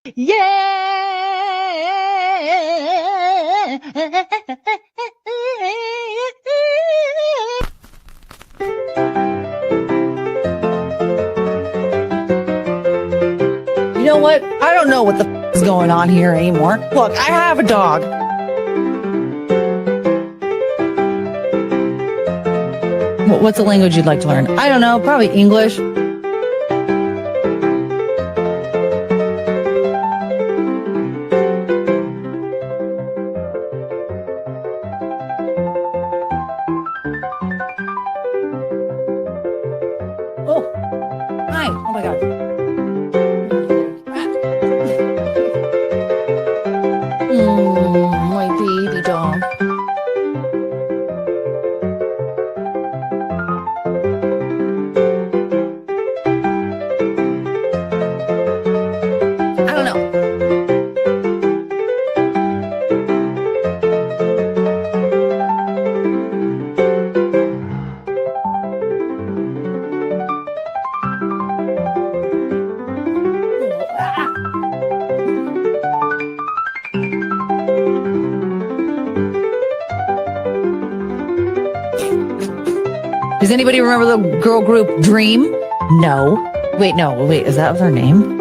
You know what? I don't know what the is going on here anymore. Look, I have a dog. What's a language you'd like to learn? I don't know. Probably English. Oh, hi. Oh my God. My baby dog. I don't know. Does anybody remember the girl group Dream? No. Wait, is that her name?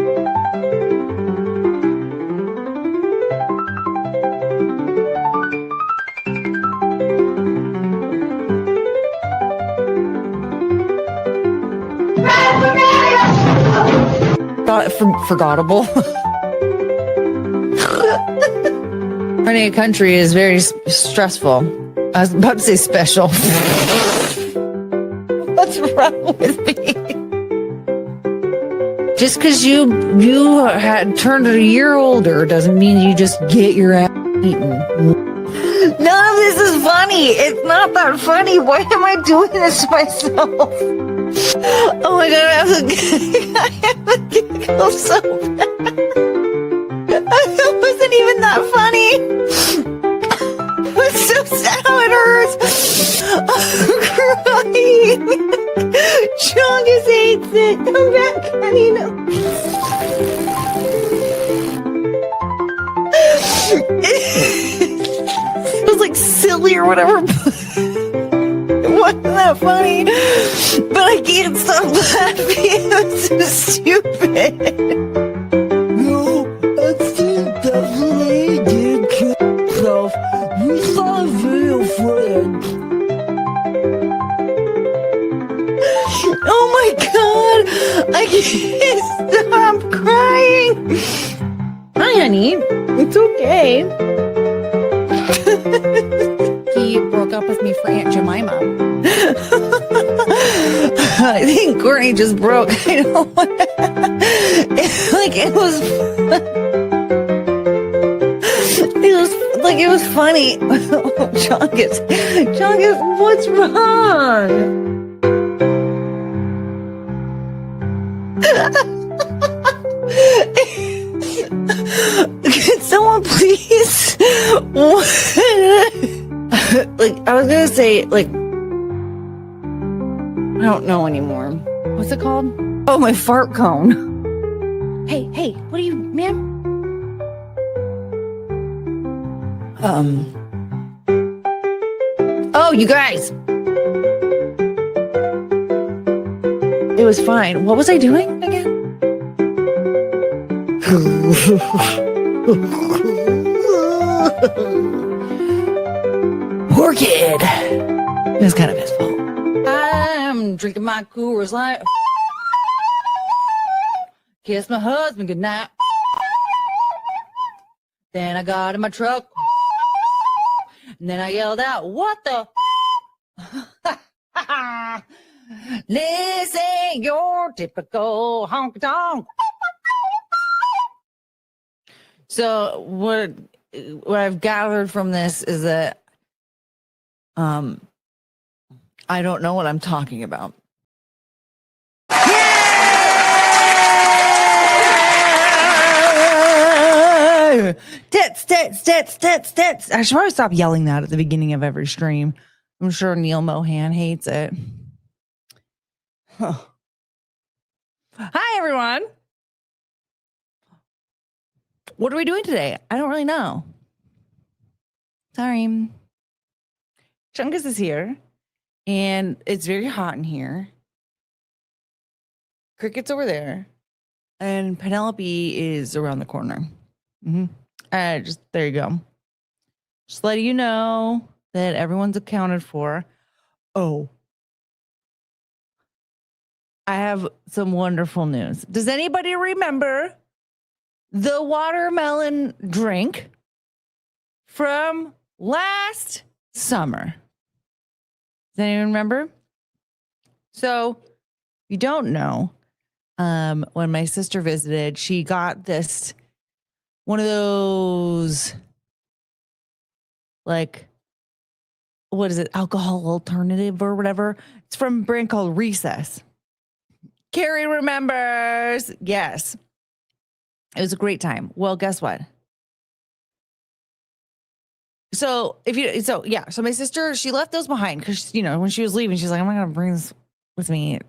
Forgettable. Running a country is very stressful. I was about to say special. What's wrong with me? Just because you had turned a year older doesn't mean you just get your ass eaten. None of this is funny. It's not that funny. Why am I doing this to myself? Oh my God, I have to giggle so bad. It wasn't even that funny. It's so sad how it hurts. I'm crying. Chungus hates it. I'm not crying. It was like silly or whatever. It wasn't that funny. But I can't stop laughing. It's so stupid. No, I think definitely did kill himself. We saw a video footage. Oh my God. I can't stop crying. Hi, honey. It's okay. He broke up with me for Aunt Jemima. I think Courtney just broke. I know. It was funny. Chungus, what's wrong? Can someone please? I was gonna say, I don't know anymore. What's it called? Oh, my fart cone. Hey, what are you, man? Oh, you guys. It was fine. What was I doing again? Poor kid. It was kind of his fault. I'm drinking my Coors Light. Kiss my husband goodnight. Then I got in my truck. And then I yelled out, "What the?" This ain't your typical honky tonk. So what I've gathered from this is that I don't know what I'm talking about. Yay! Tits. I should probably stop yelling that at the beginning of every stream. I'm sure Neil Mohan hates it. Hi, everyone. What are we doing today? I don't really know. Sorry. Chungus is here, and it's very hot in here. Cricket's over there, and Penelope is around the corner. Just there you go. Just letting you know that everyone's accounted for. Oh, I have some wonderful news. Does anybody remember the watermelon drink from last summer? Does anyone remember? So, if you don't know, when my sister visited, she got this one of those, like, what is it? Alcohol alternative or whatever. It's from a brand called Recess. Carrie remembers. Yes. It was a great time. Well, guess what? So so my sister, she left those behind because, when she was leaving, she's like, I'm not going to bring this with me.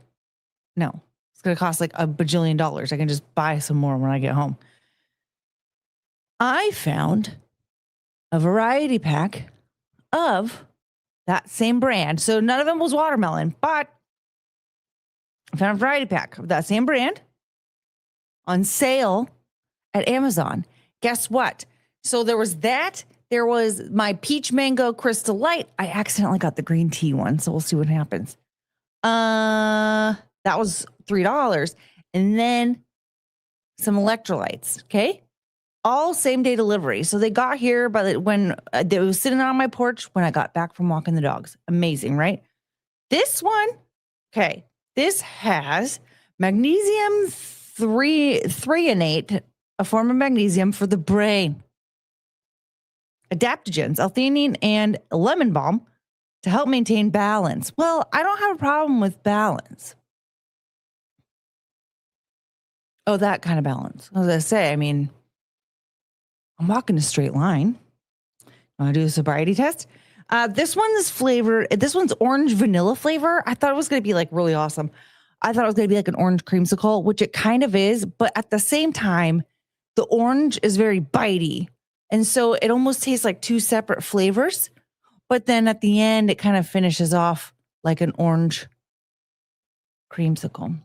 No, it's going to cost like $1 bajillion. I can just buy some more when I get home. I found a variety pack of that same brand. So none of them was watermelon, but I found a variety pack of that same brand on sale at Amazon. Guess what? So there was that. There was my peach mango crystal light. I accidentally got the green tea one, so we'll see what happens. That was $3. And then some electrolytes, okay? All same day delivery. So they got here when they was sitting on my porch when I got back from walking the dogs. Amazing, right? This one, okay, this has magnesium threonate, a form of magnesium for the brain. Adaptogens, L-theanine, and lemon balm to help maintain balance. Well, I don't have a problem with balance. Oh, that kind of balance. As I say, I'm walking a straight line. I want to do a sobriety test. This one's orange vanilla flavor. I thought it was going to be like really awesome. I thought it was going to be like an orange creamsicle, which it kind of is. But at the same time, the orange is very bitey. And so it almost tastes like two separate flavors. But then at the end, it kind of finishes off like an orange creamsicle.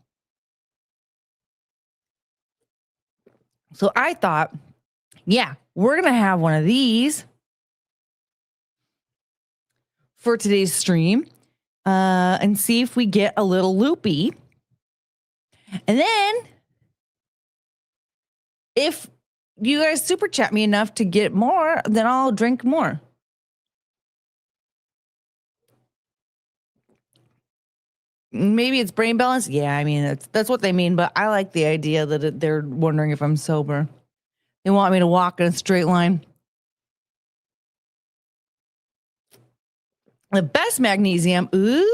So I thought, yeah, we're going to have one of these for today's stream and see if we get a little loopy. And then if you guys super chat me enough to get more, then I'll drink more. Maybe it's brain balance. Yeah, that's what they mean. But I like the idea that they're wondering if I'm sober. They want me to walk in a straight line. The best magnesium. Ooh.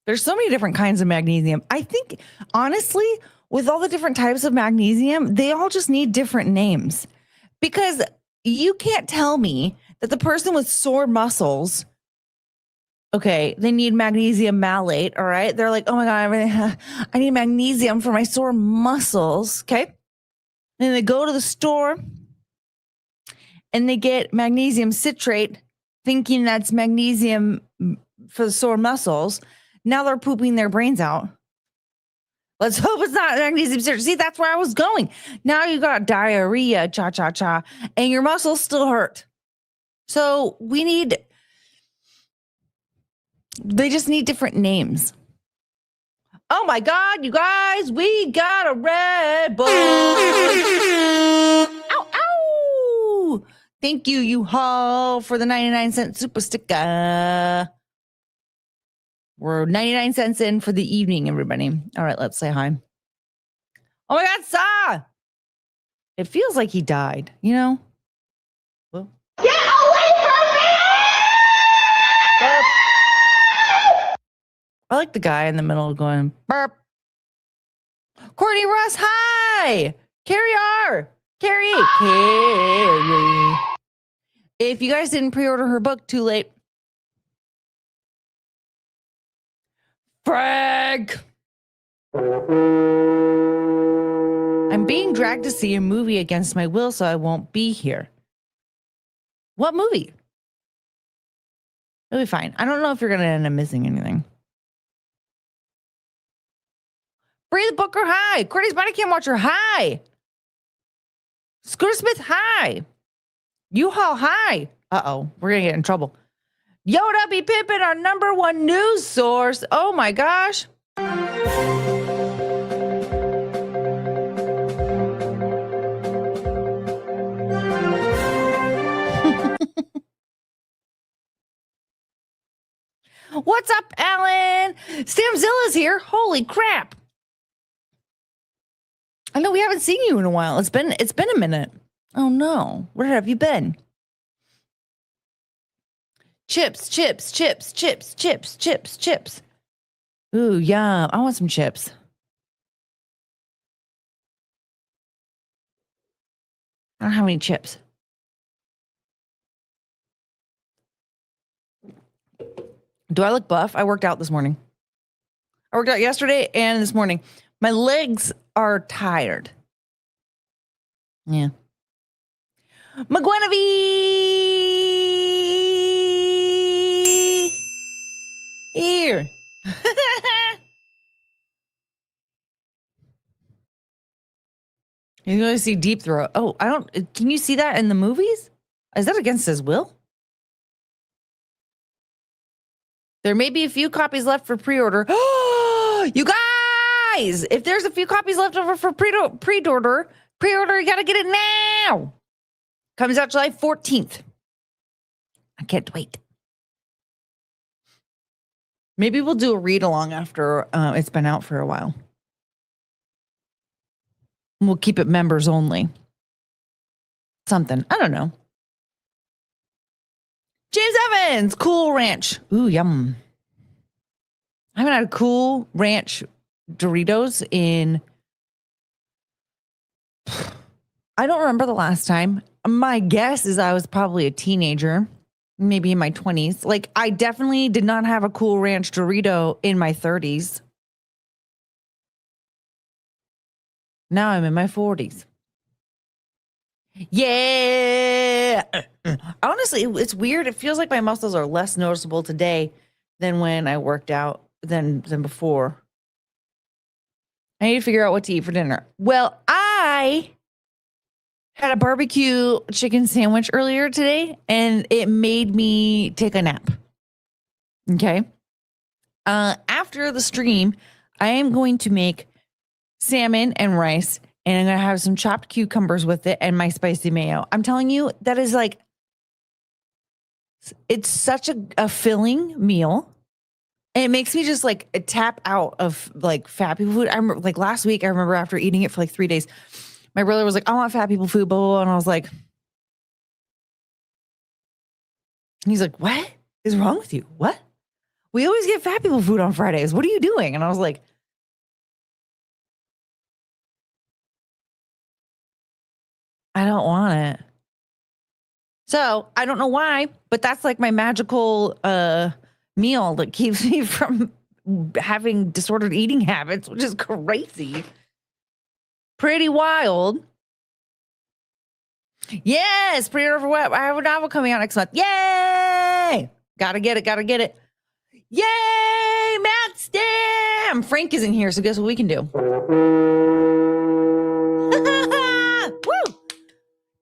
There's so many different kinds of magnesium. I think, honestly, with all the different types of magnesium, they all just need different names. Because you can't tell me that the person with sore muscles, okay, they need magnesium malate, all right? They're like, oh my God, I need magnesium for my sore muscles, okay? And they go to the store and they get magnesium citrate, thinking that's magnesium for the sore muscles. Now they're pooping their brains out. Let's hope it's not magnesium citrate. See, that's where I was going. Now you got diarrhea, cha-cha-cha, and your muscles still hurt. So they just need different names. Oh my God, you guys, we got a Red Bull. Ow, ow. Thank you, U-Haul, for the 99-cent super sticker. We're 99 cents in for the evening, everybody. All right, let's say hi. Oh my God, Sa! It feels like he died, Well, Get away from me! I like the guy in the middle going, burp. Courtney Russ, hi! Carrie R! Carrie! If you guys didn't pre-order her book, too late. Frank! I'm being dragged to see a movie against my will, so I won't be here. What movie? It'll be fine. I don't know if you're going to end up missing anything. Breathe Booker, hi. Courtney's Body Cam Watcher, hi. Scooter Smith, hi. U-Haul, hi. Uh-oh, we're going to get in trouble. Yoda be Pippin, our #1 news source. Oh my gosh. What's up, Alan? Stamzilla's here. Holy crap. I know we haven't seen you in a while. It's been a minute. Oh no. Where have you been? Chips. Ooh, yum. I want some chips. I don't have any chips. Do I look buff? I worked out this morning. I worked out yesterday and this morning. My legs are tired. Yeah. McGuinevere! Here. You're going to see Deep Throat. Oh, can you see that in the movies? Is that against his will? There may be a few copies left for pre-order. You guys, if there's a few copies left over for pre-order, you got to get it now. Comes out July 14th. I can't wait. Maybe we'll do a read along after it's been out for a while. We'll keep it members only. Something. I don't know. James Evans, Cool Ranch. Ooh, yum. I haven't had a Cool Ranch Doritos in... I don't remember the last time. My guess is I was probably a teenager, maybe in my 20s. Like, I definitely did not have a Cool Ranch Dorito in my 30s. Now I'm in my 40s. Yeah. Honestly, it's weird. It feels like my muscles are less noticeable today than when I worked out than before. I need to figure out what to eat for dinner. Well, I had a barbecue chicken sandwich earlier today, and it made me take a nap. Okay. After the stream, I am going to make salmon and rice, and I'm going to have some chopped cucumbers with it and my spicy mayo. I'm telling you, that is like, it's such a filling meal. And it makes me just like tap out of like fat people food. I remember like last week, I remember after eating it for like 3 days, my brother was like, I want fat people food, blah, blah, blah. And I was like, and he's like, what is wrong with you? What? We always get fat people food on Fridays. What are you doing? And I was like, I don't want it. So I don't know why, but that's like my magical meal that keeps me from having disordered eating habits, which is crazy. Pretty wild. Yes, pre-order for what? I have a novel coming out next month. Yay! Gotta get it. Yay! Matt Stam! Frank isn't here, so guess what we can do? Woo!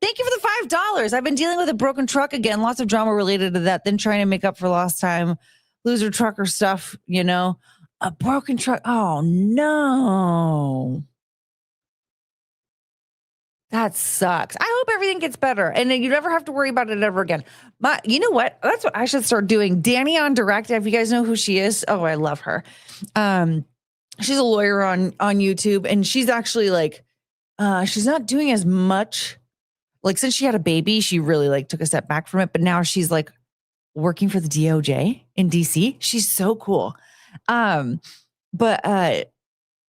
Thank you for the $5. I've been dealing with a broken truck again. Lots of drama related to that. Then trying to make up for lost time. Loser trucker stuff, you know. A broken truck. Oh, no. That sucks. I hope everything gets better. And then you never have to worry about it ever again. You know what? That's what I should start doing. Danny on Direct, if you guys know who she is. Oh, I love her. She's a lawyer on YouTube. And she's actually like, she's not doing as much. Like since she had a baby, she really like took a step back from it. But now she's like working for the DOJ in DC. She's so cool. But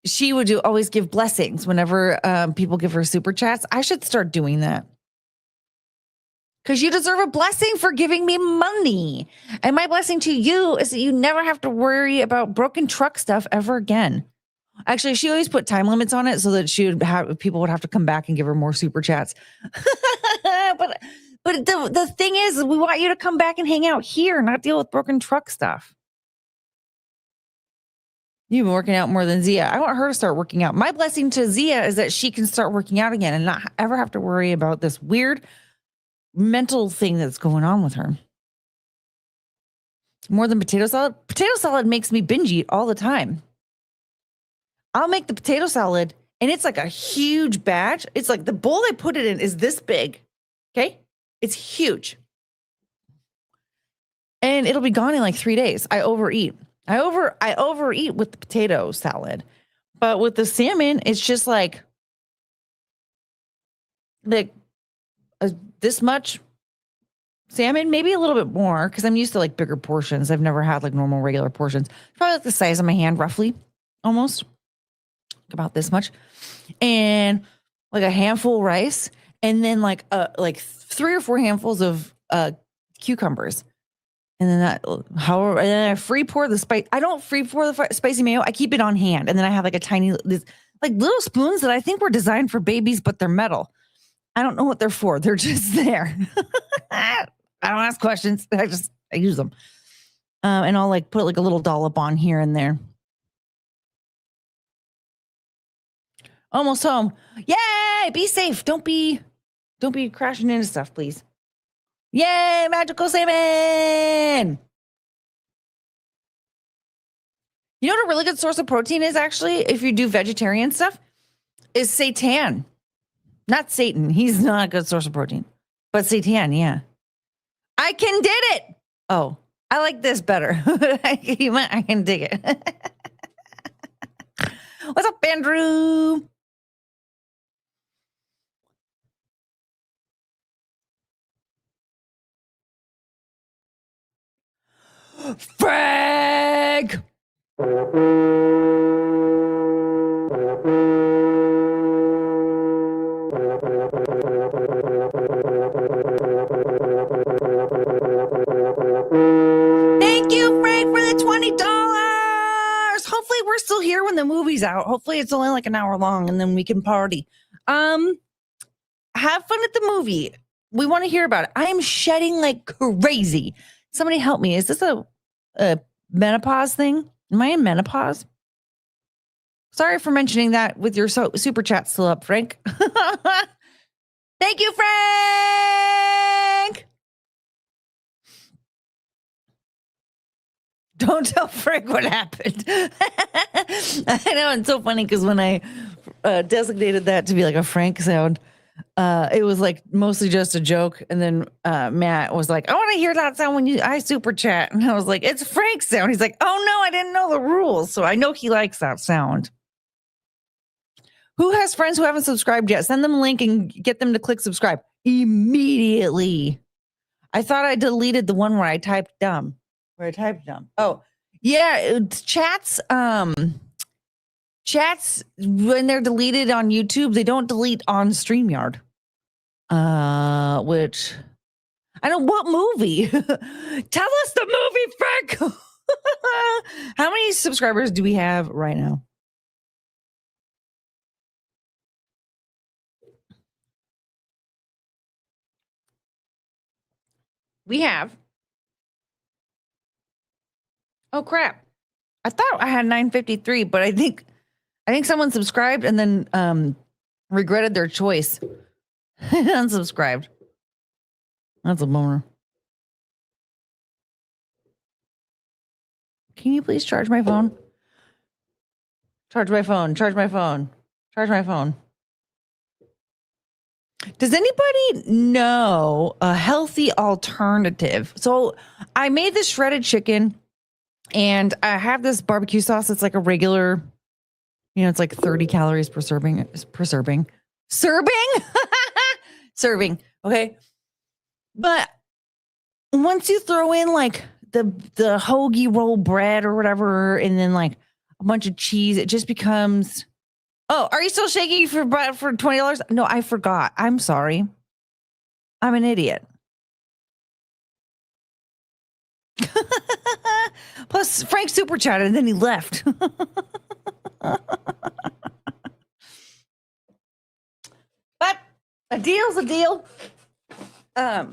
she would always give blessings whenever people give her super chats. I should start doing that. Because you deserve a blessing for giving me money. And my blessing to you is that you never have to worry about broken truck stuff ever again. Actually, she always put time limits on it so that people would have to come back and give her more super chats. but the thing is, we want you to come back and hang out here, not deal with broken truck stuff. You've been working out more than Zia. I want her to start working out. My blessing to Zia is that she can start working out again and not ever have to worry about this weird mental thing that's going on with her. More than potato salad? Potato salad makes me binge eat all the time. I'll make the potato salad and it's like a huge batch. It's like the bowl I put it in is this big. Okay? It's huge. And it'll be gone in like 3 days. I overeat. I overeat with the potato salad. But with the salmon, it's just like this much salmon, maybe a little bit more, because I'm used to like bigger portions. I've never had like normal regular portions. Probably like the size of my hand, roughly, almost about this much, and like a handful of rice, and then like 3 or 4 handfuls of cucumbers. And then and then I free pour the spice. I don't free pour the spicy mayo. I keep it on hand. And then I have like a tiny, like little spoons that I think were designed for babies, but they're metal. I don't know what they're for. They're just there. I don't ask questions. I use them. And I'll like put like a little dollop on here and there. Almost home. Yay! Be safe. Don't be crashing into stuff, please. Yay, magical salmon! You know what a really good source of protein is, actually, if you do vegetarian stuff, is seitan. Not Satan. He's not a good source of protein. But seitan, yeah. I can did it! Oh, I like this better. I can dig it. What's up, Andrew? Frank! Thank you, Frank, for the $20. Hopefully we're still here when the movie's out. Hopefully it's only like an hour long and then we can party. Have fun at the movie. We want to hear about it. I am shedding like crazy. Somebody help me. Is this a menopause thing? Am I in menopause? Sorry for mentioning that with your super chat still up, Frank. Thank you, Frank. Don't tell Frank what happened. I know, it's so funny because when I designated that to be like a Frank sound, it was like mostly just a joke. And then Matt was like, I want to hear that sound when I super chat. And I was like, it's Frank's sound. He's like, oh no, I didn't know the rules. So I know he likes that sound. Who has friends who haven't subscribed yet? Send them a link and get them to click subscribe immediately. I thought I deleted the one where I typed dumb. Oh, yeah. Chats, when they're deleted on YouTube, they don't delete on StreamYard. Which I don't know what movie. Tell us the movie, Frank. How many subscribers do we have right now? We have. Oh crap. I thought I had 953, but I think someone subscribed and then regretted their choice. Unsubscribed. That's a bummer. Can you please charge my phone? Charge my phone. Does anybody know a healthy alternative? So I made this shredded chicken and I have this barbecue sauce. It's like a regular, it's like 30 calories per serving. Serving. Okay. But once you throw in like the hoagie roll bread or whatever, and then like a bunch of cheese, it just becomes, oh, are you still shaking for $20? No, I forgot. I'm sorry. I'm an idiot. Plus Frank super chatted and then he left. But a deal's a deal. I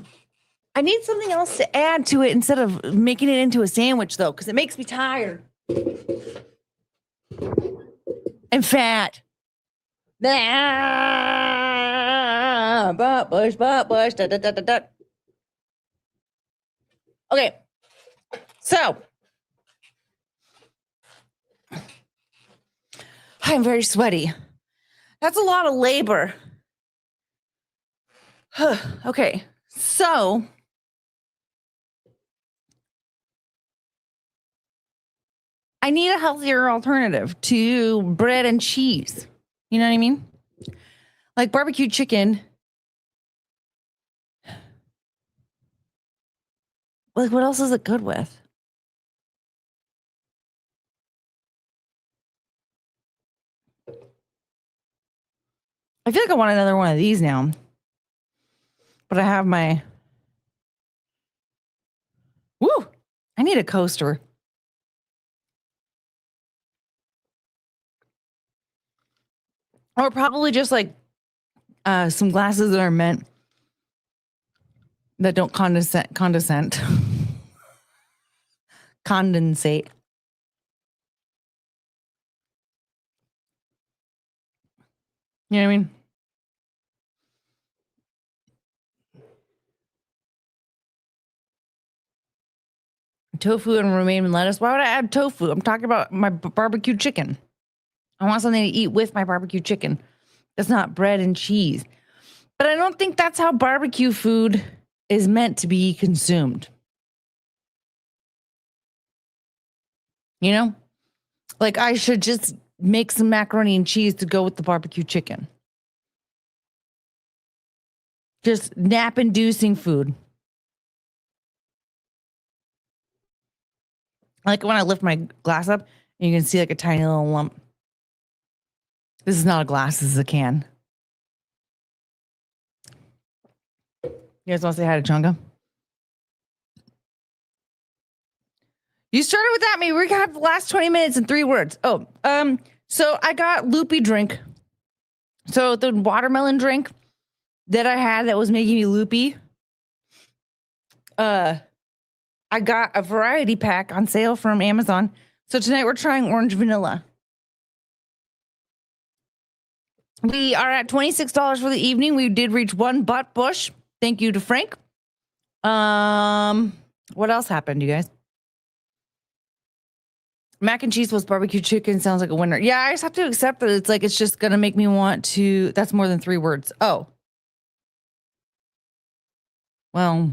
need something else to add to it instead of making it into a sandwich, though, because it makes me tired and fat. Butt bush, da, da, da, da, da. Okay, so I'm very sweaty. That's a lot of labor. Okay, so I need a healthier alternative to bread and cheese. You know what I mean? Like barbecue chicken. Like, what else is it good with? I feel like I want another one of these now. But I have my... Woo! I need a coaster. Or probably just like some glasses that are meant that don't condensate. Condensate. You know what I mean? Tofu and romaine and lettuce. Why would I add tofu? I'm talking about my barbecue chicken. I want something to eat with my barbecue chicken. That's not bread and cheese. But I don't think that's how barbecue food is meant to be consumed. You know? Like I should just make some macaroni and cheese to go with the barbecue chicken. Just nap-inducing food. Like when I lift my glass up, and you can see like a tiny little lump. This is not a glass, this is a can. You guys want to say hi to Chunga? You started without me. We got the last 20 minutes in 3 words. Oh, so I got loopy drink. So the watermelon drink that I had that was making me loopy. I got a variety pack on sale from Amazon. So tonight we're trying orange vanilla. We are at $26 for the evening. We did reach 1 butt bush. Thank you to Frank. What else happened, you guys? Mac and cheese plus barbecue chicken sounds like a winner. Yeah, I just have to accept that it's like it's just gonna make me want to. That's more than 3 words. Oh. Well.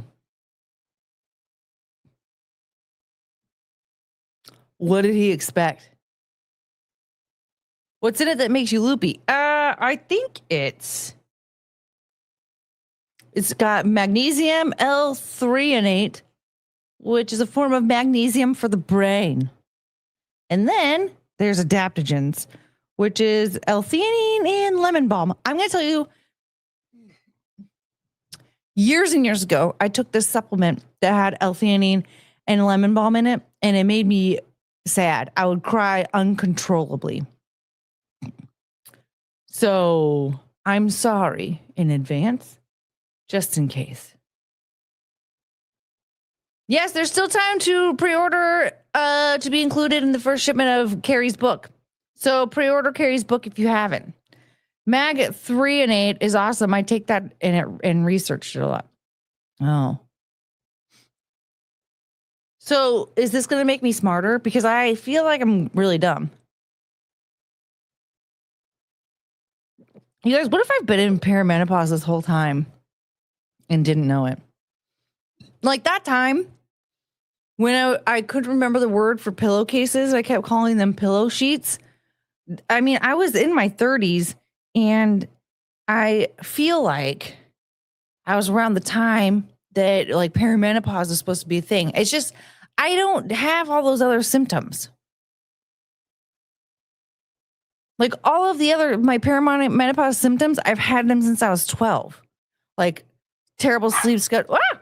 What did he expect? What's in it that makes you loopy? I think it's got magnesium L-threonate, which is a form of magnesium for the brain. And then there's adaptogens, which is L-theanine and lemon balm. I'm going to tell you, years and years ago, I took this supplement that had L-theanine and lemon balm in it, and it made me sad. I would cry uncontrollably. So I'm sorry in advance, just in case. Yes, there's still time to pre-order to be included in the first shipment of Carrie's book. So pre-order Carrie's book if you haven't. Mag 3 and 8 is awesome. I take that and researched it a lot. Oh. So is this going to make me smarter? Because I feel like I'm really dumb. You guys, what if I've been in perimenopause this whole time and didn't know it? Like that time when I couldn't remember the word for pillowcases. I kept calling them pillow sheets. I mean, I was in my 30s and I feel like I was around the time that like perimenopause is supposed to be a thing. It's just, I don't have all those other symptoms. Like all of the other, my perimenopause symptoms, I've had them since I was 12. Like terrible sleep schedule. Ah!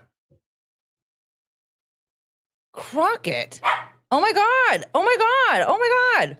Crockett. Oh my god! Oh my god! Oh my god!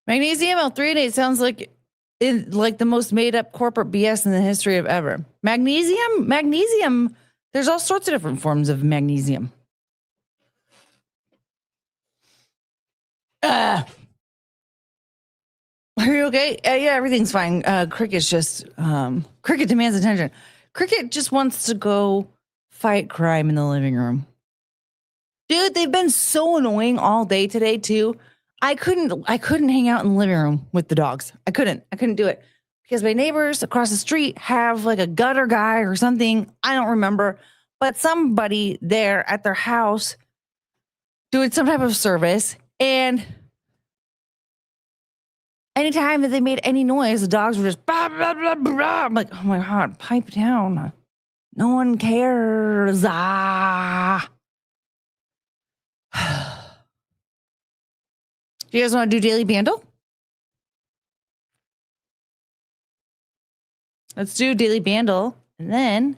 Magnesium L-threonate sounds like the most made up corporate BS in the history of ever. Magnesium. There's all sorts of different forms of magnesium. Are you okay? Yeah, everything's fine. Cricket's just Cricket demands attention. Cricket just wants to go fight crime in the living room. Dude, they've been so annoying all day today too. I couldn't hang out in the living room with the dogs. I couldn't do it because my neighbors across the street have like a gutter guy or something. I don't remember, but somebody there at their house doing some type of service. And anytime that they made any noise, the dogs were just blah, blah, blah, blah. I'm like, oh my God, pipe down. No one cares. Ah. Do you guys want to do Daily Bandle? Let's do Daily Bandle. And then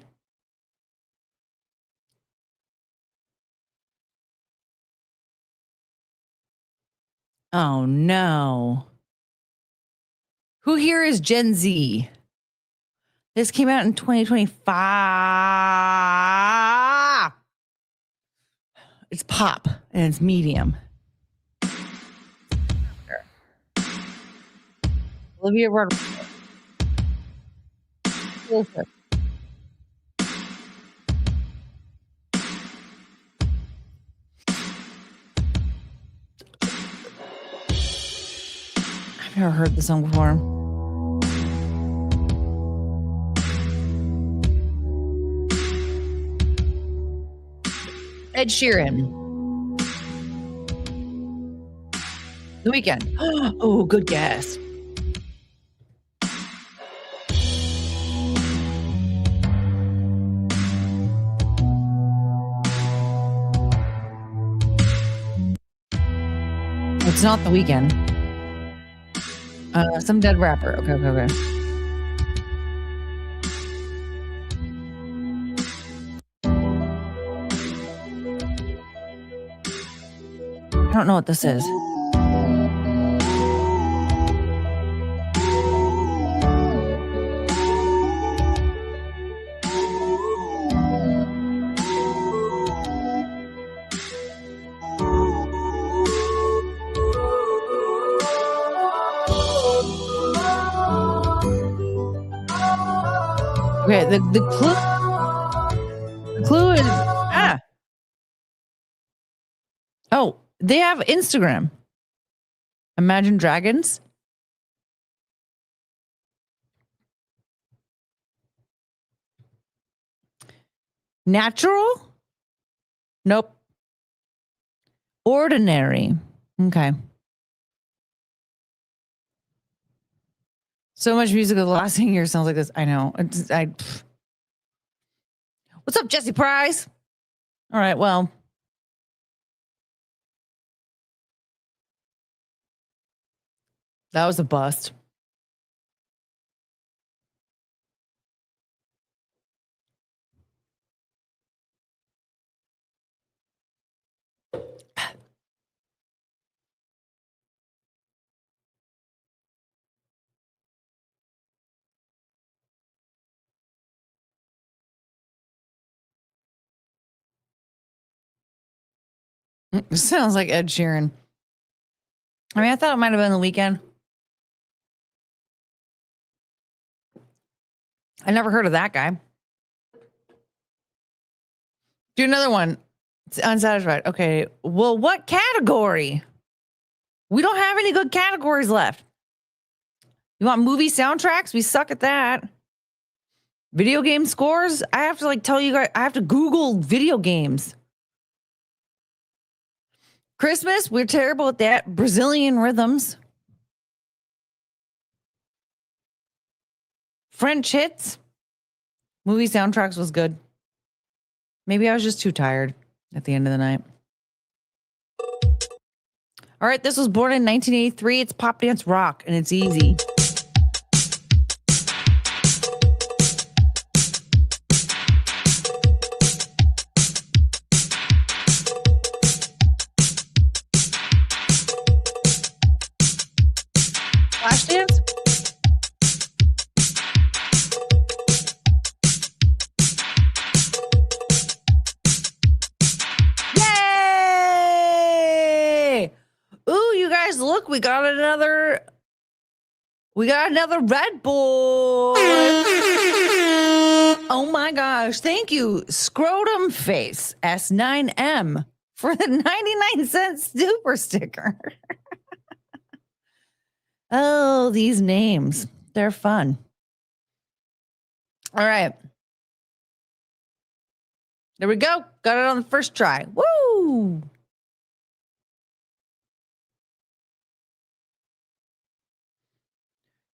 oh no. Who here is Gen Z? This came out in 2025. It's pop and it's medium. Olivia Rodrigo. I've never heard this song before. Ed Sheeran. The Weeknd. Oh, good guess. It's not The Weeknd. Some dead rapper. Okay. I don't know what this is. Okay, the clue is oh, they have Instagram. Imagine Dragons. Natural? Nope. Ordinary. Okay. So much music of the last 10 years sounds like this. I know. What's up, Jesse Price? All right, well. That was a bust. It sounds like Ed Sheeran. I mean, I thought it might have been The Weeknd. I never heard of that guy. Do another one. It's unsatisfied. Okay. Well, what category? We don't have any good categories left. You want movie soundtracks? We suck at that. Video game scores? I have to tell you guys, I have to Google video games. Christmas, we're terrible at that. Brazilian rhythms. French hits. Movie soundtracks was good. Maybe I was just too tired at the end of the night. All right, this was born in 1983. It's pop dance rock, and it's easy. Flashdance? Yay! Ooh, you guys, look, we got another Red Bull. Oh my gosh, thank you, Scrotum Face S9M, for the 99-cent super sticker. Oh, these names. They're fun. All right. There we go. Got it on the first try. Woo!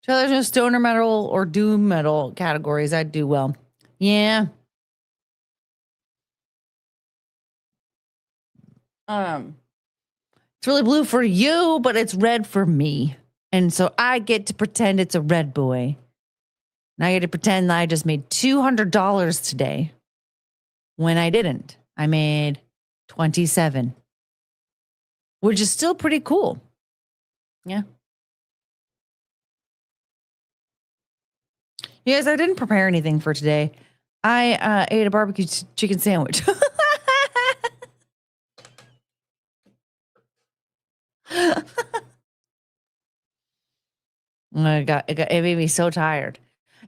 So there's no stoner metal or doom metal categories. I'd do well. Yeah. It's really blue for you, but it's red for me. And so I get to pretend it's a red boy. And I get to pretend that I just made $200 today when I didn't. I made 27, which is still pretty cool. Yeah. Yes, I didn't prepare anything for today. I ate a barbecue chicken sandwich. It made me so tired.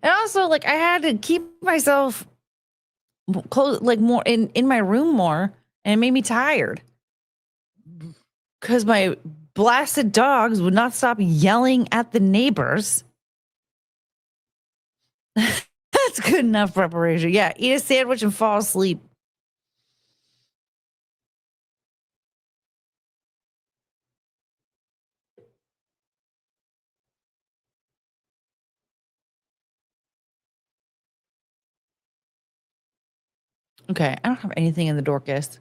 And also, like, I had to keep myself close, like, more in my room more, and it made me tired because my blasted dogs would not stop yelling at the neighbors. That's good enough preparation. Yeah, eat a sandwich and fall asleep. Okay, I don't have anything in the Dorcas.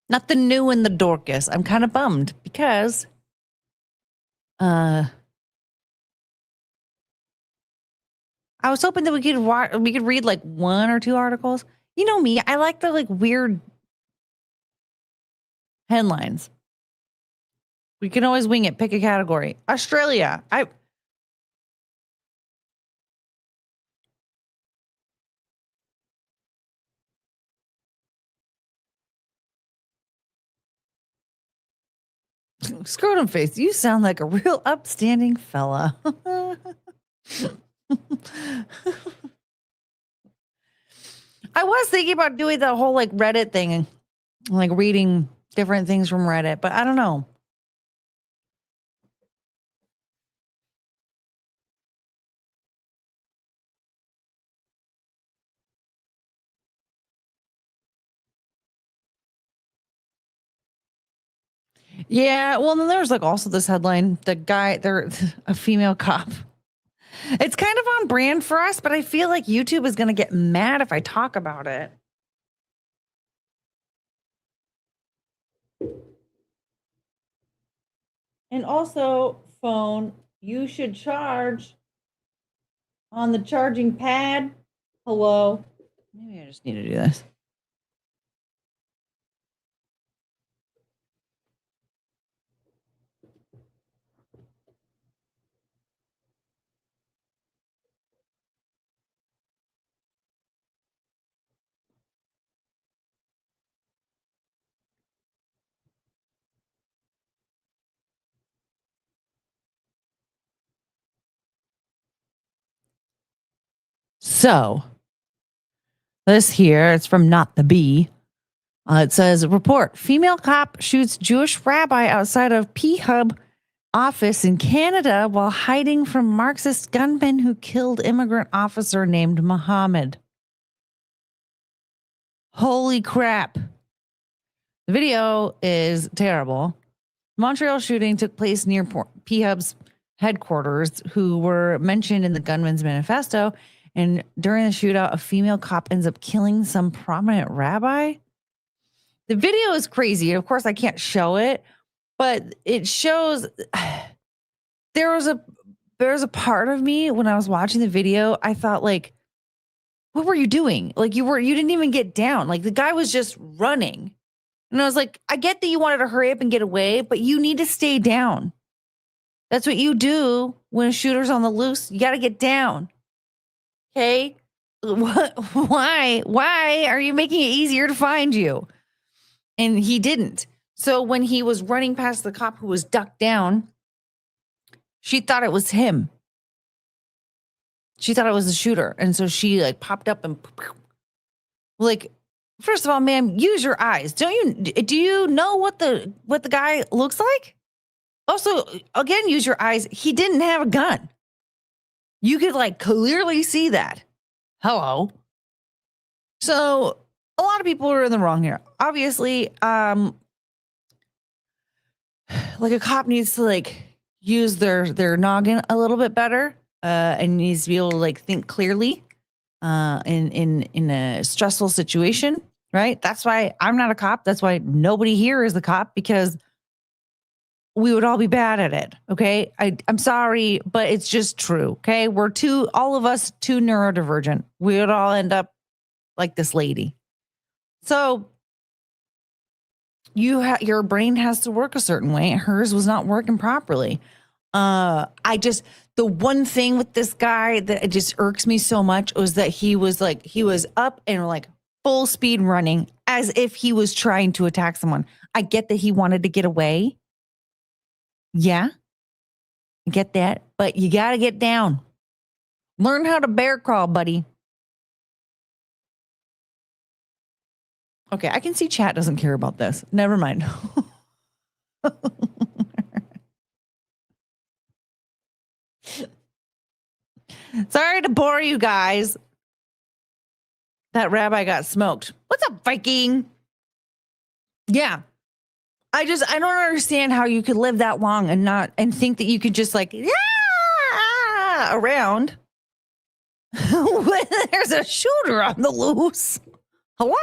Nothing new in the Dorcas. I'm kind of bummed because I was hoping that we could read like one or two articles. You know me, I like the like weird headlines. We can always wing it, pick a category. Australia. Scrotum face, you sound like a real upstanding fella. I was thinking about doing the whole like Reddit thing and like reading different things from Reddit, but I don't know. Yeah, well, then there's like also this headline, they're a female cop. It's kind of on brand for us, but I feel like YouTube is going to get mad if I talk about it. And also, phone, you should charge on the charging pad. Hello. Maybe I just need to do this. So, this here, it's from Not the Bee. It says, report, female cop shoots Jewish rabbi outside of P-Hub office in Canada while hiding from Marxist gunmen who killed immigrant officer named Mohammed. Holy crap. The video is terrible. Montreal shooting took place near P-Hub's headquarters, who were mentioned in the gunman's manifesto. And during the shootout, a female cop ends up killing some prominent rabbi. The video is crazy. Of course, I can't show it, but it shows there was a part of me when I was watching the video, I thought, like, what were you doing? Like, you didn't even get down. Like, the guy was just running. And I was like, I get that you wanted to hurry up and get away, but you need to stay down. That's what you do when a shooter's on the loose. You got to get down. Okay? Why are you making it easier to find you? And he didn't. So when he was running past the cop who was ducked down, she thought it was him. She thought it was the shooter. And so she like popped up and like, first of all, ma'am, use your eyes. Do you know what the guy looks like? Also, again, use your eyes. He didn't have a gun. You could like clearly see that. Hello. So a lot of people are in the wrong here. Obviously, like a cop needs to like use their noggin a little bit better, and needs to be able to like think clearly, in a stressful situation, right? That's why I'm not a cop. That's why nobody here is a cop, because we would all be bad at it. Okay. I'm sorry, but it's just true. Okay. All of us too neurodivergent. We would all end up like this lady. So your brain has to work a certain way. Hers was not working properly. The one thing with this guy that it just irks me so much was that he was up and like full speed running as if he was trying to attack someone. I get that he wanted to get away. Yeah, I get that, but you got to get down. Learn how to bear crawl, buddy. Okay, I can see chat doesn't care about this. Never mind. Sorry to bore you guys. That rabbi got smoked. What's up, Viking? Yeah. I don't understand how you could live that long and think that you could just like, around when there's a shooter on the loose. Hello?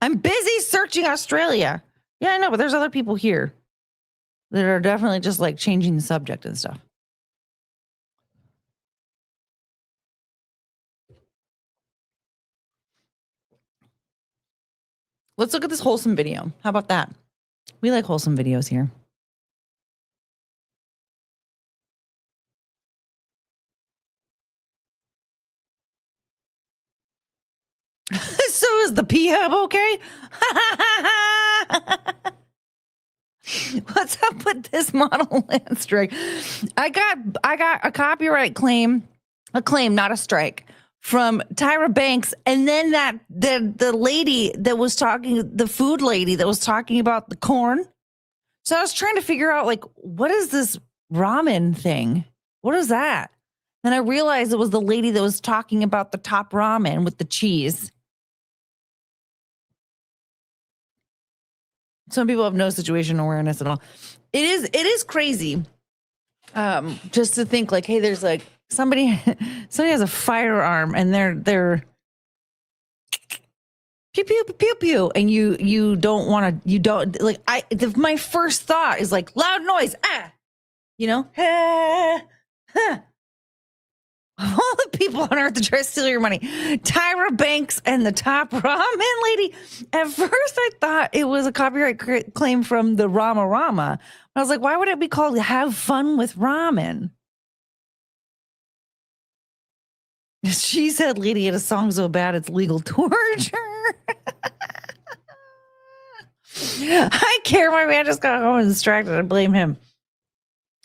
I'm busy searching Australia. Yeah, I know, but there's other people here that are definitely just like changing the subject and stuff. Let's look at this wholesome video. How about that? We like wholesome videos here. So is the P-Hub okay? What's up with this model land strike? I got a copyright claim, not a strike, from Tyra Banks, and then the lady that was talking, the food lady that was talking about the corn. So I was trying to figure out, like, what is this ramen thing? What is that? Then I realized it was the lady that was talking about the top ramen with the cheese. Some people have no situation awareness at all. It is crazy. Just to think like, hey, there's like somebody has a firearm and they're pew pew pew pew, and you don't want to, my first thought is like loud noise, all the people on earth to try to steal your money. Tyra Banks and the top ramen lady. At first I thought it was a copyright claim from the Rama Rama. I was like, why would it be called Have Fun with Ramen? She said, lady had a song so bad it's legal torture. I care. My man just got home and distracted. I blame him.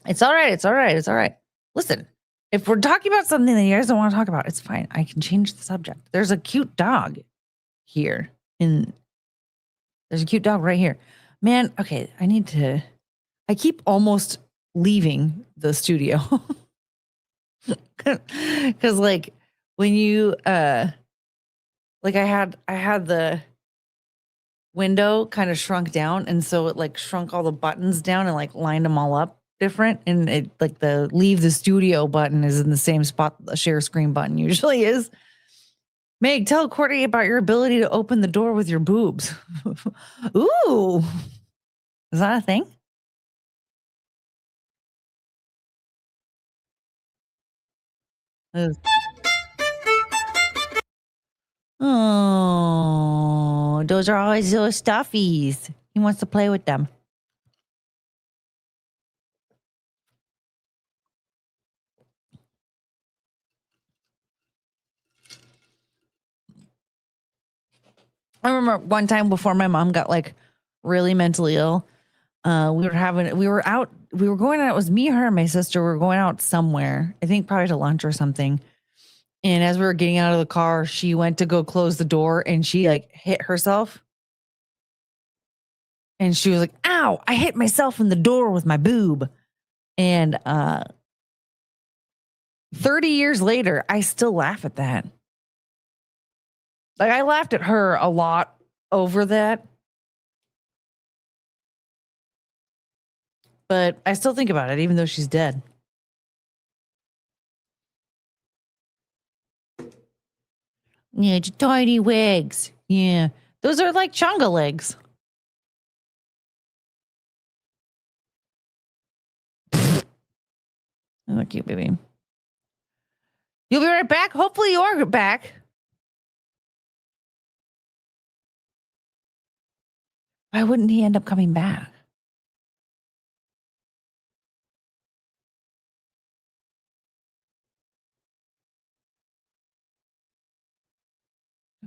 It's all right. It's all right. It's all right. Listen, if we're talking about something that you guys don't want to talk about, it's fine. I can change the subject. There's a cute dog here. There's a cute dog right here. Man, okay, I keep almost leaving the studio. Because like when you Like I had the window kind of shrunk down, and so it like shrunk all the buttons down and like lined them all up different. And it like the leave the studio button is in the same spot the share screen button usually is. Meg, tell Courtney about your ability to open the door with your boobs. Ooh. Is that a thing? Oh, those are always those stuffies. He wants to play with them. I remember one time before my mom got like really mentally ill. We were going out. It was me, her, and my sister. We were going out somewhere. I think probably to lunch or something. And as we were getting out of the car, she went to go close the door and she like hit herself. And she was like, ow, I hit myself in the door with my boob. And 30 years later, I still laugh at that. Like I laughed at her a lot over that. But I still think about it, even though she's dead. Yeah, tiny wigs. Yeah. Those are like chunga legs. Oh, cute baby. You'll be right back. Hopefully you are back. Why wouldn't he end up coming back?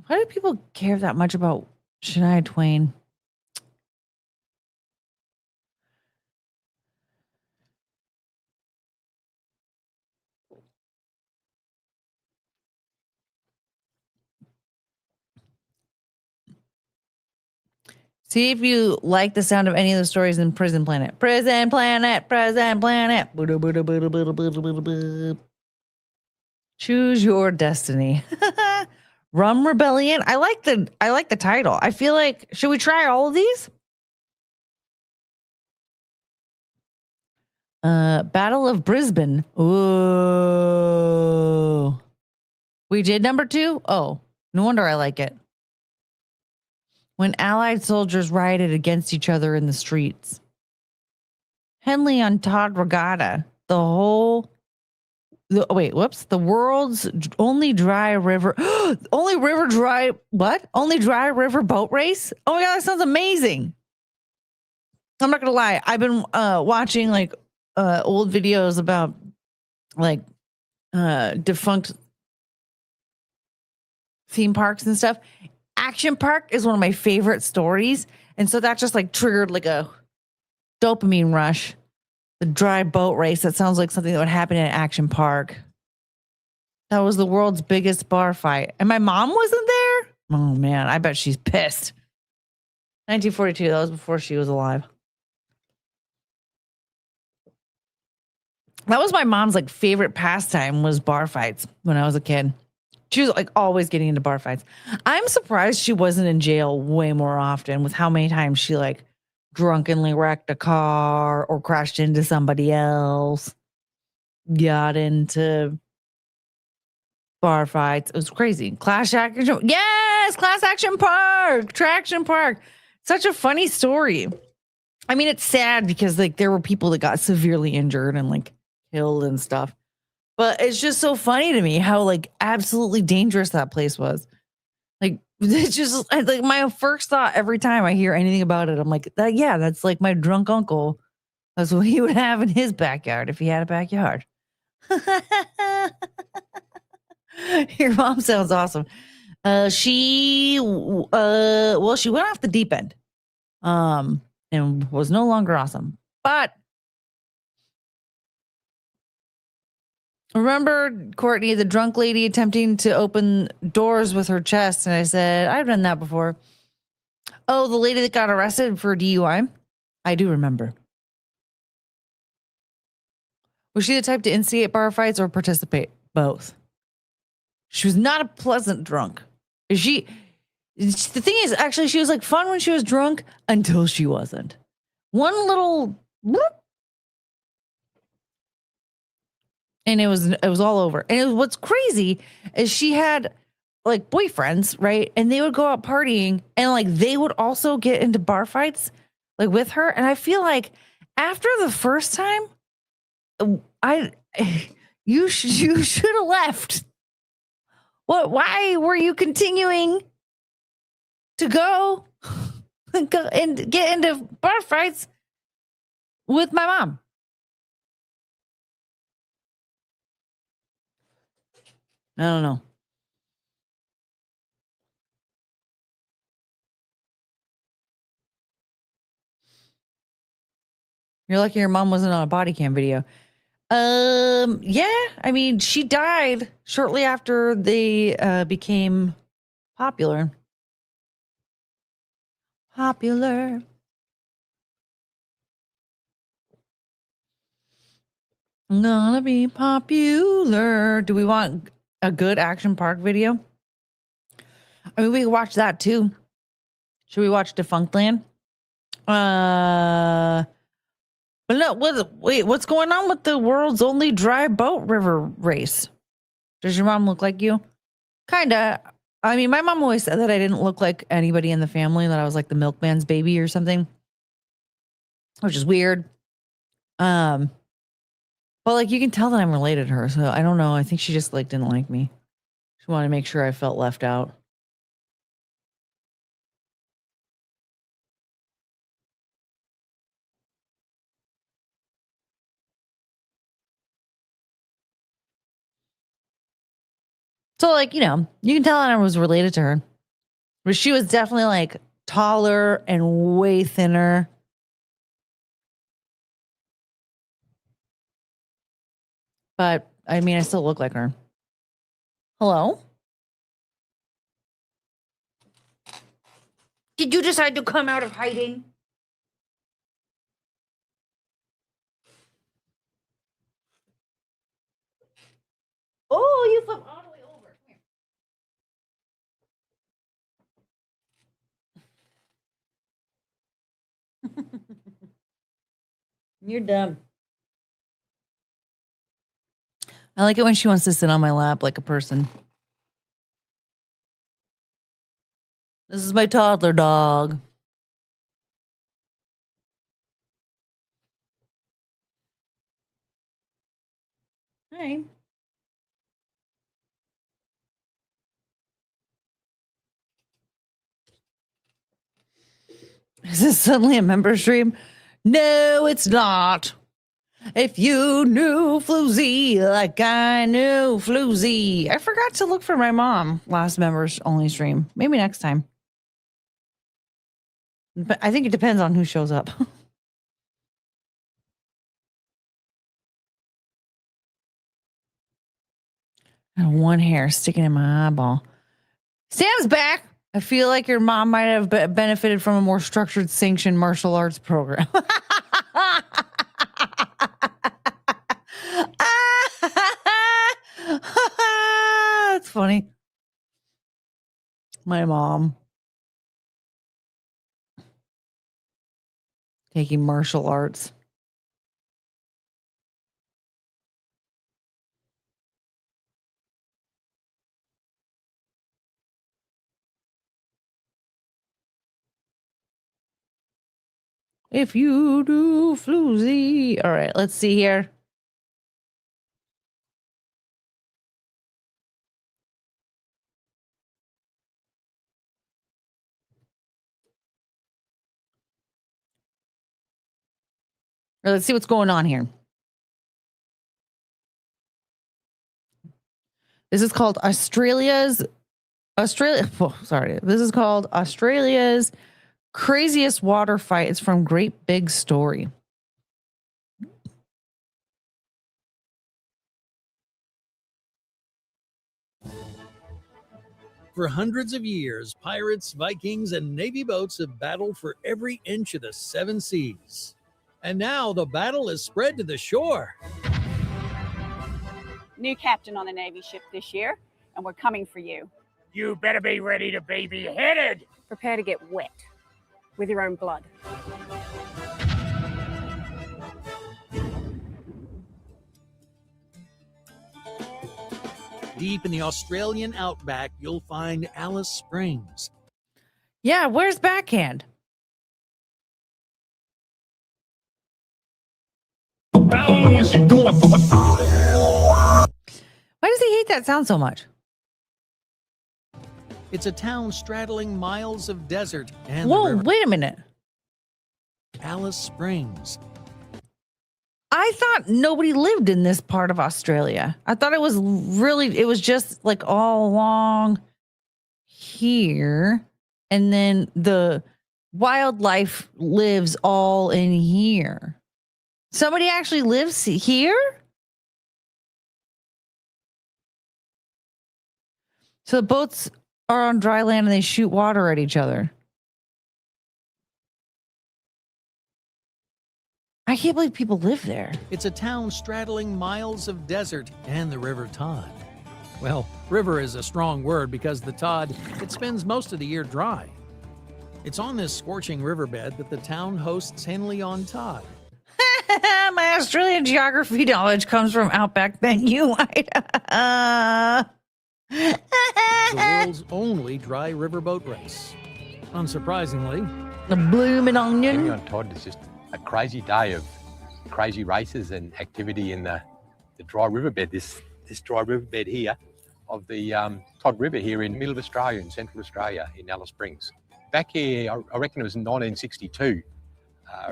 Why do people care that much about Shania Twain? See if you like the sound of any of the stories in Prison Planet. Prison Planet, Prison Planet. Choose your destiny. Rum Rebellion. I like the title. I feel like, should we try all of these? Battle of Brisbane. Ooh. We did number 2? Oh, no wonder I like it. When Allied soldiers rioted against each other in the streets. Henley on Todd Regatta. The world's only dry river. Only dry river boat race? Oh my God, that sounds amazing. I'm not going to lie. I've been watching like old videos about like defunct theme parks and stuff. Action Park is one of my favorite stories. And so that just like triggered like a dopamine rush. The dry boat race. That sounds like something that would happen in Action Park. That was the world's biggest bar fight. And my mom wasn't there? Oh man, I bet she's pissed. 1942, that was before she was alive. That was my mom's like favorite pastime was bar fights when I was a kid. She was like always getting into bar fights. I'm surprised she wasn't in jail way more often with how many times she like drunkenly wrecked a car or crashed into somebody else, got into bar fights. It was crazy. Class action. Yes, Class Action Park, Traction Park. Such a funny story. I mean, it's sad because like there were people that got severely injured and like killed and stuff. But it's just so funny to me how like absolutely dangerous that place was. Like it's just like my first thought every time I hear anything about it, I'm like, that's like my drunk uncle. That's what he would have in his backyard if he had a backyard. Your mom sounds awesome. She went off the deep end, and was no longer awesome. But remember, Courtney, the drunk lady attempting to open doors with her chest, and I said, I've done that before. Oh, the lady that got arrested for DUI? I do remember. Was she the type to instigate bar fights or participate? Both. She was not a pleasant drunk. The thing is, actually, she was like fun when she was drunk until she wasn't. One little whoop, and it was all over. And what's crazy is she had like boyfriends, right? And they would go out partying, and like they would also get into bar fights like with her. And I feel like after the first time, you should have left. What? Why were you continuing to go and get into bar fights with my mom? I don't know. You're lucky your mom wasn't on a body cam video. Yeah. I mean, she died shortly after they became popular. Popular. I'm gonna be popular. Do we want a good Action Park video? I mean, we can watch that too. Should we watch Defunctland? But no, what's going on with the world's only dry boat river race? Does your mom look like you? Kinda. I mean, my mom always said that I didn't look like anybody in the family, that I was like the milkman's baby or something, which is weird. But like you can tell that I'm related to her, so I don't know. I think she just like didn't like me. She wanted to make sure I felt left out. So, like, you know, you can tell that I was related to her. But she was definitely like taller and way thinner. But I mean, I still look like her. Hello? Did you decide to come out of hiding? Oh, you flipped all the way over. Come here. You're dumb. I like it when she wants to sit on my lap like a person. This is my toddler dog. Hi. Is this suddenly a member stream? No, it's not. If you knew Floozy like I knew Floozy. I forgot to look for my mom last members only stream. Maybe next time. But I think it depends on who shows up. And one hair sticking in my eyeball. Sam's back. I feel like your mom might have benefited from a more structured, sanctioned martial arts program. That's funny. My mom taking martial arts. If you do Floozy. All right, let's see here. Let's see what's going on here. This is called This is called Australia's craziest water fight. It's from Great Big Story. For hundreds of years, pirates, Vikings, and Navy boats have battled for every inch of the 7 seas. And now the battle is spread to the shore. New captain on the Navy ship this year, and we're coming for you. You better be ready to be beheaded. Prepare to get wet with your own blood. Deep in the Australian outback, you'll find Alice Springs. Yeah, where's Backhand? Why does he hate that sound so much? It's a town straddling miles of desert and Whoa, the river. wait a minute. Alice Springs. I thought nobody lived in this part of Australia. I thought it was just like all along here. And then the wildlife lives all in here. Somebody actually lives here? So the boats are on dry land and they shoot water at each other. I can't believe people live there. It's a town straddling miles of desert and the River Todd. Well, river is a strong word because the Todd, it spends most of the year dry. It's on this scorching riverbed that the town hosts Henley on Todd. My Australian geography knowledge comes from Outback Menu. The world's only dry riverboat race. Unsurprisingly, the blooming onion. Henley on Todd is just a crazy day of crazy races and activity in the dry riverbed. This dry riverbed here of the Todd River here in the middle of Australia, in central Australia, in Alice Springs. Back here, I reckon it was in 1962.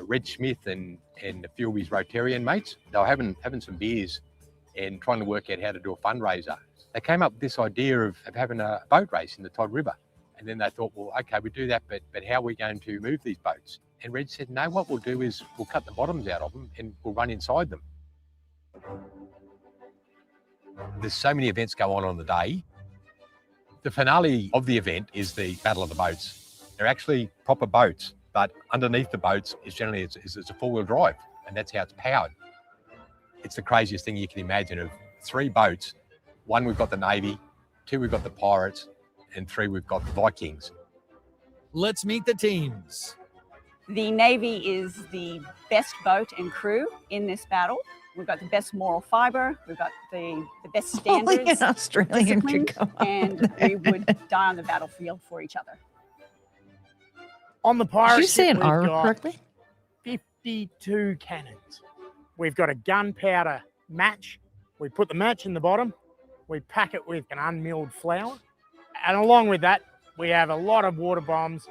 Red Smith and a few of his Rotarian mates, they were having some beers and trying to work out how to do a fundraiser. They came up with this idea of having a boat race in the Todd River. And then they thought, well, okay, we do that, but how are we going to move these boats? And Red said, no, what we'll do is we'll cut the bottoms out of them and we'll run inside them. There's so many events go on the day. The finale of the event is the Battle of the Boats. They're actually proper boats, but underneath the boats is generally it's a four-wheel drive, and that's how it's powered. It's the craziest thing you can imagine of 3 boats. 1, we've got the Navy, 2, we've got the Pirates, and 3, we've got the Vikings. let's meet the teams. The Navy is the best boat and crew in this battle. We've got the best moral fibre. We've got the best standards. Only an Australian could go on and we would die on the battlefield for each other. On the pirate Did you say ship, an we've R got correctly? 52 cannons. We've got a gunpowder match. We put the match in the bottom. We pack it with an unmilled flour. And along with that, we have a lot of water bombs.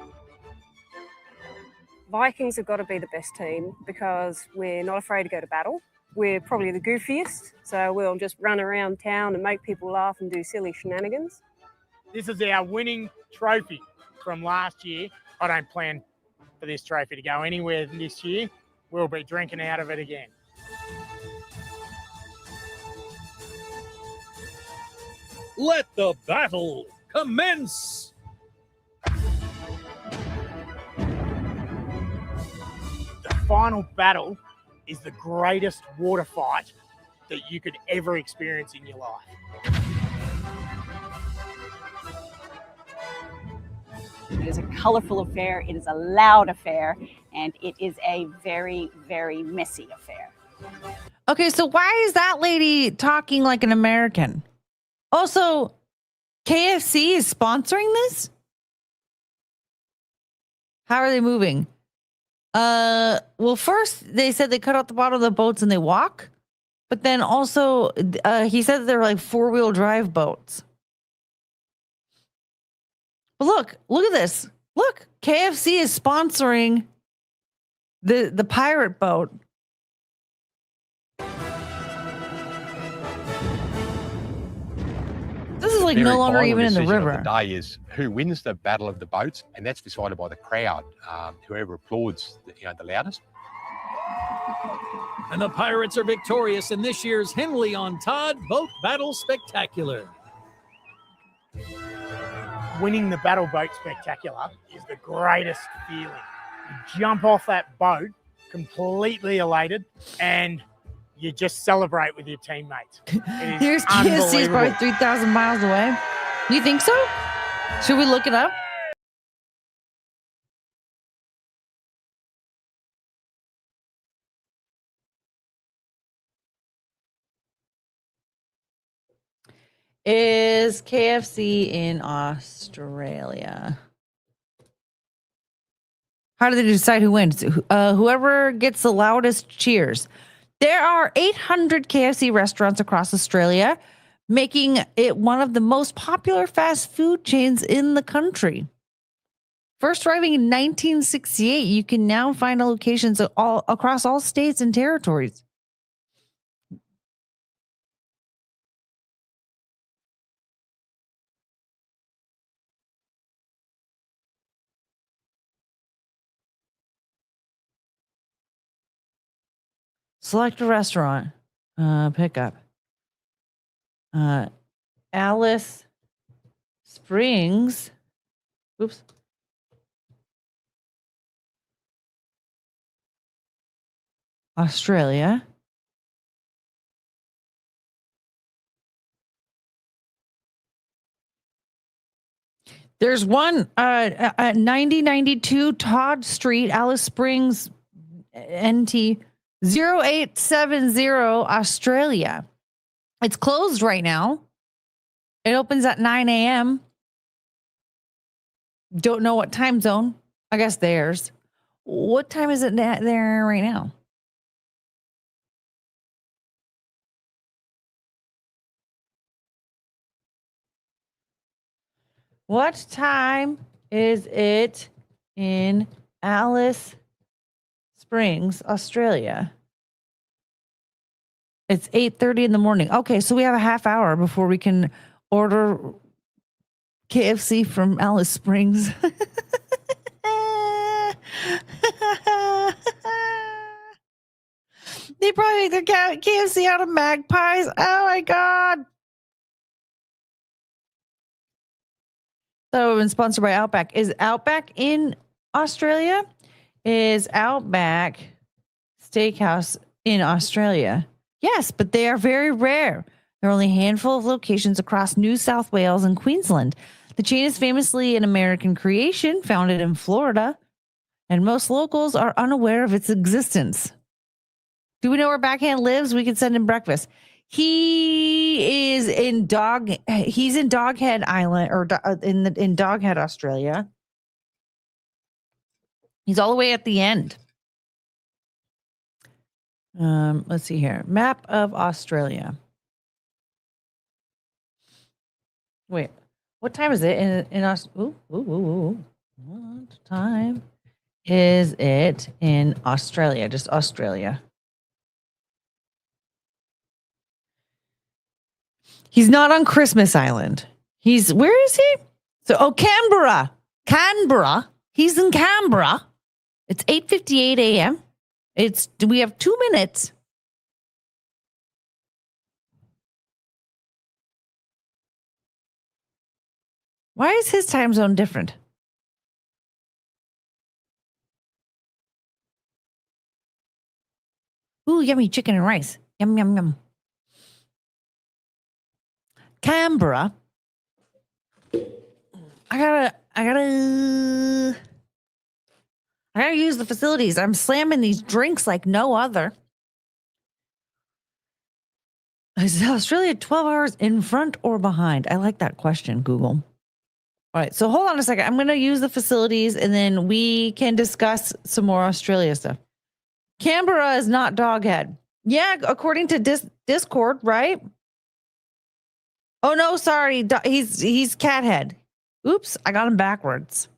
Vikings have got to be the best team because we're not afraid to go to battle. We're probably the goofiest, so we'll just run around town and make people laugh and do silly shenanigans. This is our winning trophy from last year. I don't plan for this trophy to go anywhere this year. We'll be drinking out of it again. Let the battle commence! The final battle is the greatest water fight that you could ever experience in your life. It is a colourful affair, it is a loud affair, and it is a very, very messy affair. Okay, so why is that lady talking like an American? Also, KFC is sponsoring this? How are they moving? Well, first they said they cut out the bottom of the boats and they walk, but then also he said that they're like 4-wheel drive boats. But look at this. Look, KFC is sponsoring the pirate boat. This is like Very no longer final even in the decision of river. The day is who wins the battle of the boats, and that's decided by the crowd. Whoever applauds, the loudest. And the Pirates are victorious in this year's Henley on Todd Boat Battle Spectacular. Winning the battle boat spectacular is the greatest feeling. You jump off that boat completely elated and you just celebrate with your teammates. It is Here's KFC is probably unbelievable. 3,000 miles away. You think so? Should we look it up? Is KFC in Australia? How do they decide who wins? Whoever gets the loudest cheers. There are 800 KFC restaurants across Australia, making it one of the most popular fast food chains in the country. First arriving in 1968, you can now find locations across all states and territories. Select a restaurant. Pickup. Alice Springs. Oops. Australia. There's one at 9092 Todd Street, Alice Springs, NT 0870 Australia. It's closed right now. It opens at 9 a.m. Don't know what time zone. I guess theirs. What time is it there right now? What time is it in Alice Springs, Australia? It's 8:30 in the morning. Okay, so we have a half hour before we can order KFC from Alice Springs. They probably make their KFC out of magpies. Oh my God. So, been sponsored by Outback. Is Outback in Australia? Is Outback Steakhouse in Australia? Yes, but they are very rare. There are only a handful of locations across New South Wales and Queensland. The chain is famously an American creation, founded in Florida, and most locals are unaware of its existence. Do we know where Backhand lives? We can send him breakfast. He's in Doghead Island, or in Doghead, Australia. He's all the way at the end. Let's see here. Map of Australia. Wait, what time is it in Australia? What time is it in Australia? Just Australia. He's not on Christmas Island. Where is he? Canberra. Canberra. He's in Canberra. It's 8:58 a.m. We have 2 minutes. Why is his time zone different? Ooh, yummy chicken and rice. Yum, yum, yum. Canberra. I gotta use the facilities. I'm slamming these drinks like no other. Is Australia 12 hours in front or behind? I like that question, Google. All right, so hold on a second. I'm going to use the facilities and then we can discuss some more Australia stuff. Canberra is not Doghead. Yeah, according to Discord, right? Oh, no, sorry. He's Cathead. Oops, I got him backwards.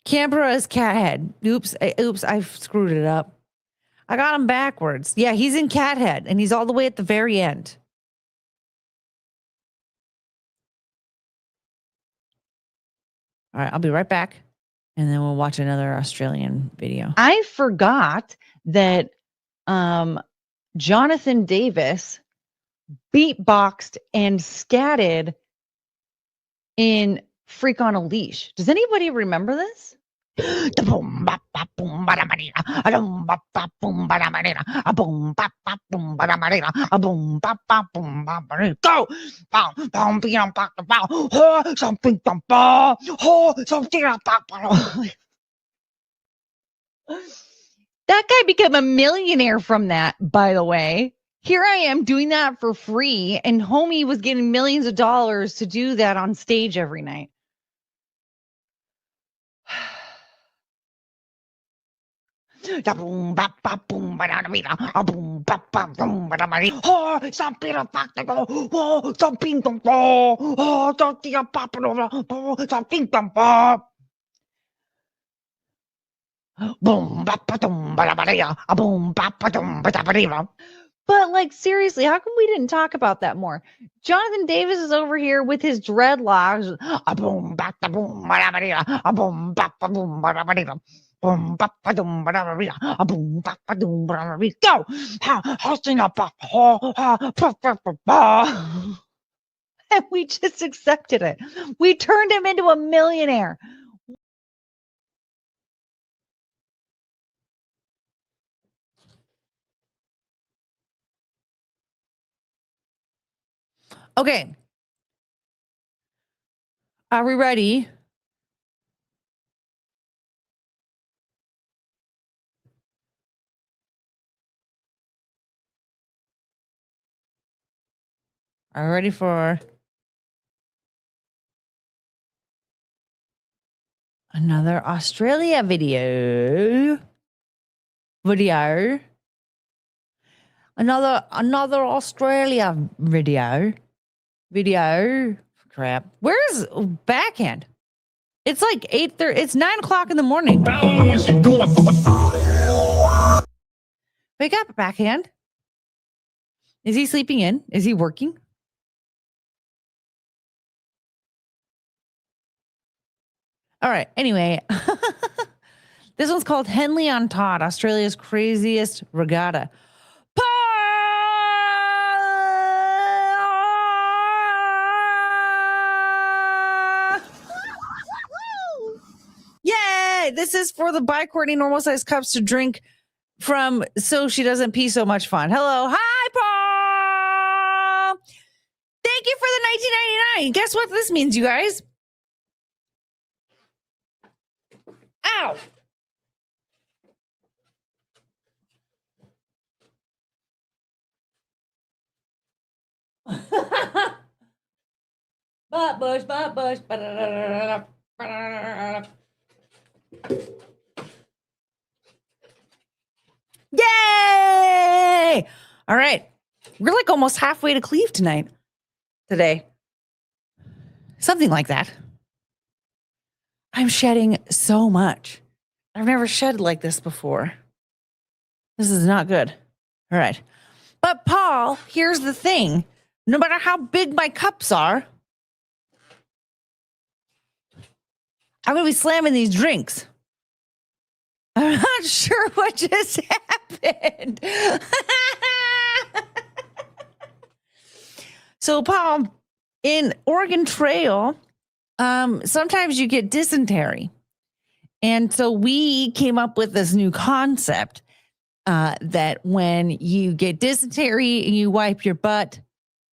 Canberra is Cathead. Oops, I screwed it up. I got him backwards. Yeah, he's in Cathead, and he's all the way at the very end. All right, I'll be right back, and then we'll watch another Australian video. I forgot that Jonathan Davis beatboxed and scatted in Freak on a Leash. Does anybody remember this? That guy became a millionaire from that, by the way. Here I am doing that for free, and homie was getting millions of dollars to do that on stage every night. But like seriously, how come we didn't talk about that more? Jonathan Davis is over here with his dreadlocks. Go! And we just accepted it. We turned him into a millionaire. Okay. Are we ready? Are we ready for another Australia video? Another Australia video. Crap. Where's Backhand? It's like 8:30. It's 9 o'clock in the morning. Wake up, Backhand. Is he sleeping in? Is he working? All right. Anyway, this one's called Henley on Todd, Australia's craziest regatta. Yay! This is for the Buy Courtney normal size cups to drink from so she doesn't pee so much fun. Hello. Hi, Paul. Thank you for the $19.99. Guess what this means, you guys? Ow. Butt bush. Yay! All right. We're like almost halfway to Cleve today. Something like that. I'm shedding so much. I've never shed like this before. This is not good. All right. But Paul, here's the thing. No matter how big my cups are, I'm going to be slamming these drinks. I'm not sure what just happened. So, Paul, in Oregon Trail, sometimes you get dysentery. And so we came up with this new concept that when you get dysentery and you wipe your butt,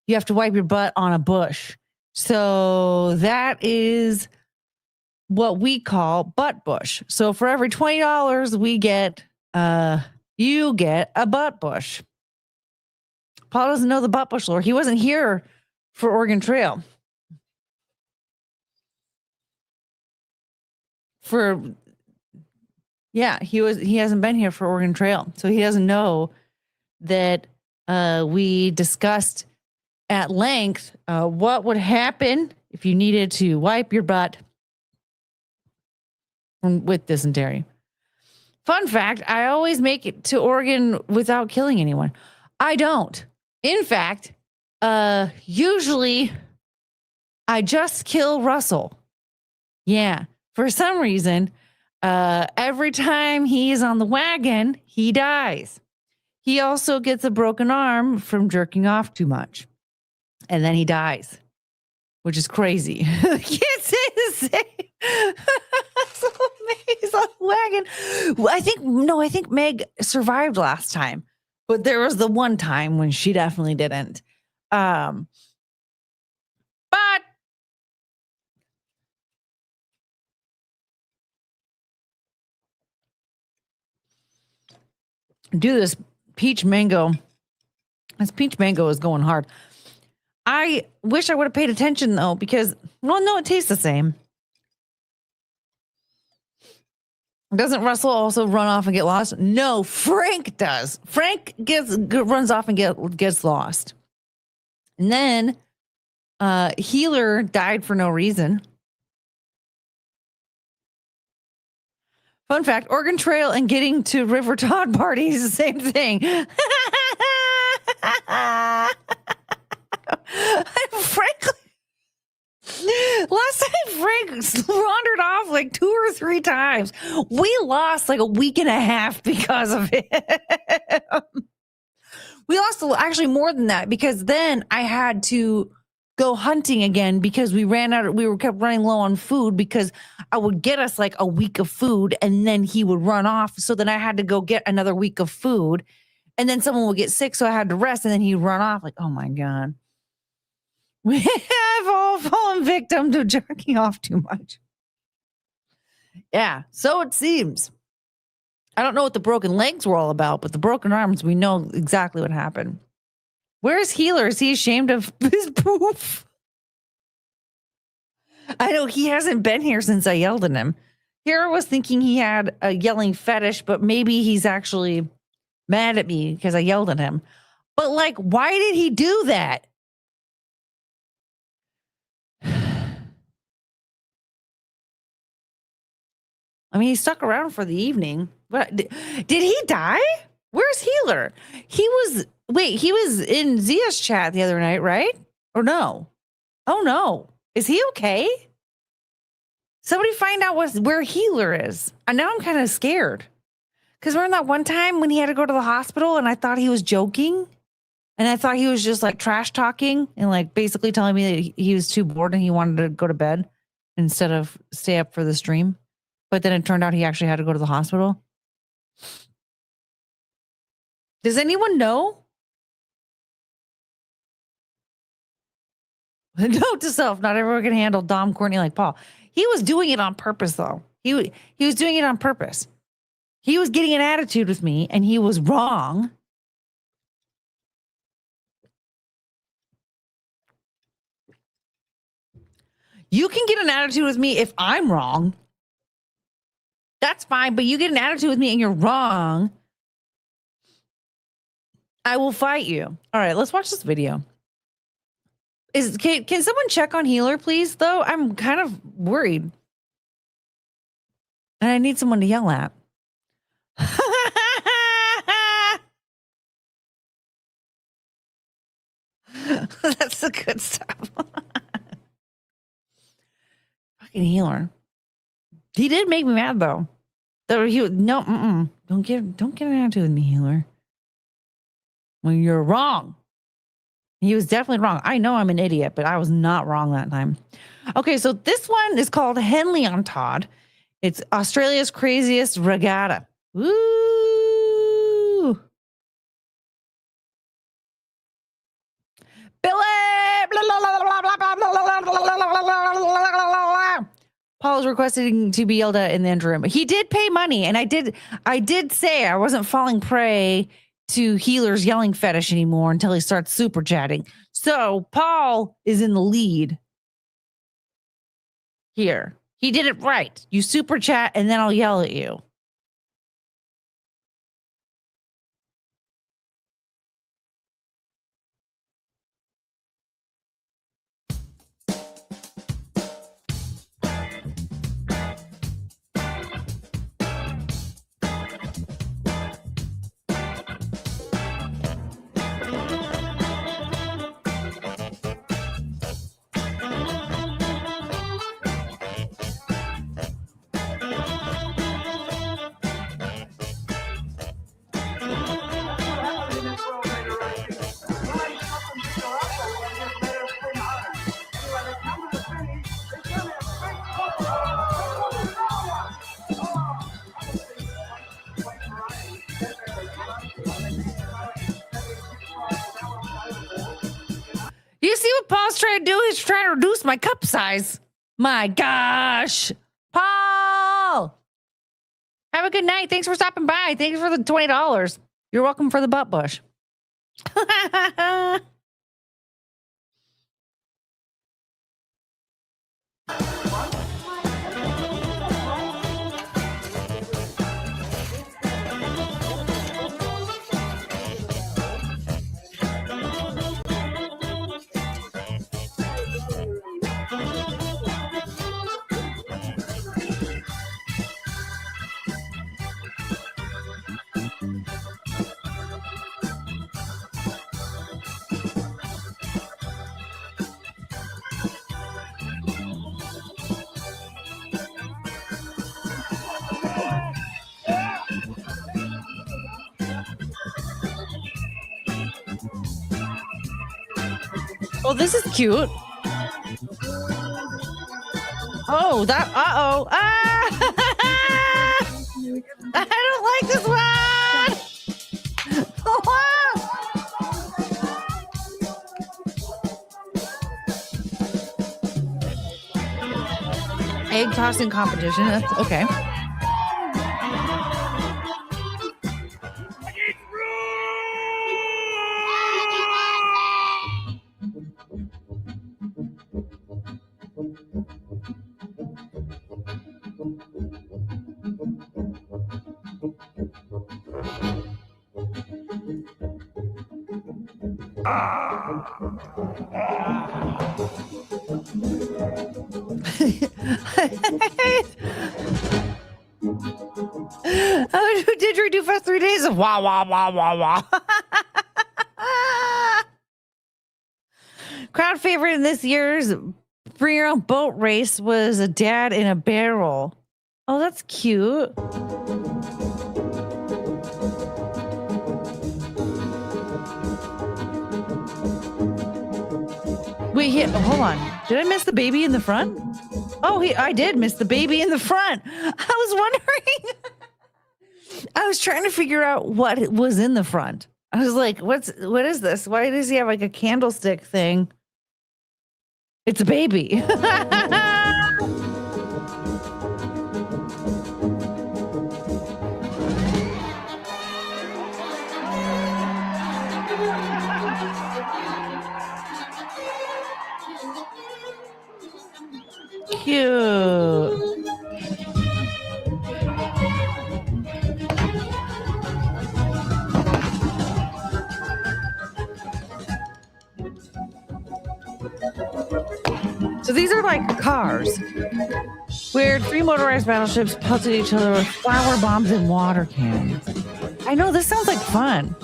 you have to wipe your butt on a bush. So that is what we call butt bush. So for every $20 we get, you get a butt bush. Paul doesn't know the butt bush lore. He wasn't here for Oregon Trail. He hasn't been here for Oregon Trail. So he doesn't know that we discussed at length what would happen if you needed to wipe your butt with dysentery. Fun fact, I always make it to Oregon without killing anyone. I don't. In fact, usually I just kill Russell. Yeah. For some reason, every time he's on the wagon, he dies. He also gets a broken arm from jerking off too much. And then he dies, which is crazy. I can't say the same. That's so amazing. He's on the wagon. Well, I think Meg survived last time, but there was the one time when she definitely didn't. But do this peach mango. This peach mango is going hard. I wish I would have paid attention though, because no, it tastes the same. Doesn't Russell also run off and get lost? No, Frank does. Frank runs off and gets lost. And then Healer died for no reason. Fun fact, Oregon Trail and getting to River Todd party is the same thing. Frankly, last time Frank wandered off like 2 or 3 times. We lost like a week and a half because of it. We lost actually more than that, because then I had to go hunting again because we kept running low on food, because I would get us like a week of food and then he would run off. So then I had to go get another week of food, and then someone would get sick. So I had to rest, and then he'd run off. Like, oh my God. We have all fallen victim to jerking off too much. Yeah, so it seems. I don't know what the broken legs were all about, but the broken arms, we know exactly what happened. Where's Healer? Is he ashamed of his poof? I know he hasn't been here since I yelled at him. Hera was thinking he had a yelling fetish, but maybe he's actually mad at me because I yelled at him. But like, why did he do that? I mean, he stuck around for the evening. But did he die? Where's Healer? He was in Zia's chat the other night, right? Or no? Oh no. Is he okay? Somebody find out where Healer is. And now I'm kind of scared. Because remember that one time when he had to go to the hospital and I thought he was joking? And I thought he was just like trash talking and like basically telling me that he was too bored and he wanted to go to bed instead of stay up for the stream. But then it turned out he actually had to go to the hospital. Does anyone know? Note to self, not everyone can handle Dom Courtney like Paul. He was doing it on purpose, though. He was doing it on purpose. He was getting an attitude with me, and he was wrong. You can get an attitude with me if I'm wrong. That's fine, but you get an attitude with me and you're wrong, I will fight you. All right, let's watch this video. Can someone check on Healer, please, though? I'm kind of worried. And I need someone to yell at. That's the good stuff. Fucking Healer. He did make me mad, though. Don't get an attitude with me, Healer. Well, you're wrong. He was definitely wrong. I know I'm an idiot, but I was not wrong that time. Okay, so this one is called Henley on Todd. It's Australia's craziest regatta. Woo! Billy! Paul is requesting to be yelled at in the interim. He did pay money, and I did say I wasn't falling prey to Healer's yelling fetish anymore until he starts super chatting. So Paul is in the lead here. He did it right. You super chat, and then I'll yell at you. Paul's trying to do? He's trying to reduce my cup size. My gosh. Paul! Have a good night. Thanks for stopping by. Thanks for the $20. You're welcome for the butt bush. Oh, this is cute. Oh, that, uh-oh. Ah! I don't like this one. Egg tossing competition. That's okay. How did you do for 3 days of wah, wah, wah, wah, wah? Crowd favorite in this year's bring your own boat race was a dad in a barrel. Oh, that's cute. Wait, hold on. Did I miss the baby in the front? Oh, I did miss the baby in the front. I was wondering. I was trying to figure out what was in the front. I was like, what is this? Why does he have like a candlestick thing? It's a baby. Cute. So these are like cars where 3 motorized battleships pelted each other with flour bombs and water cannons. I know, this sounds like fun.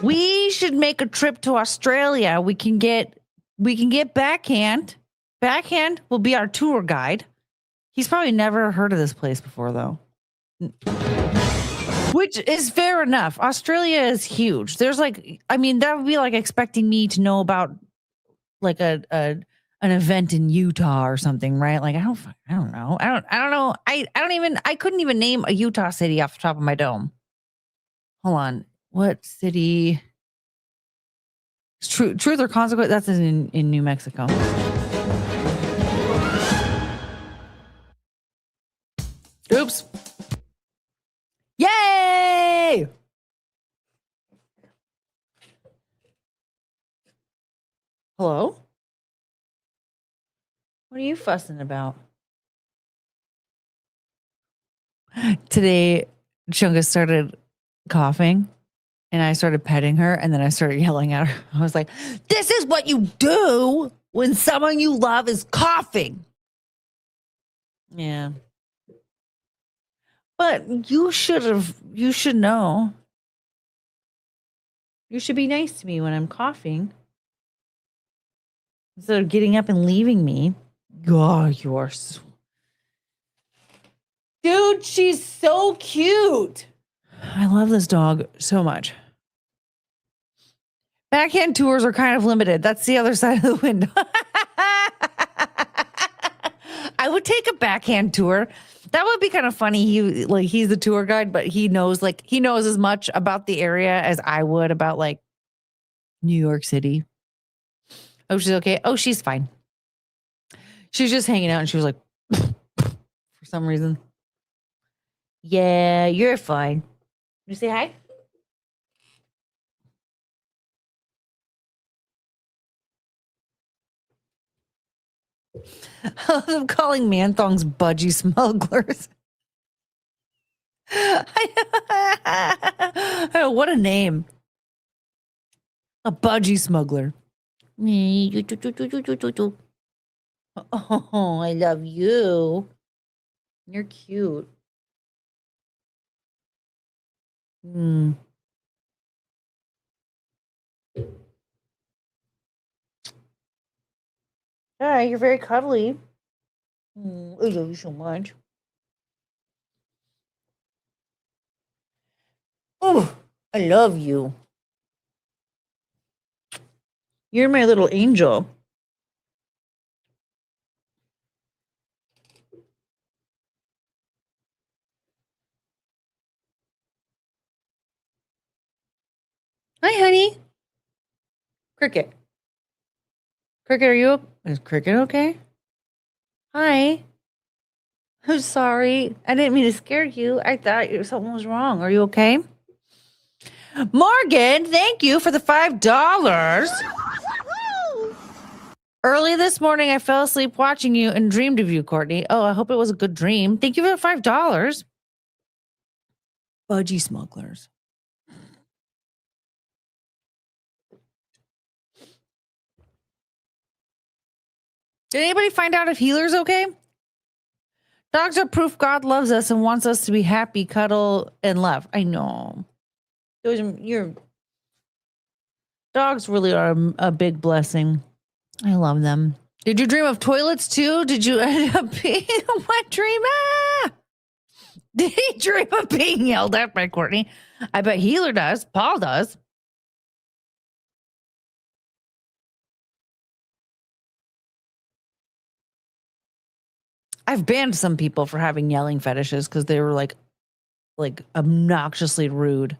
We should make a trip to Australia. We can get Backhand. Backhand will be our tour guide. He's probably never heard of this place before, though. Which is fair enough. Australia is huge. There's like, I mean, that would be like expecting me to know about like an event in Utah or something, right? Like, I don't know. I couldn't even name a Utah city off the top of my dome. Hold on. What city? Truth or Consequence? That's in New Mexico. Oops. Yay! Hello? What are you fussing about? Today, Chunga started coughing and I started petting her and then I started yelling at her. I was like, this is what you do when someone you love is coughing. Yeah. But you should know. You should be nice to me when I'm coughing. Instead of getting up and leaving me. God, you are so... Dude, she's so cute. I love this dog so much. Backhand tours are kind of limited. That's the other side of the window. I would take a backhand tour. That would be kind of funny. He's the tour guide, but he knows as much about the area as I would about like New York City. Oh, she's okay. Oh, she's fine. She was just hanging out and she was like, for some reason. Yeah, you're fine. You say hi? I'm calling man thongs budgie smugglers. Oh, what a name. A budgie smuggler. Oh, I love you. You're cute. Mm. Hi, you're very cuddly. I love you so much. Oh, I love you. You're my little angel. Hi, honey. Cricket. Cricket, is Cricket okay? Hi. I'm sorry. I didn't mean to scare you. I thought something was wrong. Are you okay? Morgan, thank you for the $5. Early this morning, I fell asleep watching you and dreamed of you, Courtney. Oh, I hope it was a good dream. Thank you for the $5. Budgie smugglers. Did anybody find out if Healer's okay? Dogs are proof God loves us and wants us to be happy, cuddle, and love. I know. Your dogs really are a big blessing. I love them. Did you dream of toilets too? Did you end up being what dream? Ah! Did he dream of being yelled at by Courtney? I bet Healer does. Paul does. I've banned some people for having yelling fetishes because they were like obnoxiously rude.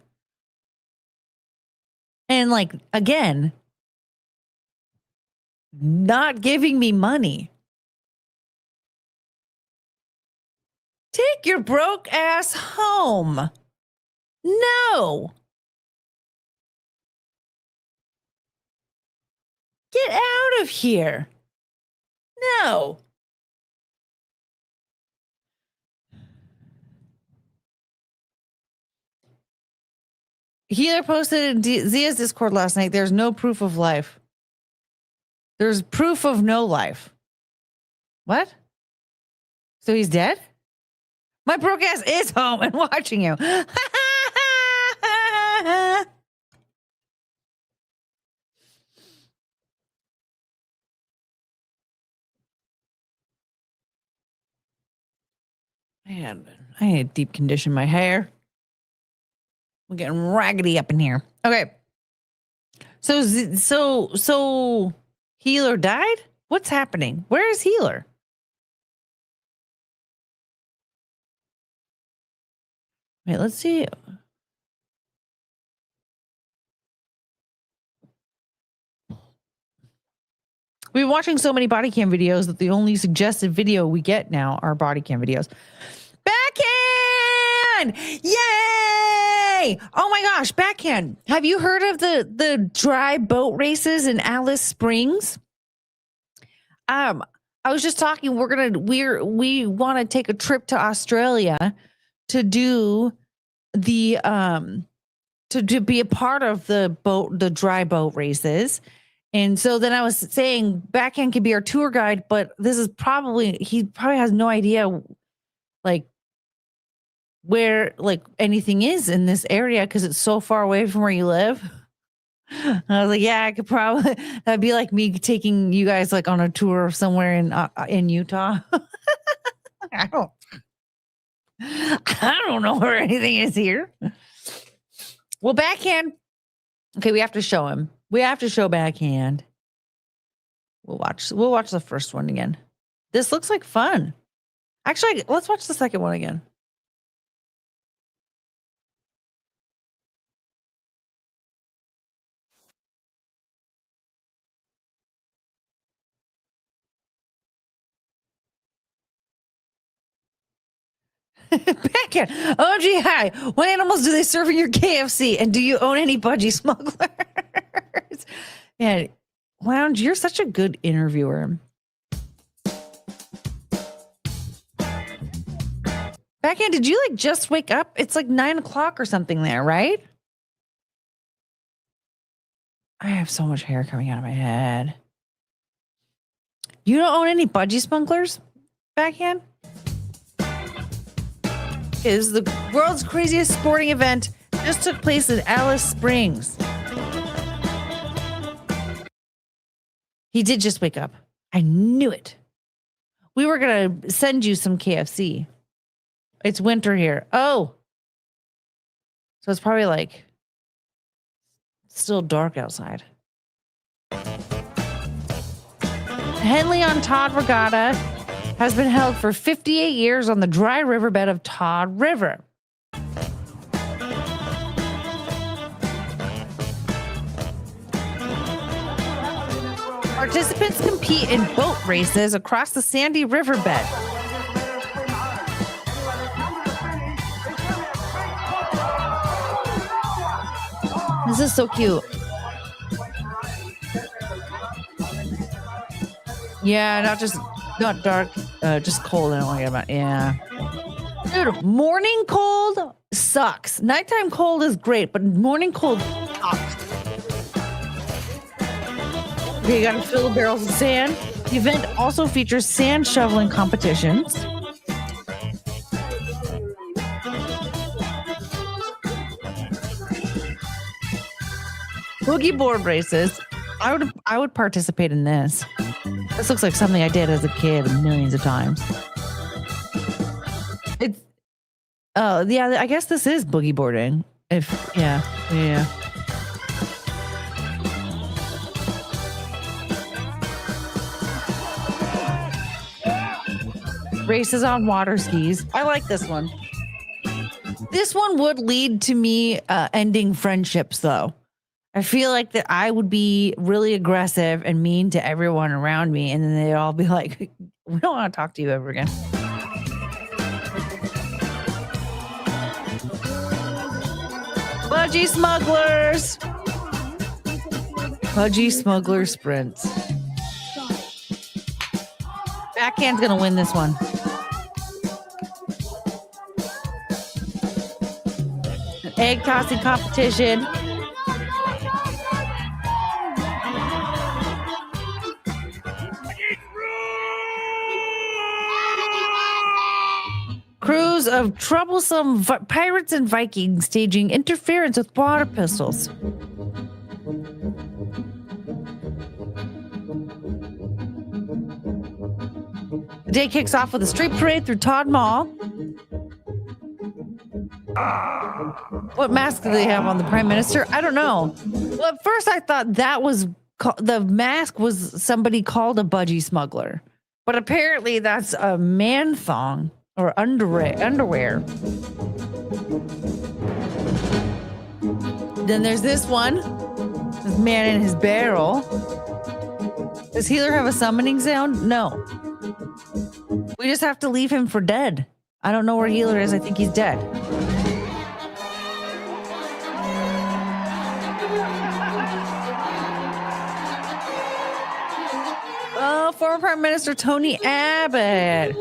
And like, again, not giving me money. Take your broke ass home. No. Get out of here. No. Healer posted in Zia's Discord last night. There's no proof of life. There's proof of no life. What? So he's dead? My broke ass is home and watching you. Man, I need to deep condition my hair. I'm getting raggedy up in here. Okay. So Healer died? What's happening? Where is Healer? Wait, let's see. We've been watching so many body cam videos that the only suggested video we get now are body cam videos. Backhand! Yay! Oh my gosh, backhand. Have you heard of the dry boat races in Alice Springs? I was just talking, we want to take a trip to Australia to do the to be a part of the dry boat races. And so then I was saying Backhand could be our tour guide, but he probably has no idea like where like anything is in this area because it's so far away from where you live. I was like, yeah, I could probably, that'd be like me taking you guys like on a tour somewhere in Utah. I don't know where anything is here. Well, Backhand. Okay, we have to show him. We have to show Backhand. We'll watch the first one again. This looks like fun. Actually, let's watch the second one again. Backhand. OMG, hi. What animals do they serve in your KFC? And do you own any budgie smugglers? Man, Lounge, you're such a good interviewer. Backhand, did you like just wake up? It's like 9 o'clock or something there, right? I have so much hair coming out of my head. You don't own any budgie smugglers, Backhand? Is the world's craziest sporting event just took place in Alice Springs. He did just wake up. I knew it. We were going to send you some KFC. It's winter here. Oh. So it's probably like still dark outside. Henley on Todd Regatta has been held for 58 years on the dry riverbed of Todd River. Participants compete in boat races across the sandy riverbed. This is so cute. Yeah, not dark, just cold. I don't want to get about. Yeah, dude, morning cold sucks. Nighttime cold is great, but morning cold sucks. Okay, you got to fill the barrels of sand. The event also features sand shoveling competitions. Boogie board races. I would participate in this. This looks like something I did as a kid millions of times. It's yeah, I guess this is boogie boarding. Yeah. Races on water skis. I like this one. This one would lead to me ending friendships, though. I feel like that I would be really aggressive and mean to everyone around me, and then they'd all be like, we don't want to talk to you ever again. Budgie smugglers. Budgie smuggler sprints. Backhand's going to win this one. An egg tossing competition. Crews of troublesome pirates and Vikings staging interference with water pistols. The day kicks off with a street parade through Todd Mall. What mask do they have on the Prime Minister? I don't know. Well, at first I thought that was the mask was somebody called a budgie smuggler, but apparently that's a man thong. Or underwear. Then there's this one. This man in his barrel. Does Healer have a summoning sound? No. We just have to leave him for dead. I don't know where Healer is. I think he's dead. Oh, former Prime Minister Tony Abbott.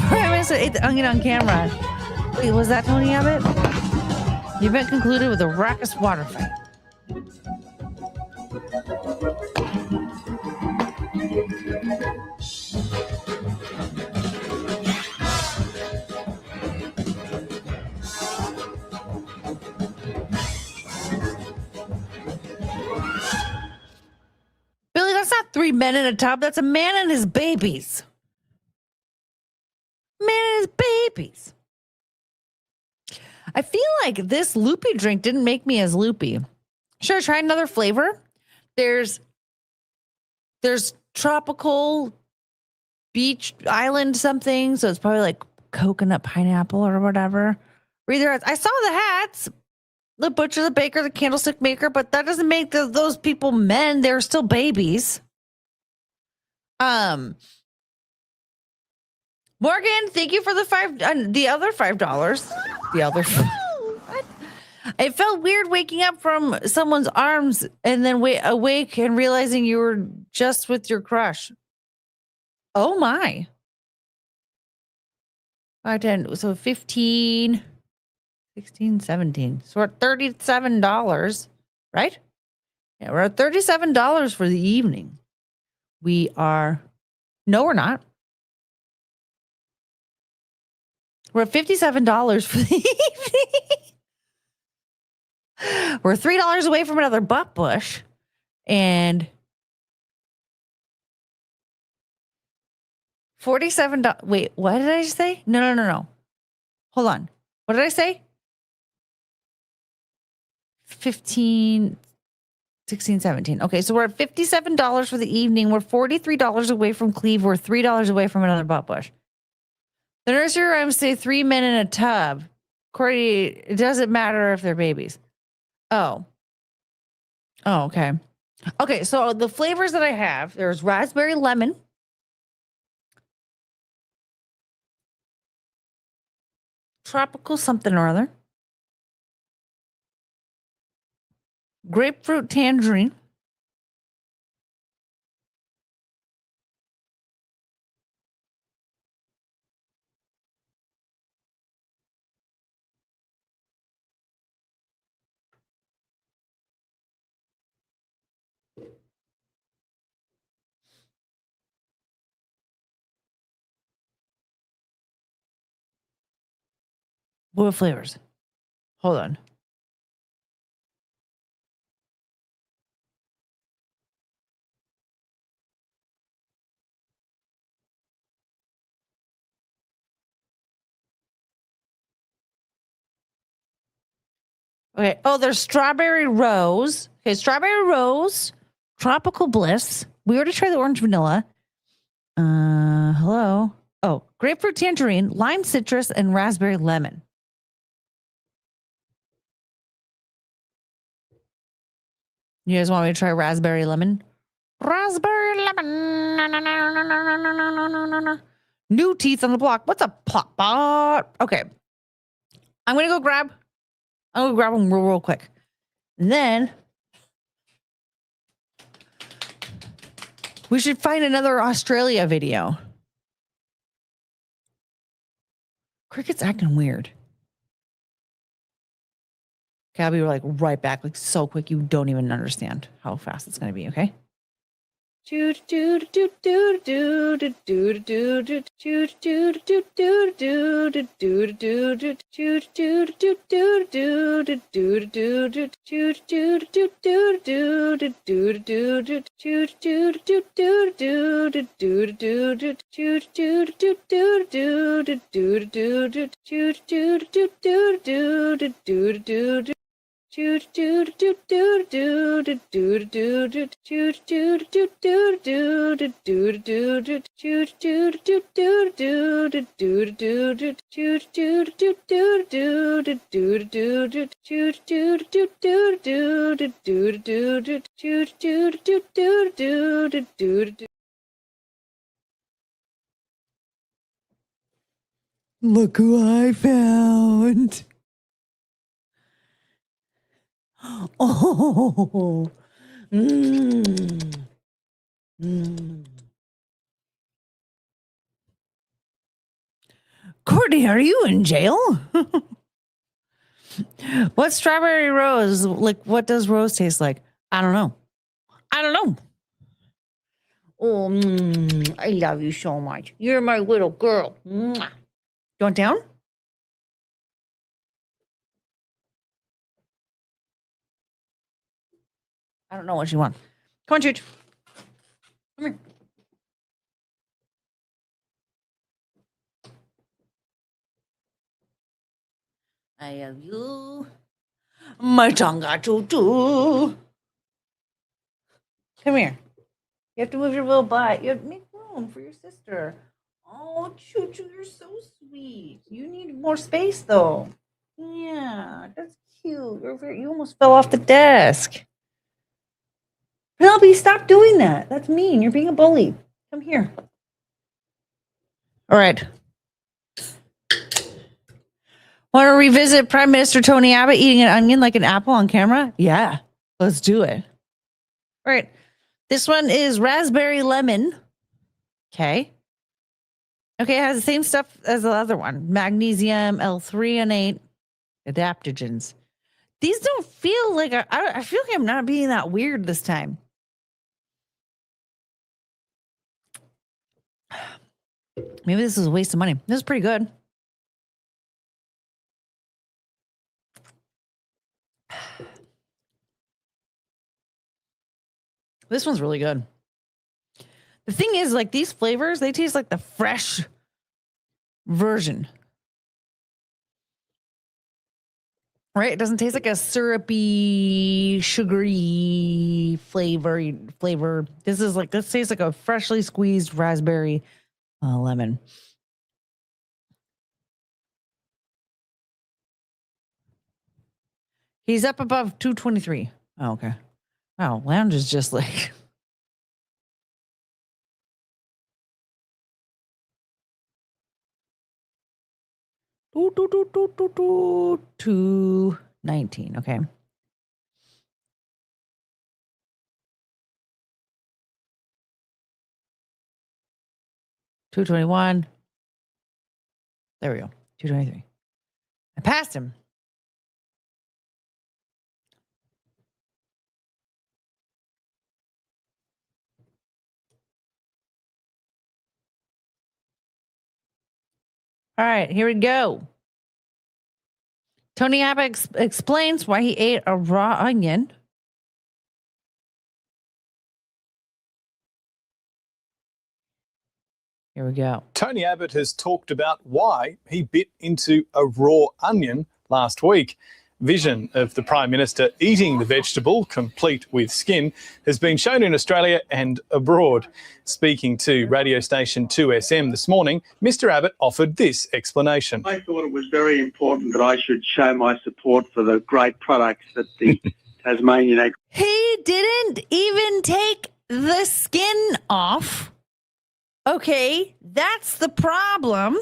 Prime Minister ate the onion on camera. Wait, was that Tony Abbott? The event concluded with a raucous water fight. Billy, that's not 3 men in a tub. That's a man and his babies. Man and his babies. I feel like this loopy drink didn't make me as loopy. Should I try another flavor? There's tropical beach island something, so it's probably like coconut pineapple or whatever. I saw the hats, the butcher, the baker, the candlestick maker, but that doesn't make those people men. They're still babies. Morgan, thank you for the the other $5. The other. What? It felt weird waking up from someone's arms and then awake and realizing you were just with your crush. Oh my. 5, 10, so 15, 16, 17. So we're at $37, right? Yeah, we're at $37 for the evening. We are, no, we're not. We're at $57 for the evening. We're $3 away from another butt bush. And $47. Wait, what did I say? No. Hold on. What did I say? 15, 16, 17. Okay, so we're at $57 for the evening. We're $43 away from Cleve. We're $3 away from another butt bush. The nursery rhymes say 3 men in a tub. Courtney, it doesn't matter if they're babies. Oh, okay. Okay, so the flavors that I have, there's raspberry lemon. Tropical something or other. Grapefruit tangerine. What flavors? Hold on. Okay. Oh, there's strawberry rose. Okay, strawberry rose, tropical bliss. We already tried the orange vanilla. Hello. Oh, grapefruit tangerine, lime citrus, and raspberry lemon. You guys want me to try raspberry lemon? Raspberry lemon. New teeth on the block. What's a pop pot? Okay. I'm going to go grab them real quick. And then we should find another Australia video. Cricket's acting weird. Okay, I'll be like right back, like so quick. You don't even understand how fast it's going to be. Okay. Look who I found. Oh. Courtney, are you in jail? What's strawberry rose? Like, what does rose taste like? I don't know. Oh, I love you so much. You're my little girl. You want down? I don't know what you want. Come on, Chooch. Come here. I love you. My tonga choo-choo. Come here. You have to move your little butt. You have to make room for your sister. Oh, choo-choo, you're so sweet. You need more space, though. Yeah, that's cute. You almost fell off the desk. Penelope, stop doing that. That's mean. You're being a bully. Come here. All right. Want to revisit Prime Minister Tony Abbott eating an onion like an apple on camera? Yeah, let's do it. All right. This one is raspberry lemon. Okay. Okay, it has the same stuff as the other one. Magnesium, L-threonate, adaptogens. These don't feel like, I feel like I'm not being that weird this time. Maybe this is a waste of money. This is pretty good. This one's really good. The thing is, like, these flavors, they taste like the fresh version. Right? It doesn't taste like a syrupy, sugary flavor. This tastes like a freshly squeezed raspberry lemon. He's up above 223. Oh, okay. Wow, Lounge is just like... $219. Okay. $221. There we go. $223. I passed him. All right, here we go. Tony Abbott explains why he ate a raw onion. Here we go. Tony Abbott has talked about why he bit into a raw onion last week. Vision of the Prime Minister eating the vegetable, complete with skin, has been shown in Australia and abroad. Speaking to radio station 2SM this morning, Mr Abbott offered this explanation. I thought it was very important that I should show my support for the great products that the Tasmanian egg. He didn't even take the skin off. Okay, that's the problem.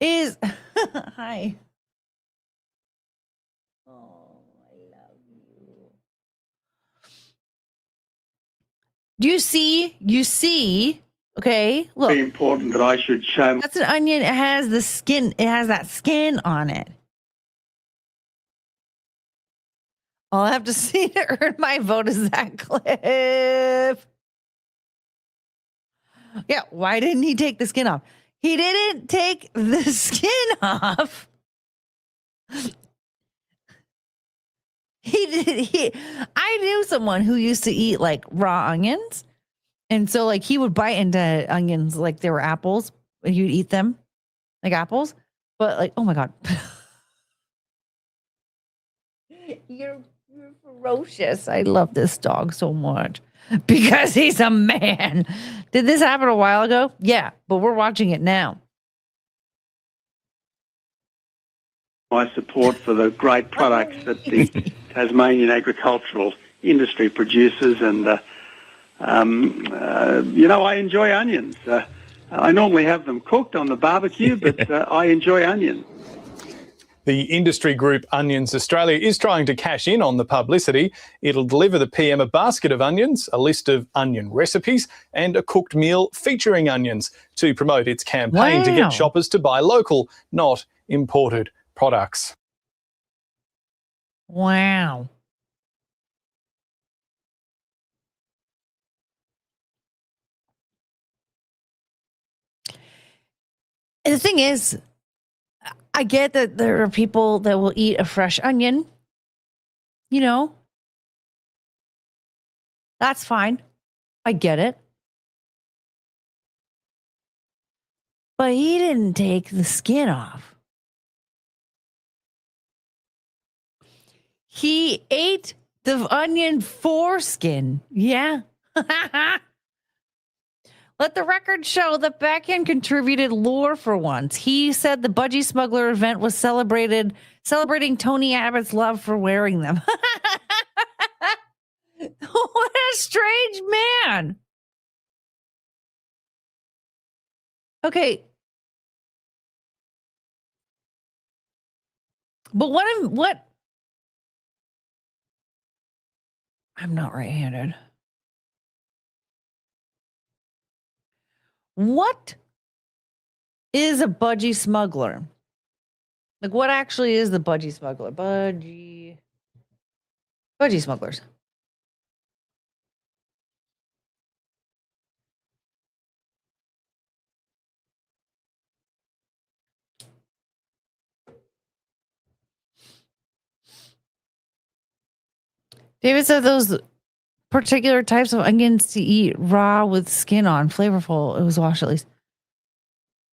Is hi. Oh, I love you. Do you see? You see? Okay, look. Very important that I should show. That's an onion. It has the skin. It has that skin on it. All I have to see to earn my vote is that clip. Yeah, why didn't he take the skin off? He didn't take the skin off. I knew someone who used to eat like raw onions. And so like he would bite into onions like they were apples. And he would eat them like apples. But like, oh my God. You're ferocious. I love this dog so much. Because he's a man. Did this happen a while ago? Yeah, but we're watching it now. My support for the great products that the Tasmanian agricultural industry produces, and I enjoy onions. I normally have them cooked on the barbecue, but I enjoy onions. The industry group Onions Australia is trying to cash in on the publicity. It'll deliver the PM a basket of onions, a list of onion recipes, and a cooked meal featuring onions to promote its campaign to get shoppers to buy local, not imported products. Wow. And the thing is, I get that there are people that will eat a fresh onion. You know, that's fine. I get it. But he didn't take the skin off. He ate the onion foreskin. Yeah. Let the record show that Backhand contributed lore for once. He said the Budgie Smuggler event was celebrating Tony Abbott's love for wearing them. What a strange man. Okay. But what? I'm not right-handed. What is a budgie smuggler? Like, what actually is the budgie smuggler? Budgie smugglers. David said those particular types of onions to eat raw with skin on, flavorful. It was washed at least.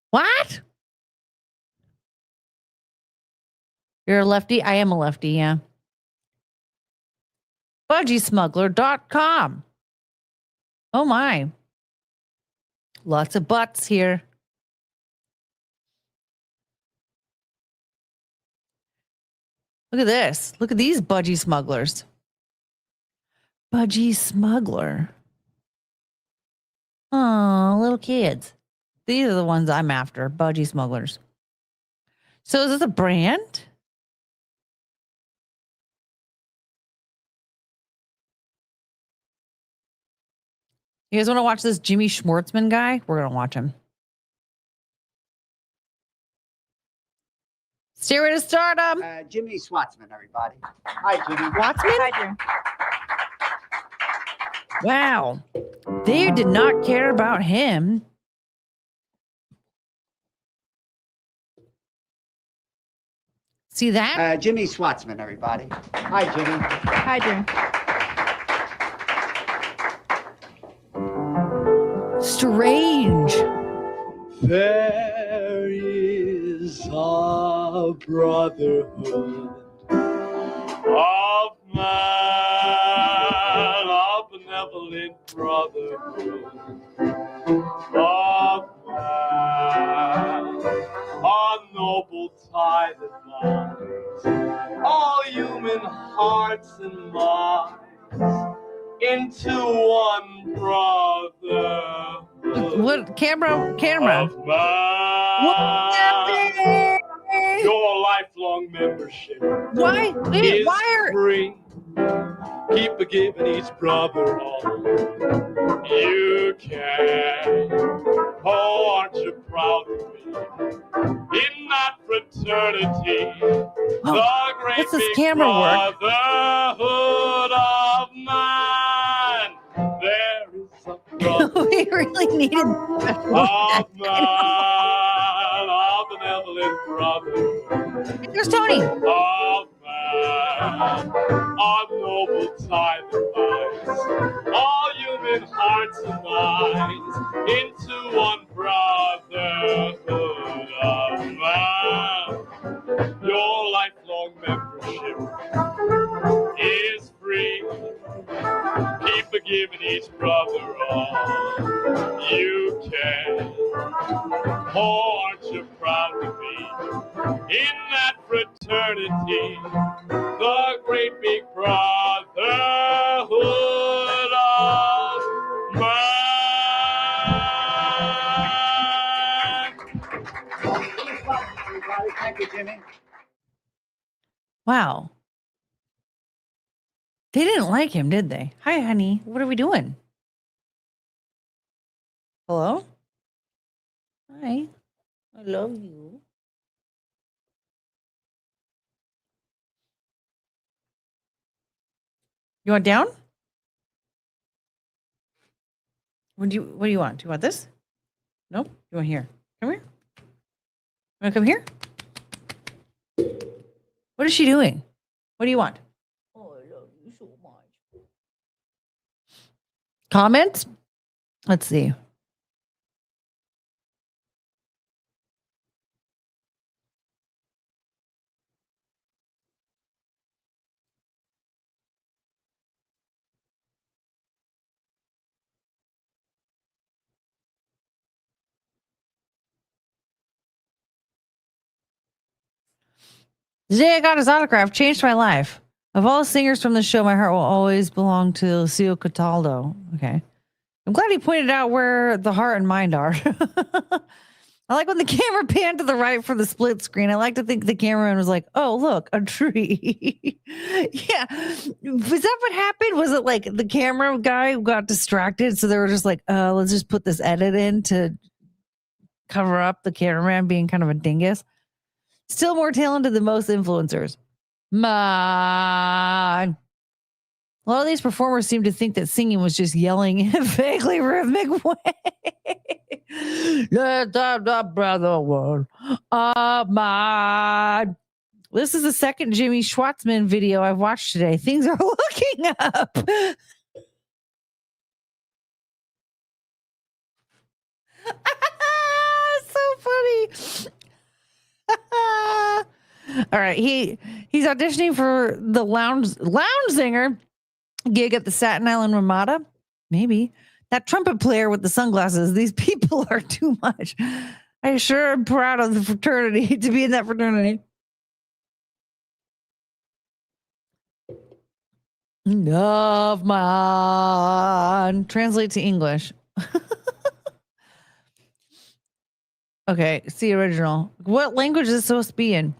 What? You're a lefty? I am a lefty, yeah. Budgiesmuggler.com. Oh my. Lots of butts here. Look at this. Look at these budgie smugglers. Budgie smuggler. Oh, little kids. These are the ones I'm after. Budgie smugglers. So is this a brand? You guys want to watch this Jimmy Schwartzman guy? We're going to watch him. Stairway to Stardom. Jimmy Schwartzman, everybody. Hi, Jimmy. Schwartzman? Hi, Jimmy. Wow. They did not care about him. See that? Jimmy Schwartzman, everybody. Hi, Jimmy. Hi, Jim. Strange. There is a brotherhood of man, a benevolent brotherhood of man, a noble tie that binds all human hearts and minds into one brotherhood. What camera? Of man. What's happening? Your lifelong membership Why? is Why are free. Keep forgiving each brother all you can. Oh, aren't you proud to be in that fraternity? The great what's this big camera work? brotherhood of man. There is a brotherhood we really needed of man, a benevolent brotherhood There's Tony. of man, a noble tie that binds all human hearts and minds into one brotherhood of man. Your lifelong membership is free. Keep forgiving each brother all you can. Oh, aren't you proud to be in that fraternity, the great big brotherhood of man? Thank you, Jimmy. Wow. They didn't like him, did they? Hi, honey. What are we doing? Hello? Hi. I love you. You want down? What do you want? Do you want this? Nope. You want here? Come here. You want to come here? What is she doing? What do you want? Oh, I love you so much. Comments? Let's see. The day I got his autograph changed my life. Of all the singers from the show, my heart will always belong to Lucio Cataldo. Okay. I'm glad he pointed out where the heart and mind are. I like when the camera panned to the right for the split screen. I like to think the cameraman was like, oh, look, a tree. Yeah. Was that what happened? Was it like the camera guy got distracted? So they were just like, let's just put this edit in to cover up the cameraman being kind of a dingus. Still more talented than most influencers. Man. A lot of these performers seem to think that singing was just yelling in a vaguely rhythmic way. Let the brother one of mine. This is the second Jimmy Schwartzman video I've watched today. Things are looking up. So funny. All right, he's auditioning for the lounge singer gig at the Staten Island Ramada. Maybe that trumpet player with the sunglasses. These people are too much. I sure am proud of the fraternity to be in that fraternity. Love man. Translate to English. Okay, see original. What language is this supposed to be in?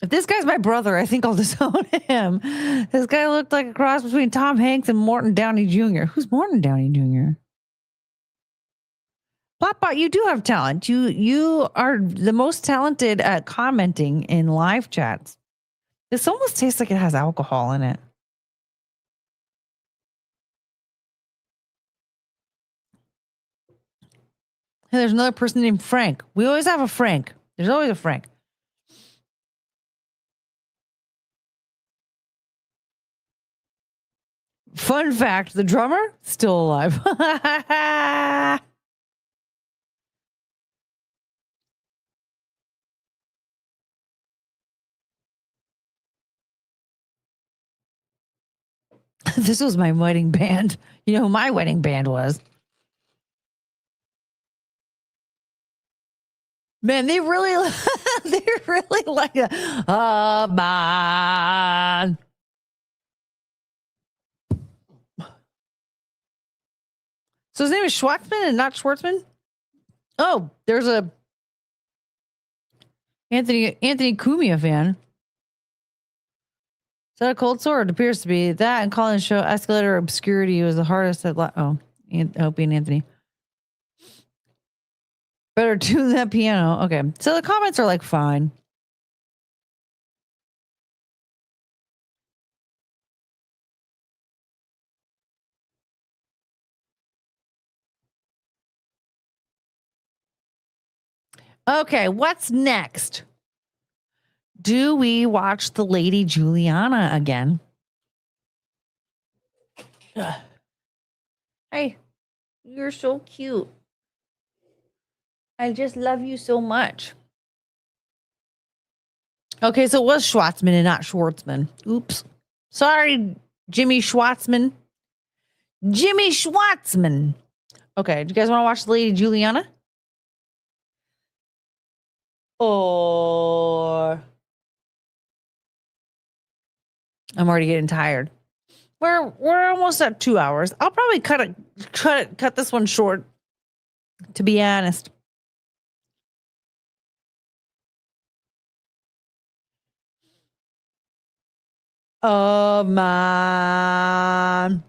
If this guy's my brother, I think I'll disown him. This guy looked like a cross between Tom Hanks and Morton Downey Jr. Who's Morton Downey Jr.? Plotbot, you do have talent. You are the most talented at commenting in live chats. This almost tastes like it has alcohol in it. Hey, there's another person named Frank. We always have a Frank. There's always a Frank. Fun fact, the drummer, still alive. This was my wedding band. You know who my wedding band was? Man, they really like it. Oh, man. So his name is Schwartzman and not Schwartzman? Oh, there's a Anthony Cumia fan. Is that a cold sore? It appears to be. That and calling show Escalator Obscurity was the hardest at Opie and Anthony. Better tune that piano. Okay. So the comments are like fine. Okay, what's next? Do we watch the Lady Juliana again? Ugh. Hey, you're so cute. I just love you so much. Okay, so it was Schwartzman and not Schwartzman. Oops. Sorry, Jimmy Schwartzman. Jimmy Schwartzman. Okay, do you guys want to watch the Lady Juliana? Or I'm already getting tired. We're almost at 2 hours. I'll probably cut this one short, to be honest. Oh man.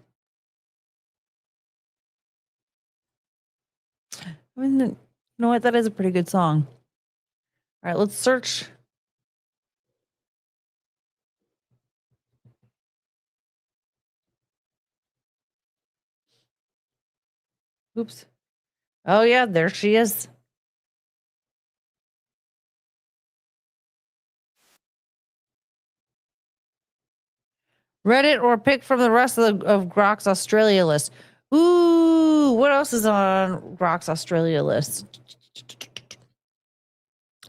I mean, you know what? That is a pretty good song. All right, let's search. Oops. Oh, yeah, there she is. Reddit or pick from the rest of Grok's Australia list. Ooh, what else is on Grok's Australia list?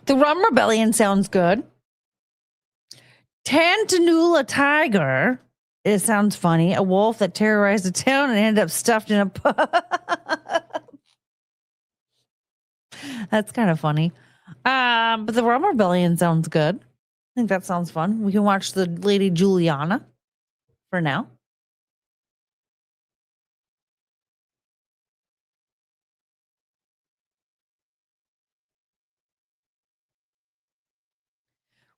The Rum Rebellion sounds good. Tantanoola Tiger. It sounds funny. A wolf that terrorized a town and ended up stuffed in a pub. That's kind of funny. But the Rum Rebellion sounds good. I think that sounds fun. We can watch the Lady Juliana for now.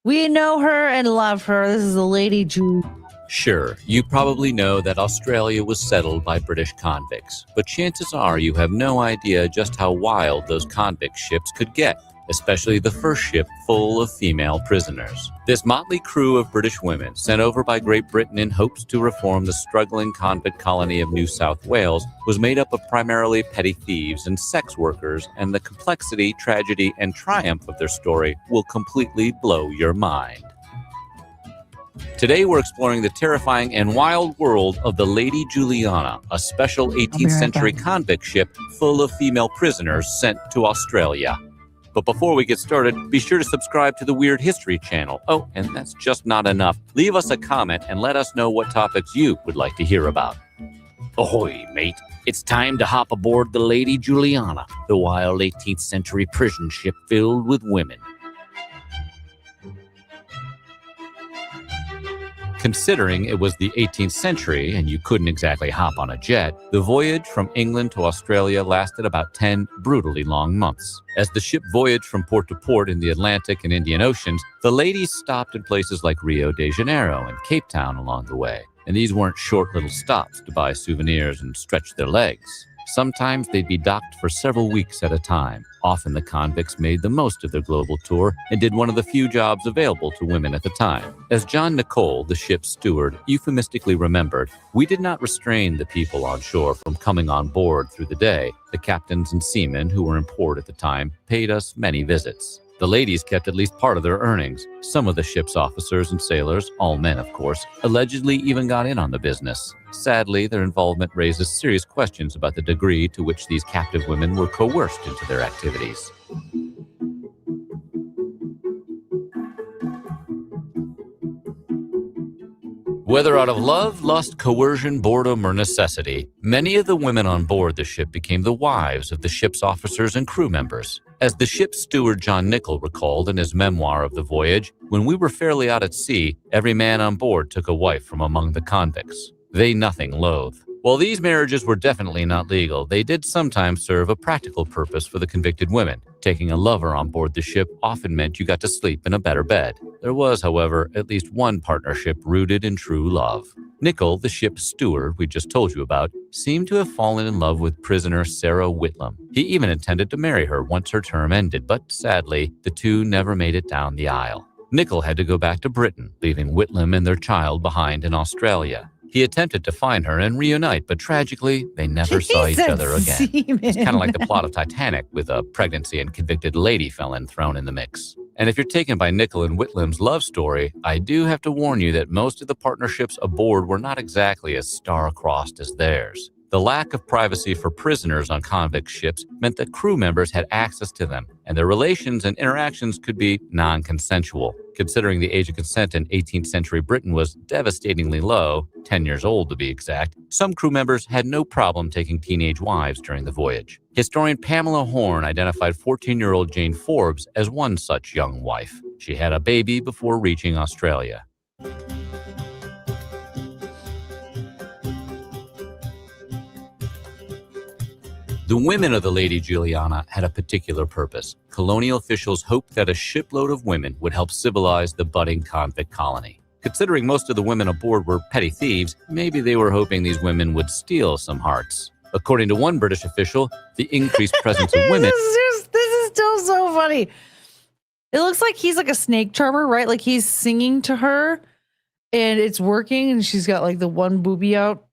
We know her and love her. This is the Lady Julie. Sure, you probably know that Australia was settled by British convicts, but chances are you have no idea just how wild those convict ships could get, especially the first ship full of female prisoners. This motley crew of British women, sent over by Great Britain in hopes to reform the struggling convict colony of New South Wales, was made up of primarily petty thieves and sex workers, and the complexity, tragedy, and triumph of their story will completely blow your mind. Today we're exploring the terrifying and wild world of the Lady Juliana, a special 18th century convict ship full of female prisoners sent to Australia. But before we get started, be sure to subscribe to the Weird History channel. Oh, and that's just not enough. Leave us a comment and let us know what topics you would like to hear about. Ahoy, mate. It's time to hop aboard the Lady Juliana, the wild 18th century prison ship filled with women. Considering it was the 18th century and you couldn't exactly hop on a jet, the voyage from England to Australia lasted about 10 brutally long months. As the ship voyaged from port to port in the Atlantic and Indian Oceans, the ladies stopped in places like Rio de Janeiro and Cape Town along the way. And these weren't short little stops to buy souvenirs and stretch their legs. Sometimes they'd be docked for several weeks at a time. Often the convicts made the most of their global tour and did one of the few jobs available to women at the time. As John Nicole, the ship's steward, euphemistically remembered, we did not restrain the people on shore from coming on board through the day. The captains and seamen who were in port at the time paid us many visits. The ladies kept at least part of their earnings. Some of the ship's officers and sailors, all men of course, allegedly even got in on the business. Sadly, their involvement raises serious questions about the degree to which these captive women were coerced into their activities. Whether out of love, lust, coercion, boredom, or necessity, many of the women on board the ship became the wives of the ship's officers and crew members. As the ship's steward John Nicol recalled in his memoir of the voyage, when we were fairly out at sea, every man on board took a wife from among the convicts. They nothing loath. While these marriages were definitely not legal, they did sometimes serve a practical purpose for the convicted women. Taking a lover on board the ship often meant you got to sleep in a better bed. There was, however, at least one partnership rooted in true love. Nicol, the ship's steward we just told you about, seemed to have fallen in love with prisoner Sarah Whitlam. He even intended to marry her once her term ended, but sadly, the two never made it down the aisle. Nicol had to go back to Britain, leaving Whitlam and their child behind in Australia. He attempted to find her and reunite, but tragically, they never saw each other again. It's kind of like the plot of Titanic, with a pregnancy and convicted lady felon thrown in the mix. And if you're taken by Nicol and Whitlam's love story, I do have to warn you that most of the partnerships aboard were not exactly as star-crossed as theirs. The lack of privacy for prisoners on convict ships meant that crew members had access to them, and their relations and interactions could be non-consensual. Considering the age of consent in 18th century Britain was devastatingly low, 10 years old to be exact, some crew members had no problem taking teenage wives during the voyage. Historian Pamela Horn identified 14-year-old Jane Forbes as one such young wife. She had a baby before reaching Australia. The women of the Lady Juliana had a particular purpose. Colonial officials hoped that a shipload of women would help civilize the budding convict colony. Considering most of the women aboard were petty thieves, maybe they were hoping these women would steal some hearts. According to one British official, the increased presence of women... This is still so funny. It looks like he's like a snake charmer, right? Like he's singing to her and it's working and she's got like the one boobie out.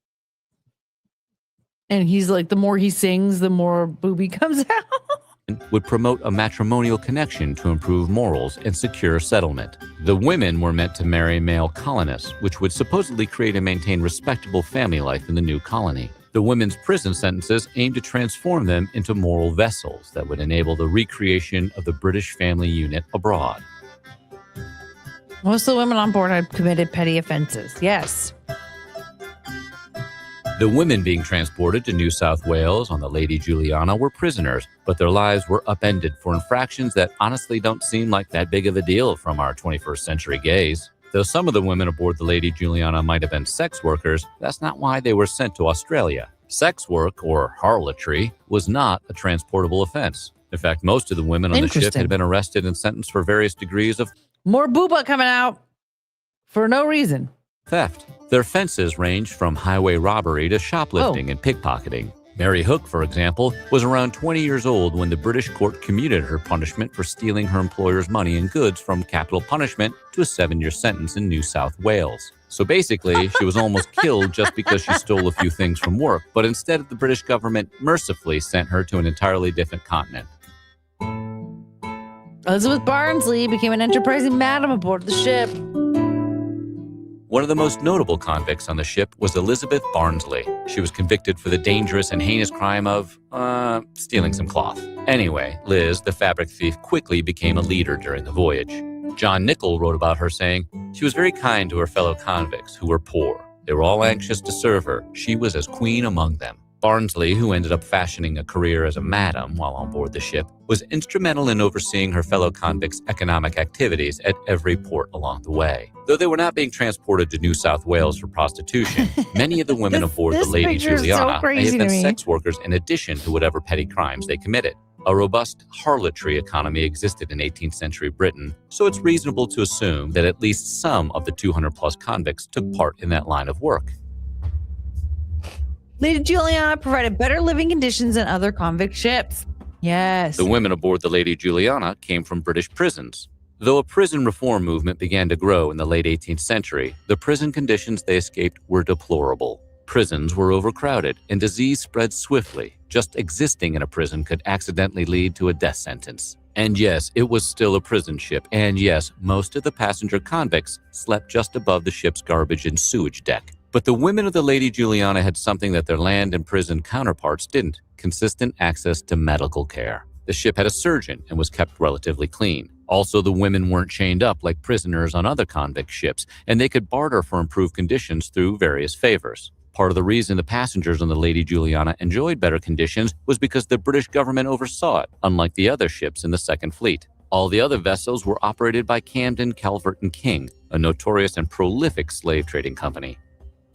And he's like, the more he sings, the more booby comes out. would promote a matrimonial connection to improve morals and secure settlement. The women were meant to marry male colonists, which would supposedly create and maintain respectable family life in the new colony. The women's prison sentences aimed to transform them into moral vessels that would enable the recreation of the British family unit abroad. Most of the women on board had committed petty offenses. Yes. The women being transported to New South Wales on the Lady Juliana were prisoners, but their lives were upended for infractions that honestly don't seem like that big of a deal from our 21st century gaze. Though some of the women aboard the Lady Juliana might have been sex workers, that's not why they were sent to Australia. Sex work, or harlotry, was not a transportable offense. In fact, most of the women on the ship had been arrested and sentenced for various degrees of... More booba coming out for no reason. Theft. Their offenses ranged from highway robbery to shoplifting and pickpocketing. Mary Hook, for example, was around 20 years old when the British court commuted her punishment for stealing her employer's money and goods from capital punishment to a 7-year sentence in New South Wales. So basically, she was almost killed just because she stole a few things from work, but instead the British government mercifully sent her to an entirely different continent. Elizabeth Barnsley became an enterprising madam aboard the ship. One of the most notable convicts on the ship was Elizabeth Barnsley. She was convicted for the dangerous and heinous crime of, stealing some cloth. Anyway, Liz, the fabric thief, quickly became a leader during the voyage. John Nichol wrote about her saying, "She was very kind to her fellow convicts who were poor. They were all anxious to serve her. She was as queen among them." Barnsley, who ended up fashioning a career as a madam while on board the ship, was instrumental in overseeing her fellow convicts' economic activities at every port along the way. Though they were not being transported to New South Wales for prostitution, many of the women aboard the Lady Juliana may have been sex workers in addition to whatever petty crimes they committed. A robust harlotry economy existed in 18th century Britain, so it's reasonable to assume that at least some of the 200-plus convicts took part in that line of work. Lady Juliana provided better living conditions than other convict ships. Yes. The women aboard the Lady Juliana came from British prisons. Though a prison reform movement began to grow in the late 18th century, the prison conditions they escaped were deplorable. Prisons were overcrowded, and disease spread swiftly. Just existing in a prison could accidentally lead to a death sentence. And yes, it was still a prison ship, and yes, most of the passenger convicts slept just above the ship's garbage and sewage deck. But the women of the Lady Juliana had something that their land and prison counterparts didn't: consistent access to medical care. The ship had a surgeon and was kept relatively clean. Also, the women weren't chained up like prisoners on other convict ships, and they could barter for improved conditions through various favors. Part of the reason the passengers on the Lady Juliana enjoyed better conditions was because the British government oversaw it, unlike the other ships in the Second Fleet. All the other vessels were operated by Camden, Calvert & King, a notorious and prolific slave trading company.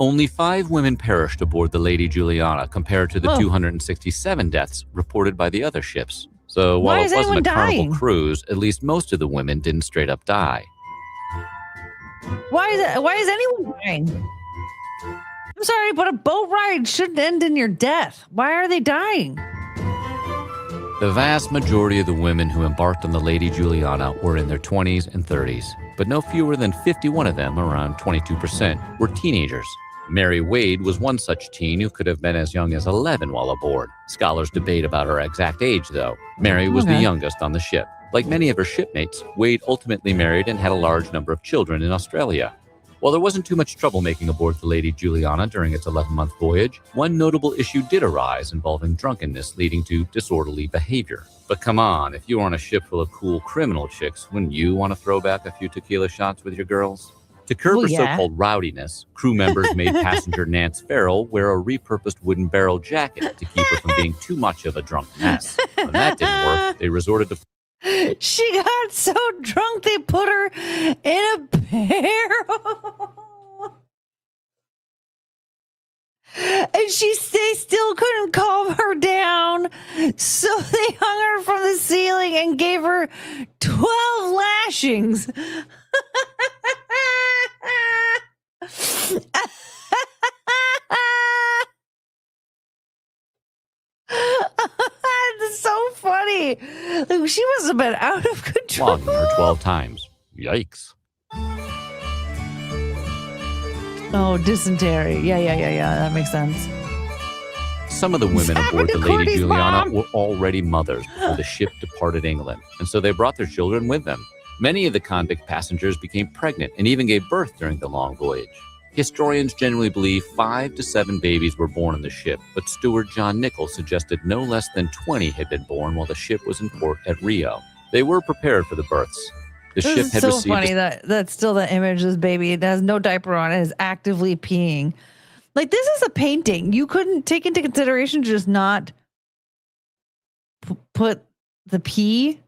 Only 5 women perished aboard the Lady Juliana compared to the 267 deaths reported by the other ships. So while it wasn't a carnival cruise, at least most of the women didn't straight up die. Why is anyone dying? I'm sorry, but a boat ride shouldn't end in your death. Why are they dying? The vast majority of the women who embarked on the Lady Juliana were in their 20s and 30s, but no fewer than 51 of them, around 22%, were teenagers. Mary Wade was one such teen who could have been as young as 11 while aboard. Scholars debate about her exact age, though. Mary was the youngest on the ship. Like many of her shipmates, Wade ultimately married and had a large number of children in Australia. While there wasn't too much troublemaking aboard the Lady Juliana during its 11-month voyage, one notable issue did arise involving drunkenness leading to disorderly behavior. But come on, if you were on a ship full of cool criminal chicks, wouldn't you want to throw back a few tequila shots with your girls? To curb her so-called rowdiness, crew members made passenger Nance Farrell wear a repurposed wooden barrel jacket to keep her from being too much of a drunk mess. When that didn't work, they resorted to... She got so drunk they put her in a barrel. And they still couldn't calm her down. So they hung her from the ceiling and gave her 12 lashings. It's so funny. Like, she must have been out of control. Flogging her 12 times. Yikes. Oh, dysentery. Yeah. That makes sense. Some of the women aboard the Lady Juliana were already mothers before the ship departed England, and so they brought their children with them. Many of the convict passengers became pregnant and even gave birth during the long voyage. Historians generally believe 5 to 7 babies were born on the ship, but steward John Nichol suggested no less than 20 had been born while the ship was in port at Rio. They were prepared for the births. The ship had received... It's so funny that's still the image of this baby. It has no diaper on. It is actively peeing. Like, this is a painting. You couldn't take into consideration just not put the pee.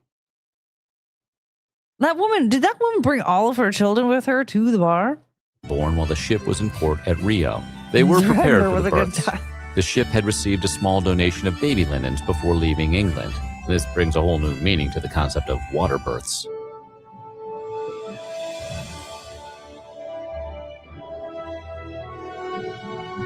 Did that woman bring all of her children with her to the bar? Born while the ship was in port at Rio. They were prepared for the births. The ship had received a small donation of baby linens before leaving England. This brings a whole new meaning to the concept of water births.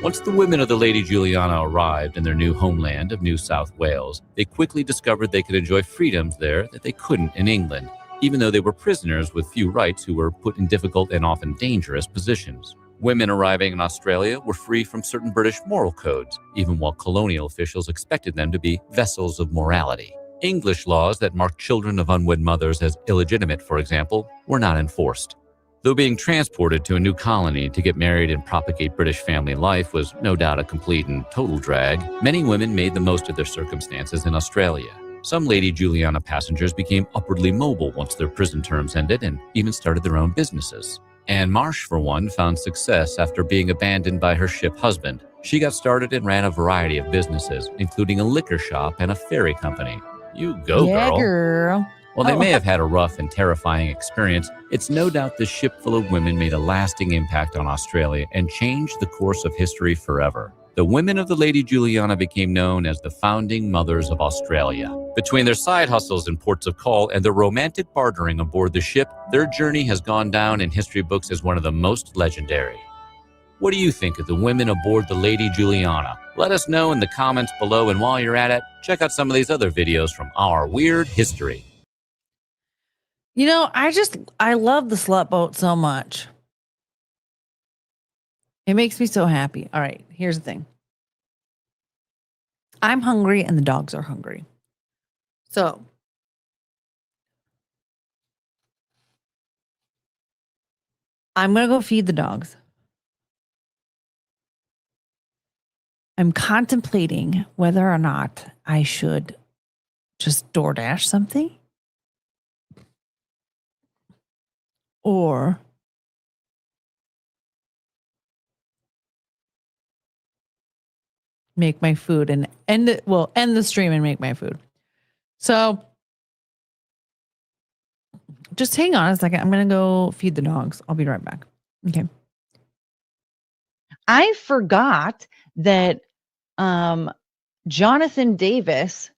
Once the women of the Lady Juliana arrived in their new homeland of New South Wales, they quickly discovered they could enjoy freedoms there that they couldn't in England, even though they were prisoners with few rights who were put in difficult and often dangerous positions. Women arriving in Australia were free from certain British moral codes, even while colonial officials expected them to be vessels of morality. English laws that marked children of unwed mothers as illegitimate, for example, were not enforced. Though being transported to a new colony to get married and propagate British family life was no doubt a complete and total drag, many women made the most of their circumstances in Australia. Some Lady Juliana passengers became upwardly mobile once their prison terms ended and even started their own businesses. Anne Marsh, for one, found success after being abandoned by her ship husband. She got started and ran a variety of businesses, including a liquor shop and a ferry company. You go, Yeah, girl. girl. While they may have had a rough and terrifying experience, it's no doubt this ship full of women made a lasting impact on Australia and changed the course of history forever. The women of the Lady Juliana became known as the founding mothers of Australia. Between their side hustles in ports of call and their romantic bartering aboard the ship, their journey has gone down in history books as one of the most legendary. What do you think of the women aboard the Lady Juliana? Let us know in the comments below, and while you're at it, check out some of these other videos from our weird history. You know, I love the slut boat so much. It makes me so happy. All right, here's the thing. I'm hungry and the dogs are hungry. So I'm going to go feed the dogs. I'm contemplating whether or not I should just DoorDash something or make my food and end the stream and make my food. So just hang on a second. I'm going to go feed the dogs. I'll be right back. Okay. I forgot that Jonathan Davis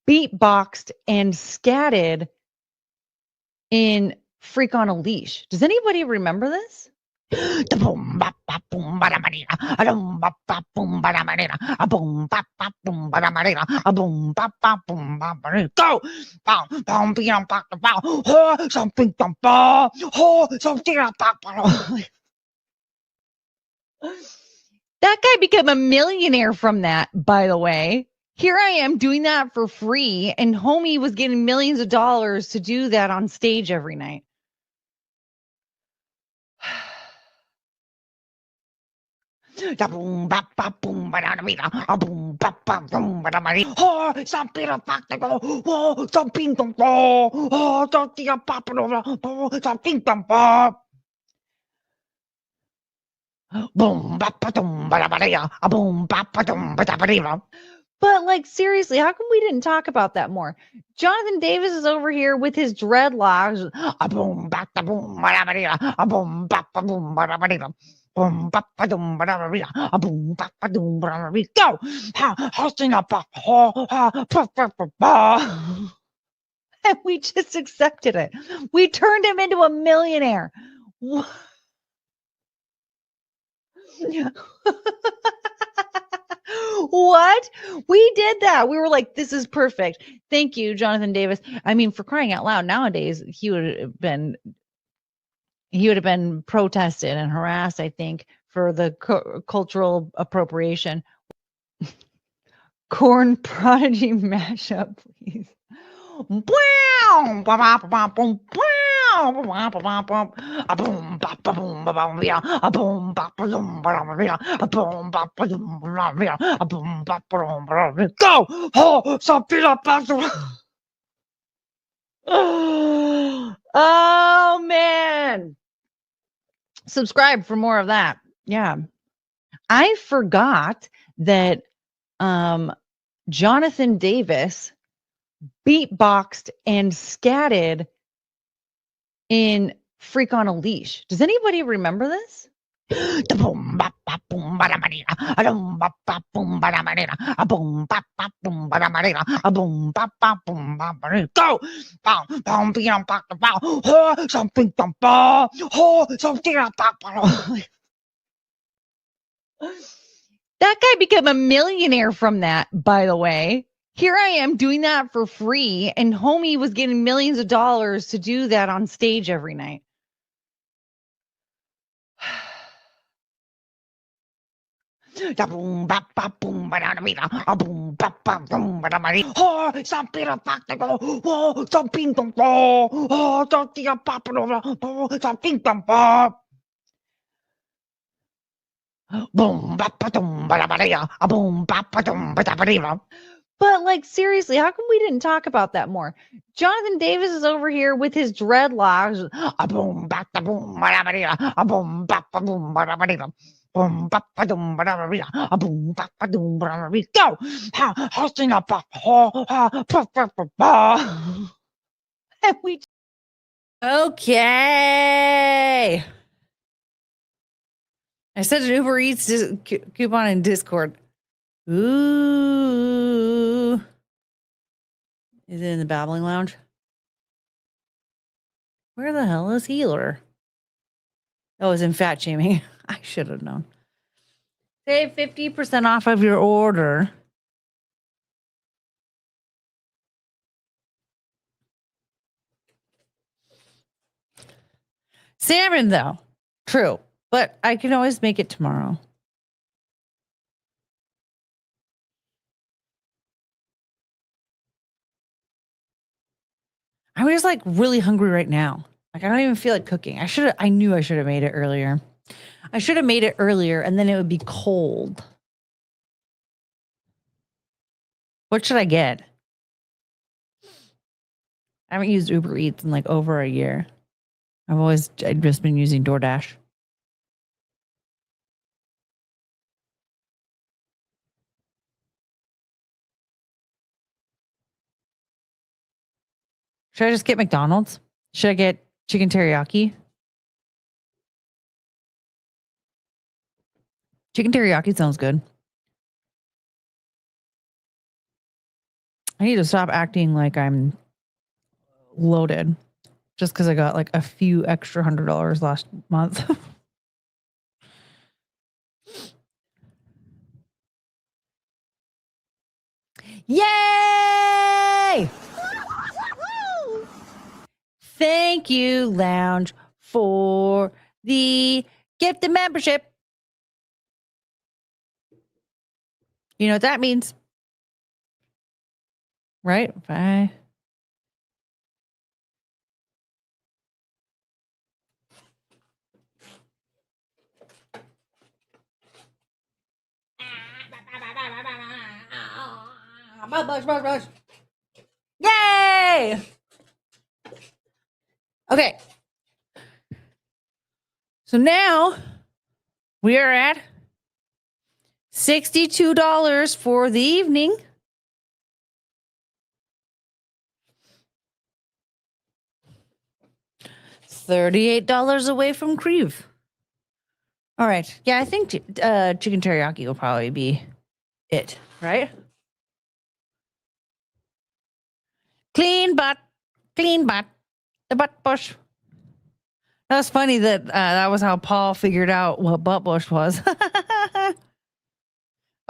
beatboxed and scatted in Freak on a Leash. Does anybody remember this? Go! That guy became a millionaire from that, by the way. Here I am doing that for free, and homie was getting millions of dollars to do that on stage every night. But like, seriously, how come we didn't talk about that more? Jonathan Davis is over here with his dreadlocks. And we just accepted it. We turned him into a millionaire. What? We did that. We were like, this is perfect. Thank you, Jonathan Davis. I mean, for crying out loud, nowadays he would have been protested and harassed, I think, for the cultural appropriation. Corn Prodigy mashup, please. Go! Oh man. Subscribe for more of that. Yeah. I forgot that Jonathan Davis beatboxed and scatted in Freak on a Leash. Does anybody remember this? Go! That guy became a millionaire from that, by the way. Here I am doing that for free, and homie was getting millions of dollars to do that on stage every night. But like seriously, how come we didn't talk about that more? Jonathan Davis is over here with his dreadlocks. Go! Hosting up. And we Okay. I sent an Uber Eats coupon in Discord. Ooh. Is it in the Babbling Lounge? Where the hell is Healer? Oh, it's in fat shaming. I should have known. Save 50% off of your order. Salmon, though. True. But I can always make it tomorrow. I'm just like really hungry right now. Like I don't even feel like cooking. I knew I should have made it earlier. I should have made it earlier and then it would be cold. What should I get? I haven't used Uber Eats in like over a year. I've just been using DoorDash. Should I just get McDonald's? Should I get chicken teriyaki? Chicken teriyaki sounds good. I need to stop acting like I'm loaded just because I got like a few extra $100 last month. Yay! Thank you, Lounge, for the gifted membership. You know what that means, right? Bye. Buzz. Yay! Okay. So now we are at $62 for the evening. $38 away from Creve. All right. Yeah, I think chicken teriyaki will probably be it, right? Clean butt. The butt bush. That was funny that that was how Paul figured out what butt bush was.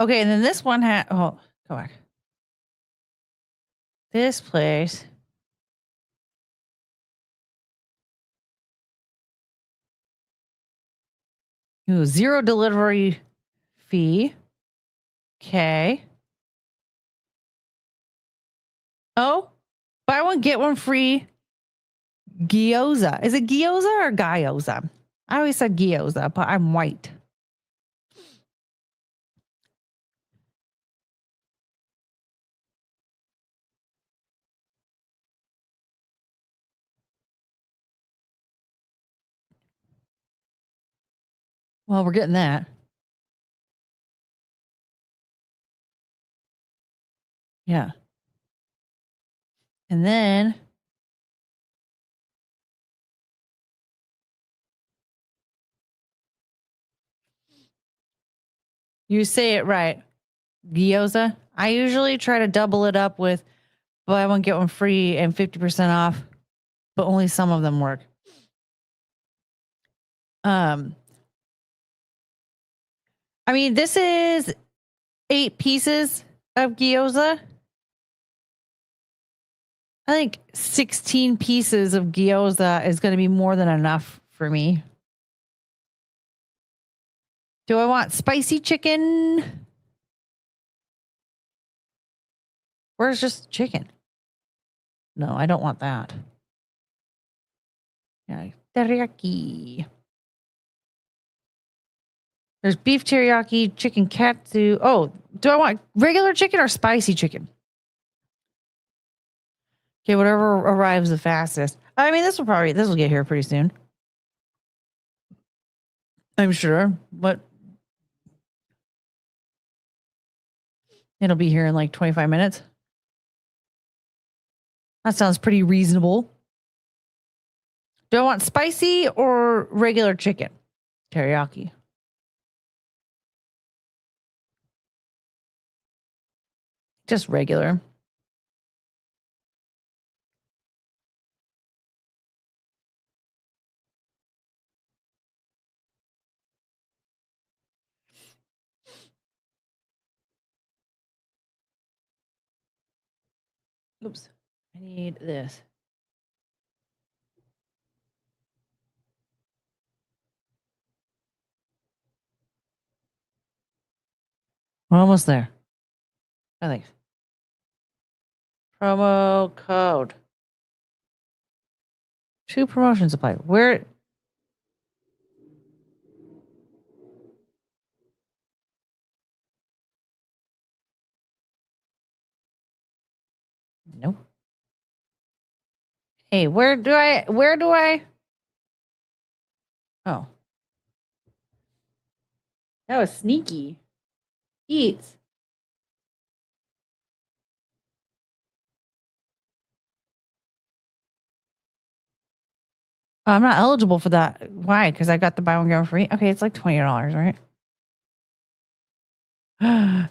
Okay, and then this one had, oh, go back. This place. Ooh, 0 delivery fee. Okay. Oh, buy one, get one free gyoza. Is it gyoza or gyoza? I always said gyoza, but I'm white. Well, we're getting that. Yeah. And then you say it right. Gyoza. I usually try to double it up with buy one, get one free and 50% off, but only some of them work. I mean, this is 8 pieces of gyoza. I think 16 pieces of gyoza is going to be more than enough for me. Do I want spicy chicken? Where's just chicken? No, I don't want that. Yeah, teriyaki. There's beef teriyaki, chicken katsu. Oh, do I want regular chicken or spicy chicken? Okay, whatever arrives the fastest. I mean, this will get here pretty soon. I'm sure, but it'll be here in like 25 minutes. That sounds pretty reasonable. Do I want spicy or regular chicken? Teriyaki. Just regular. Oops. I need this. We're almost there. I think. Promo code. 2 promotions apply. Where? Nope. Hey, where do I? Oh. That was sneaky. Eats. Oh, I'm not eligible for that. Why? Because I got the buy one get one free. Okay, it's like $20, right? I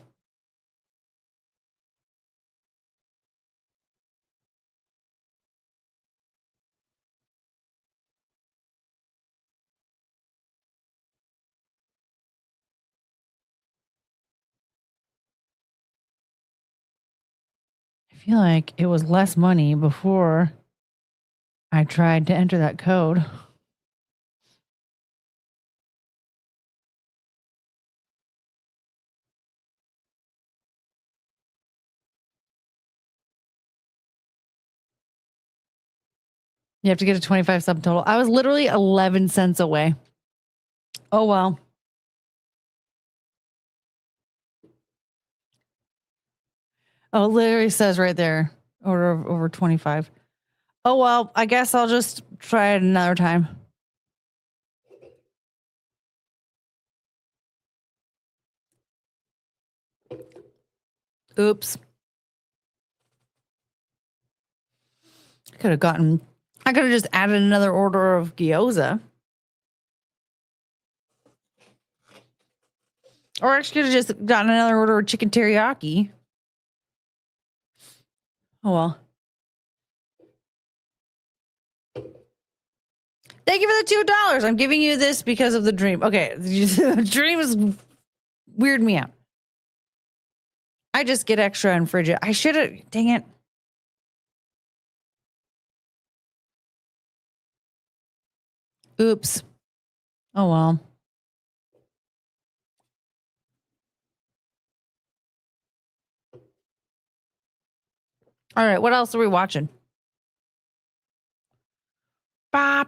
feel like it was less money before I tried to enter that code. You have to get a 25 subtotal. I was literally 11 cents away. Oh, well. Oh, it literally says right there, order of over 25. Oh, well, I guess I'll just try it another time. Oops. I could have just added another order of gyoza. Or I could have just gotten another order of chicken teriyaki. Oh, well. Thank you for the $2. I'm giving you this because of the dream. Okay. The dream is weird me out. I just get extra and fridge it. I should have. Dang it. Oops. Oh, well. All right. What else are we watching? Is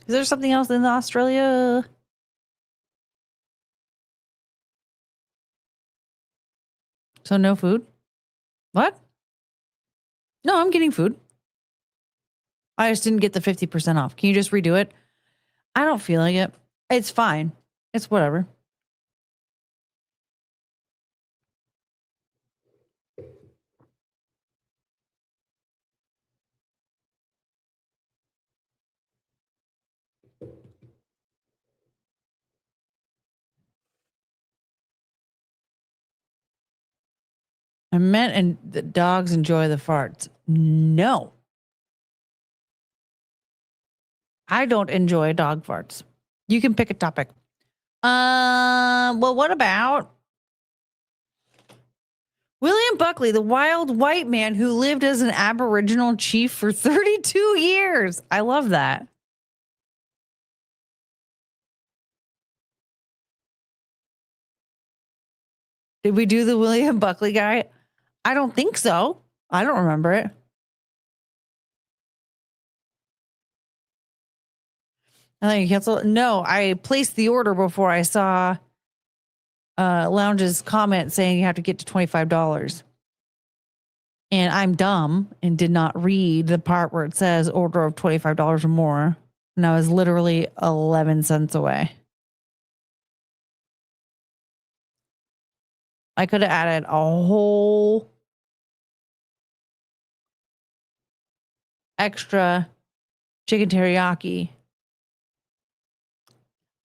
there something else in Australia? So no food? What? No, I'm getting food. I just didn't get the 50% off. Can you just redo it? I don't feel like it. It's fine. It's whatever. I meant and the dogs enjoy the farts. No. I don't enjoy dog farts. You can pick a topic. Well, what about William Buckley, the wild white man who lived as an Aboriginal chief for 32 years? I love that. Did we do the William Buckley guy? I don't think so. I don't remember it. I think you cancel. No, I placed the order before I saw Lounge's comment saying you have to get to $25. And I'm dumb and did not read the part where it says order of $25 or more. And I was literally 11 cents away. I could have added a whole extra chicken teriyaki.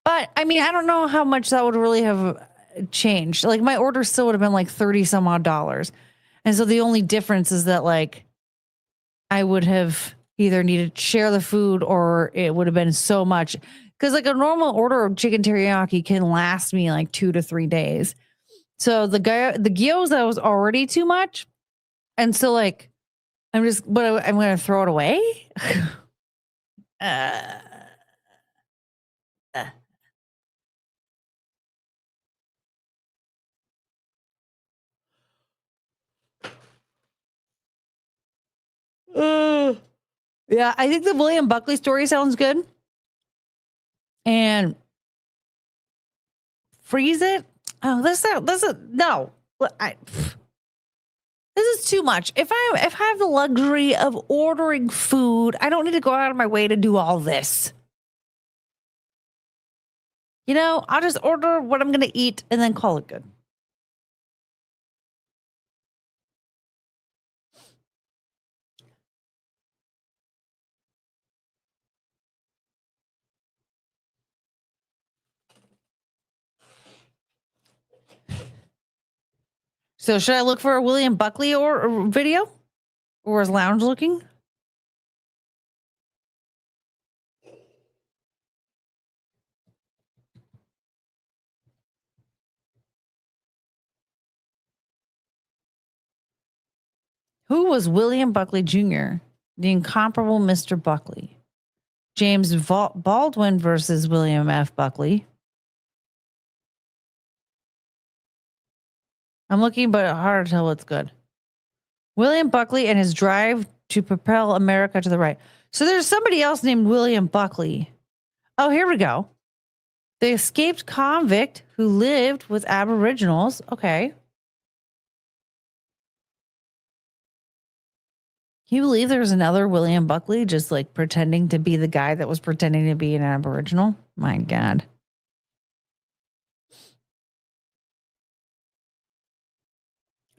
But I mean, I don't know how much that would really have changed. Like my order still would have been like 30 some odd dollars. And so the only difference is that like I would have either needed to share the food or it would have been so much. Because like a normal order of chicken teriyaki can last me like 2 to 3 days. So the gyoza was already too much. And so like, I'm going to throw it away. Yeah, I think the William Buckley story sounds good. And freeze it. Oh, this is no. This is too much. If I have the luxury of ordering food, I don't need to go out of my way to do all this. You know, I'll just order what I'm going to eat and then call it good. So should I look for a William Buckley or video? Or is Lounge looking? Who was William Buckley Jr., the incomparable Mr. Buckley? James Baldwin versus William F. Buckley. I'm looking, but hard to tell what's good. William Buckley and his drive to propel America to the right. So there's somebody else named William Buckley. Oh, here we go. The escaped convict who lived with Aboriginals. Okay. Can you believe there's another William Buckley just like pretending to be the guy that was pretending to be an Aboriginal? My God.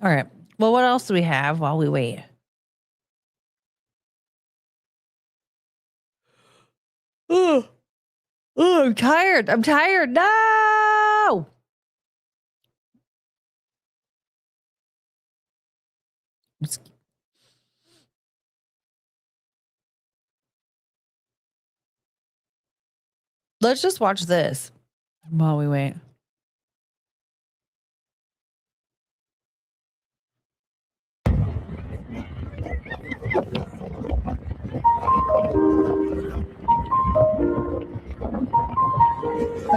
All right. Well, what else do we have while we wait? Oh, I'm tired. I'm tired. No. Let's just watch this while we wait.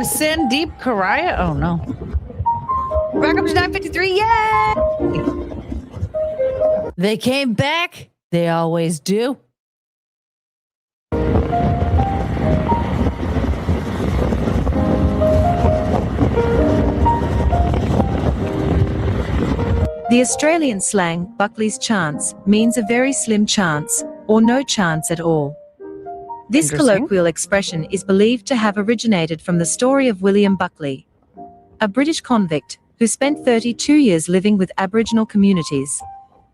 Sandeep Karaya? Oh no. Back up to 953. Yay! They came back. They always do. The Australian slang, Buckley's chance, means a very slim chance, or no chance at all. This colloquial expression is believed to have originated from the story of William Buckley, a British convict who spent 32 years living with Aboriginal communities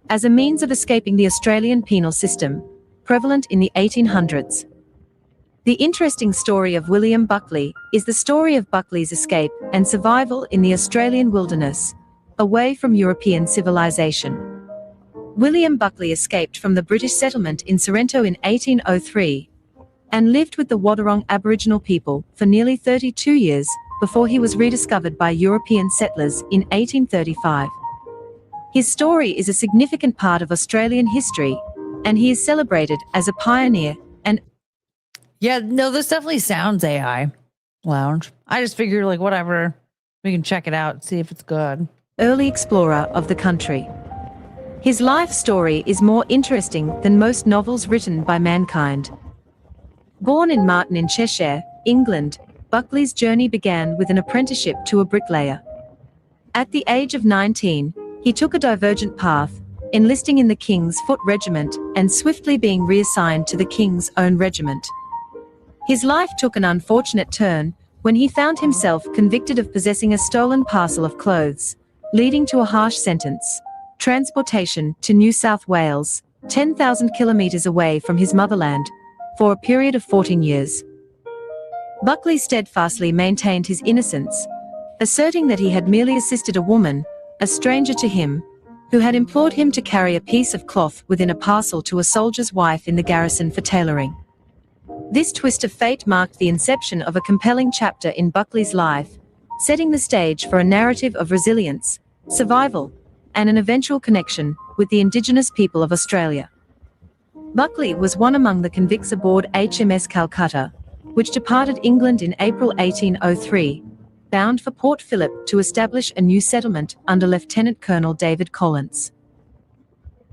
as a means of escaping the Australian penal system, prevalent in the 1800s. The interesting story of William Buckley is the story of Buckley's escape and survival in the Australian wilderness, away from European civilization. William Buckley escaped from the British settlement in Sorrento in 1803, and lived with the Wadawurrung Aboriginal people for nearly 32 years before he was rediscovered by European settlers in 1835. His story is a significant part of Australian history, and he is celebrated as a pioneer and Yeah, no, this definitely sounds AI Lounge. I just figured, like, whatever, we can check it out, see if it's good. early explorer of the country. His life story is more interesting than most novels written by mankind. Born in Marton in Cheshire, England, Buckley's journey began with an apprenticeship to a bricklayer. At the age of 19, he took a divergent path, enlisting in the King's Foot Regiment and swiftly being reassigned to the King's Own Regiment. His life took an unfortunate turn when he found himself convicted of possessing a stolen parcel of clothes, leading to a harsh sentence: transportation to New South Wales, 10,000 kilometres away from his motherland, for a period of 14 years. Buckley steadfastly maintained his innocence, asserting that he had merely assisted a woman, a stranger to him, who had implored him to carry a piece of cloth within a parcel to a soldier's wife in the garrison for tailoring. This twist of fate marked the inception of a compelling chapter in Buckley's life, setting the stage for a narrative of resilience, survival, and an eventual connection with the Indigenous people of Australia. Buckley was one among the convicts aboard HMS Calcutta, which departed England in April 1803, bound for Port Phillip to establish a new settlement under Lieutenant Colonel David Collins.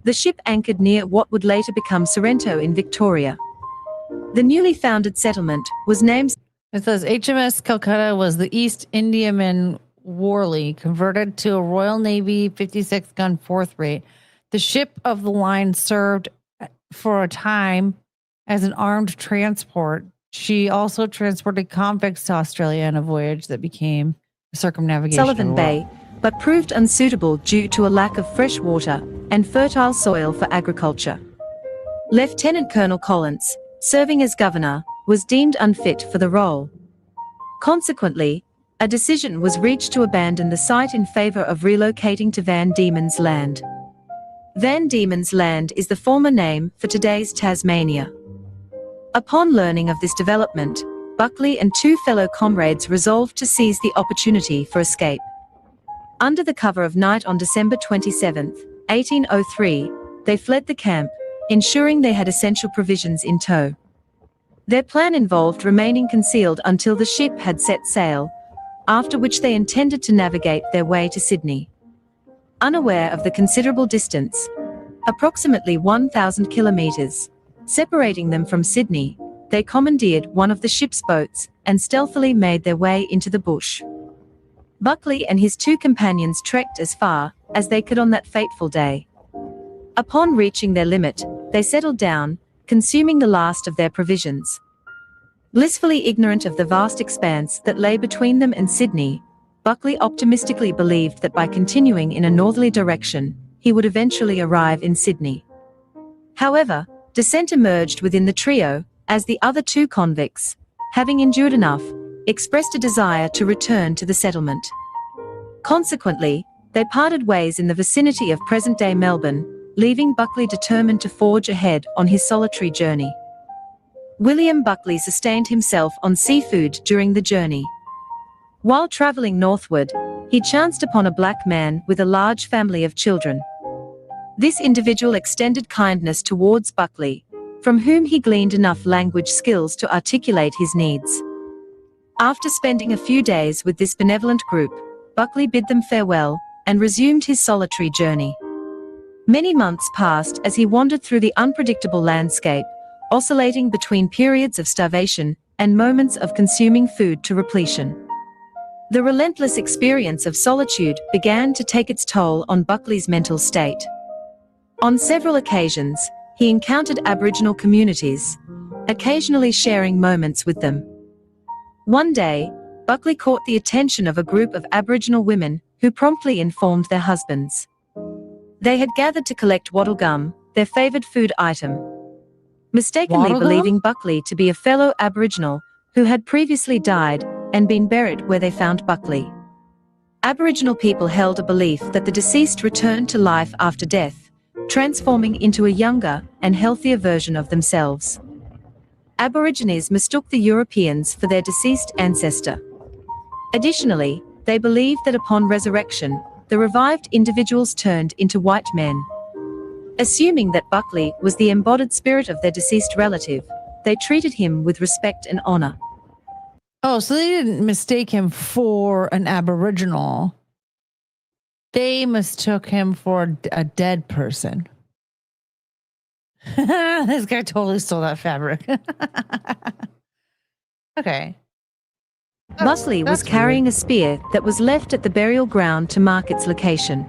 The ship anchored near what would later become Sorrento in Victoria. The newly founded settlement was named... It says HMS Calcutta was the East Indiaman Worley, converted to a Royal Navy 56-gun fourth rate. The ship of the line served for a time as an armed transport. She also transported convicts to Australia on a voyage that became a circumnavigation Sullivan Bay, but proved unsuitable due to a lack of fresh water and fertile soil for agriculture. Lieutenant Colonel Collins, serving as governor, was deemed unfit for the role. Consequently, a decision was reached to abandon the site in favour of relocating to Van Diemen's Land. Van Diemen's Land is the former name for today's Tasmania. Upon learning of this development, Buckley and two fellow comrades resolved to seize the opportunity for escape. Under the cover of night on December 27, 1803, they fled the camp, ensuring they had essential provisions in tow. Their plan involved remaining concealed until the ship had set sail, after which they intended to navigate their way to Sydney. Unaware of the considerable distance, approximately 1,000 kilometres, separating them from Sydney, they commandeered one of the ship's boats and stealthily made their way into the bush. Buckley and his two companions trekked as far as they could on that fateful day. Upon reaching their limit, they settled down, consuming the last of their provisions. Blissfully ignorant of the vast expanse that lay between them and Sydney, Buckley optimistically believed that by continuing in a northerly direction, he would eventually arrive in Sydney. However, dissent emerged within the trio, as the other two convicts, having endured enough, expressed a desire to return to the settlement. Consequently, they parted ways in the vicinity of present-day Melbourne, leaving Buckley determined to forge ahead on his solitary journey. William Buckley sustained himself on seafood during the journey. While travelling northward, he chanced upon a black man with a large family of children. This individual extended kindness towards Buckley, from whom he gleaned enough language skills to articulate his needs. After spending a few days with this benevolent group, Buckley bid them farewell and resumed his solitary journey. Many months passed as he wandered through the unpredictable landscape, oscillating between periods of starvation and moments of consuming food to repletion. The relentless experience of solitude began to take its toll on Buckley's mental state. On several occasions, he encountered Aboriginal communities, occasionally sharing moments with them. One day, Buckley caught the attention of a group of Aboriginal women who promptly informed their husbands. They had gathered to collect wattle gum, their favoured food item. Mistakenly believing Buckley to be a fellow Aboriginal who had previously died and been buried where they found Buckley. Aboriginal people held a belief that the deceased returned to life after death, transforming into a younger and healthier version of themselves. Aborigines mistook the Europeans for their deceased ancestor. Additionally, they believed that upon resurrection, the revived individuals turned into white men. Assuming that Buckley was the embodied spirit of their deceased relative, they treated him with respect and honor. Oh, so they didn't mistake him for an Aboriginal. They mistook him for a dead person. This guy totally stole that fabric. Okay. Buckley was carrying a spear that was left at the burial ground to mark its location.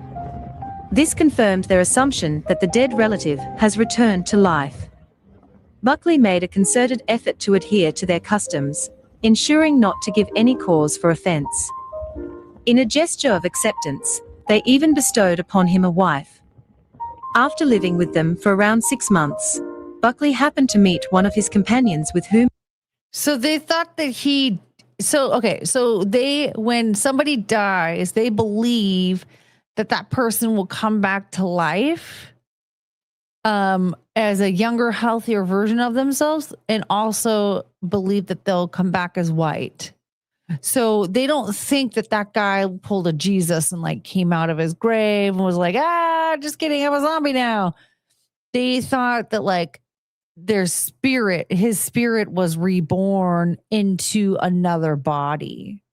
This confirmed their assumption that the dead relative has returned to life. Buckley made a concerted effort to adhere to their customs, ensuring not to give any cause for offense. In a gesture of acceptance, they even bestowed upon him a wife. After living with them for around 6 months, Buckley happened to meet one of his companions with whom. So they thought that when somebody dies, they believe that person will come back to life as a younger, healthier version of themselves, and also believe that they'll come back as white. So they don't think that guy pulled a Jesus and like came out of his grave and was like, just kidding, I'm a zombie now. They thought that like his spirit was reborn into another body.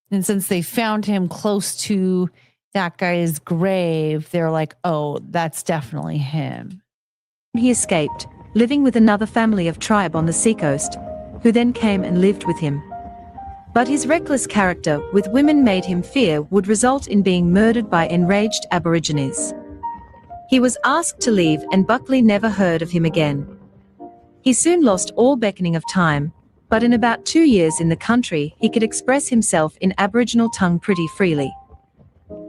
And since they found him close to that guy's grave, they're like, oh, that's definitely him. He escaped, living with another family of tribe on the seacoast, who then came and lived with him. But his reckless character with women made him fear would result in being murdered by enraged Aborigines. He was asked to leave and Buckley never heard of him again. He soon lost all beckoning of time, but in about 2 years in the country he could express himself in Aboriginal tongue pretty freely.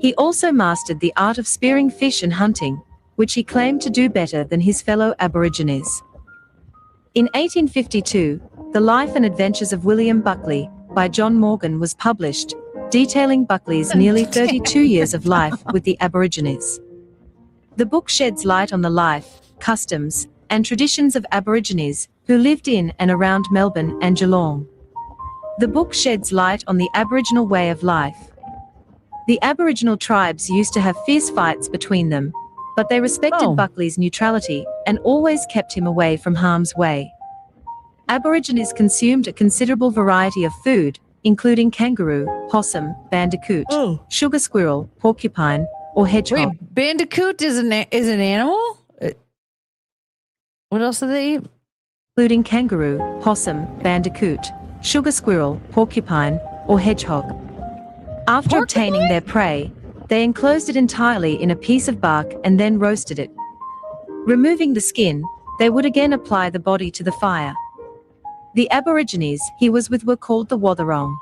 He also mastered the art of spearing fish and hunting, which he claimed to do better than his fellow Aborigines. In 1852, The Life and Adventures of William Buckley by John Morgan was published, detailing Buckley's nearly 32 years of life with the Aborigines. The book sheds light on the life, customs, and traditions of Aborigines who lived in and around Melbourne and Geelong. The book sheds light on the Aboriginal way of life. The Aboriginal tribes used to have fierce fights between them, but they respected Buckley's neutrality and always kept him away from harm's way. Aborigines consumed a considerable variety of food, including kangaroo, possum, bandicoot, sugar squirrel, porcupine, or hedgehog. Wait, bandicoot is an animal? What else do they eat? Including kangaroo, possum, bandicoot, sugar squirrel, porcupine, or hedgehog. After obtaining their prey, they enclosed it entirely in a piece of bark and then roasted it. Removing the skin, they would again apply the body to the fire. The Aborigines he was with were called the Wathaurong.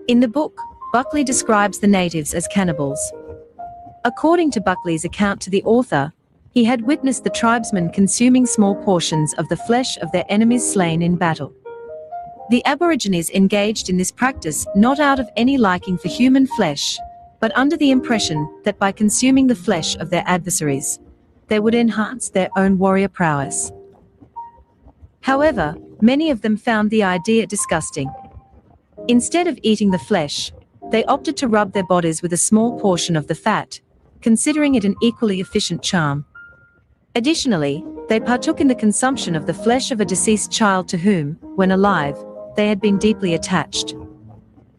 In the book, Buckley describes the natives as cannibals. According to Buckley's account to the author, he had witnessed the tribesmen consuming small portions of the flesh of their enemies slain in battle. The Aborigines engaged in this practice not out of any liking for human flesh, but under the impression that by consuming the flesh of their adversaries, they would enhance their own warrior prowess. However, many of them found the idea disgusting. Instead of eating the flesh, they opted to rub their bodies with a small portion of the fat, considering it an equally efficient charm. Additionally, they partook in the consumption of the flesh of a deceased child to whom, when alive, they had been deeply attached.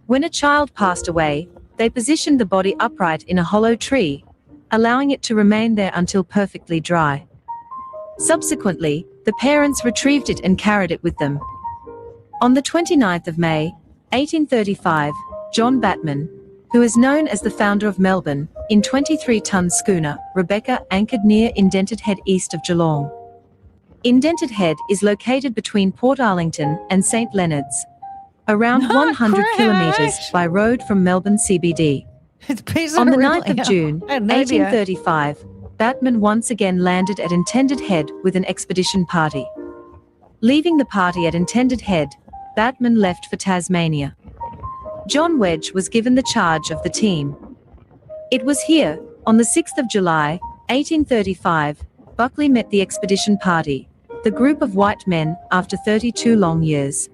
When a child passed away, they positioned the body upright in a hollow tree, allowing it to remain there until perfectly dry. Subsequently, the parents retrieved it and carried it with them. On the 29th of May, 1835, John Batman, who is known as the founder of Melbourne, in 23-ton schooner, Rebecca, anchored near Indented Head east of Geelong. Indented Head is located between Port Arlington and St Leonards, around 100 kilometres by road from Melbourne CBD. It's based on the real- 9th of June, I had no idea. 1835, Batman once again landed at Intended Head with an expedition party. Leaving the party at Intended Head, Batman left for Tasmania. John Wedge was given the charge of the team. It was here, on the 6th of July, 1835, Buckley met the expedition party, the group of white men after 32 long years.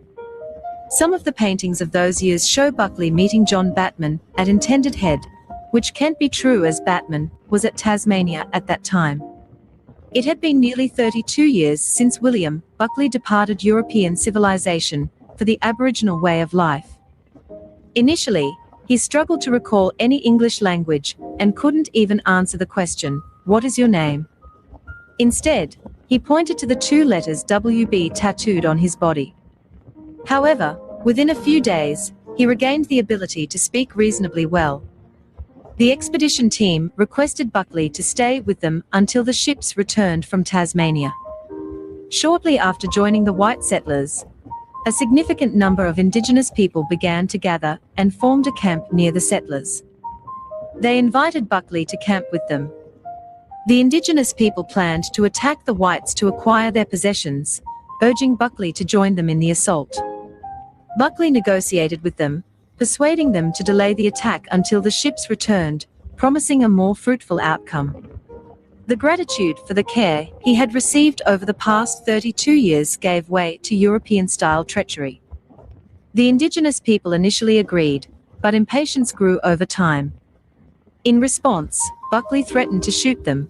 Some of the paintings of those years show Buckley meeting John Batman at Intended Head, which can't be true as Batman was at Tasmania at that time. It had been nearly 32 years since William Buckley departed European civilization for the Aboriginal way of life. Initially, he struggled to recall any English language and couldn't even answer the question, "What is your name?" Instead, he pointed to the two letters WB tattooed on his body. However, within a few days, he regained the ability to speak reasonably well. The expedition team requested Buckley to stay with them until the ships returned from Tasmania. Shortly after joining the white settlers, a significant number of Indigenous people began to gather and formed a camp near the settlers. They invited Buckley to camp with them. The Indigenous people planned to attack the whites to acquire their possessions, urging Buckley to join them in the assault. Buckley negotiated with them, persuading them to delay the attack until the ships returned, promising a more fruitful outcome. The gratitude for the care he had received over the past 32 years gave way to European-style treachery. The Indigenous people initially agreed, but impatience grew over time. In response, Buckley threatened to shoot them.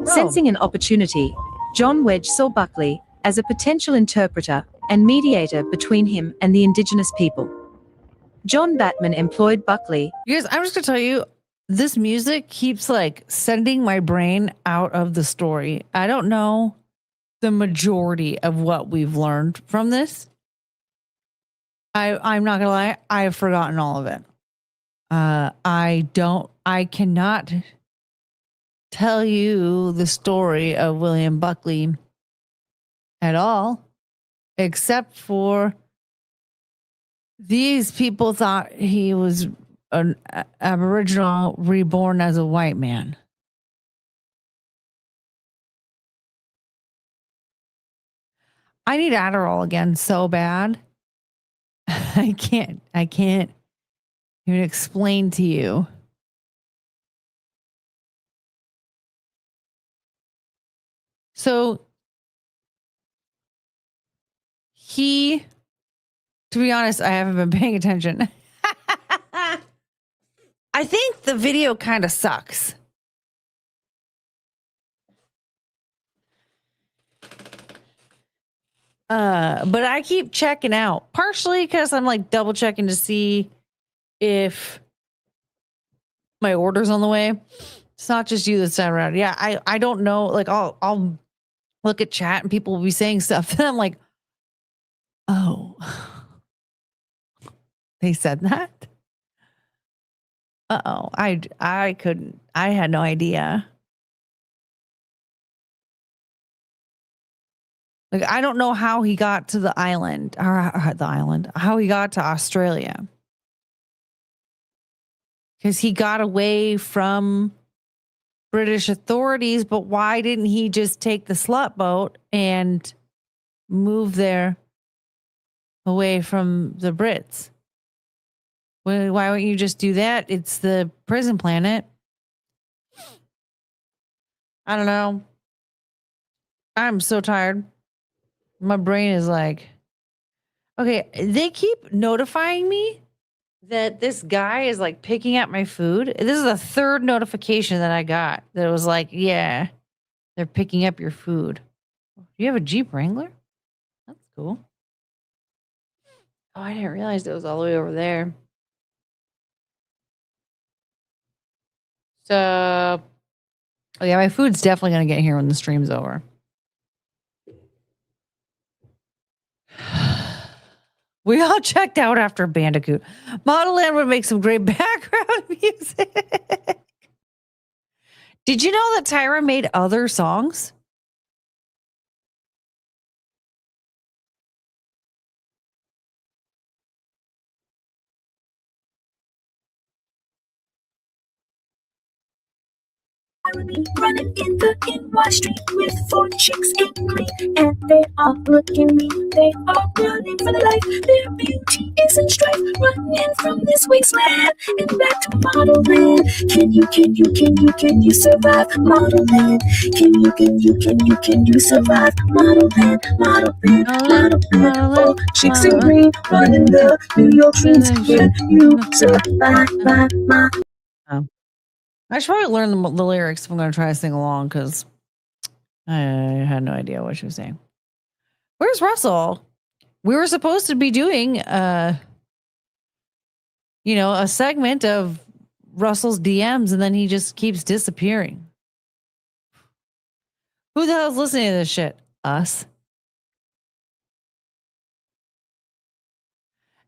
Sensing an opportunity, John Wedge saw Buckley as a potential interpreter and mediator between him and the Indigenous people. John Batman employed Buckley. You guys, I'm just going to tell you, this music keeps like sending my brain out of the story. I don't know the majority of what we've learned from this. I'm not going to lie. I have forgotten all of it. I cannot tell you the story of William Buckley at all, except for these people thought he was an Aboriginal reborn as a white man. I need Adderall again so bad. I can't even explain to you. So to be honest, I haven't been paying attention. I think the video kind of sucks. But I keep checking out, partially because I'm like double checking to see if my order's on the way. It's not just you that's around. Yeah, I don't know. Like I'll look at chat and people will be saying stuff, and I'm like, oh, they said that. Uh-oh, I couldn't. I had no idea. Like, I don't know how he got to the island, how he got to Australia. Because he got away from British authorities, but why didn't he just take the slut boat and move there away from the Brits? Why wouldn't you just do that? It's the prison planet. I don't know. I'm so tired. My brain is like, okay, they keep notifying me that this guy is like picking up my food. This is the third notification that I got that was like, yeah, they're picking up your food. Do you have a Jeep Wrangler? That's cool. Oh, I didn't realize it was all the way over there. So, oh yeah, my food's definitely going to get here when the stream's over. We all checked out after Bandicoot. Model Land would make some great background music. Did you know that Tyra made other songs? me running in the NY street with 4 chicks in green, and they all look at me. They are running for their life. Their beauty is in strife, running from this wasteland and back to model land. Can you survive model land? Can you survive model land? Model land. 4 chicks in green running the New York streets. Can you survive my? I should probably learn the lyrics if I'm going to try to sing along, because I had no idea what she was saying. Where's Russell? We were supposed to be doing, a segment of Russell's DMs, and then he just keeps disappearing. Who the hell's listening to this shit? Us.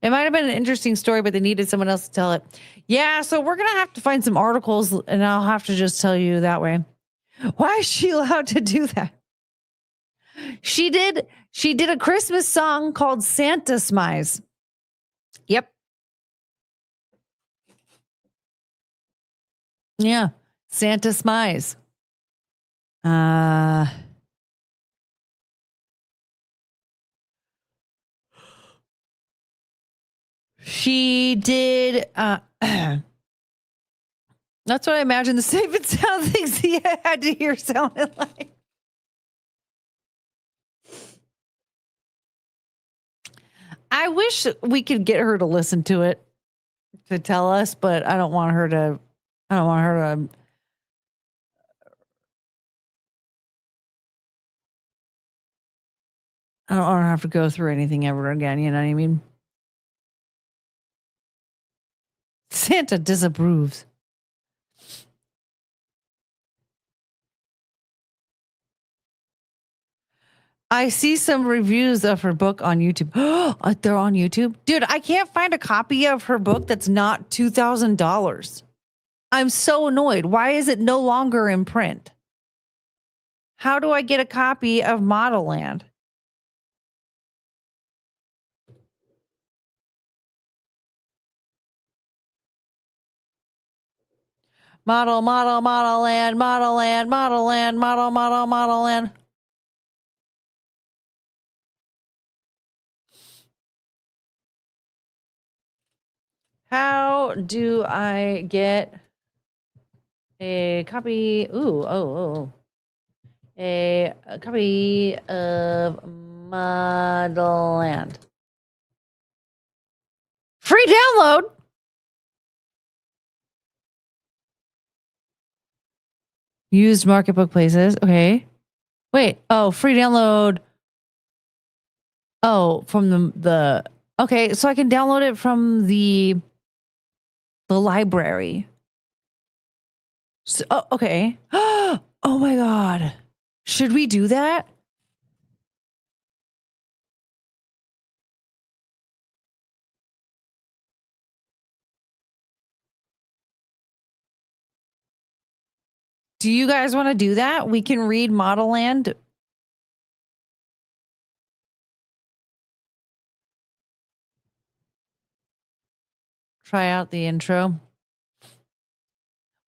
It might have been an interesting story, but they needed someone else to tell it. Yeah, so we're going to have to find some articles, and I'll have to just tell you that way. Why is she allowed to do that? She did a Christmas song called Santa Smize. Yep. Yeah, Santa Smize. She did. That's what I imagine the safe and sound things he had to hear sounded like. I wish we could get her to listen to it to tell us, but I don't want her to. I don't want her to. I don't want her to have to go through anything ever again. You know what I mean? Santa disapproves. I see some reviews of her book on YouTube. They're on YouTube? Dude, I can't find a copy of her book that's not $2,000. I'm so annoyed. Why is it no longer in print? How do I get a copy of Model Land? Model land. How do I get a copy? A copy of Model Land. Free download. Used market book places. Okay. Wait. Oh, free download. Oh, from the okay. So I can download it from the library. So, oh, okay. Oh my God. Should we do that? Do you guys want to do that? We can read Model Land. Try out the intro.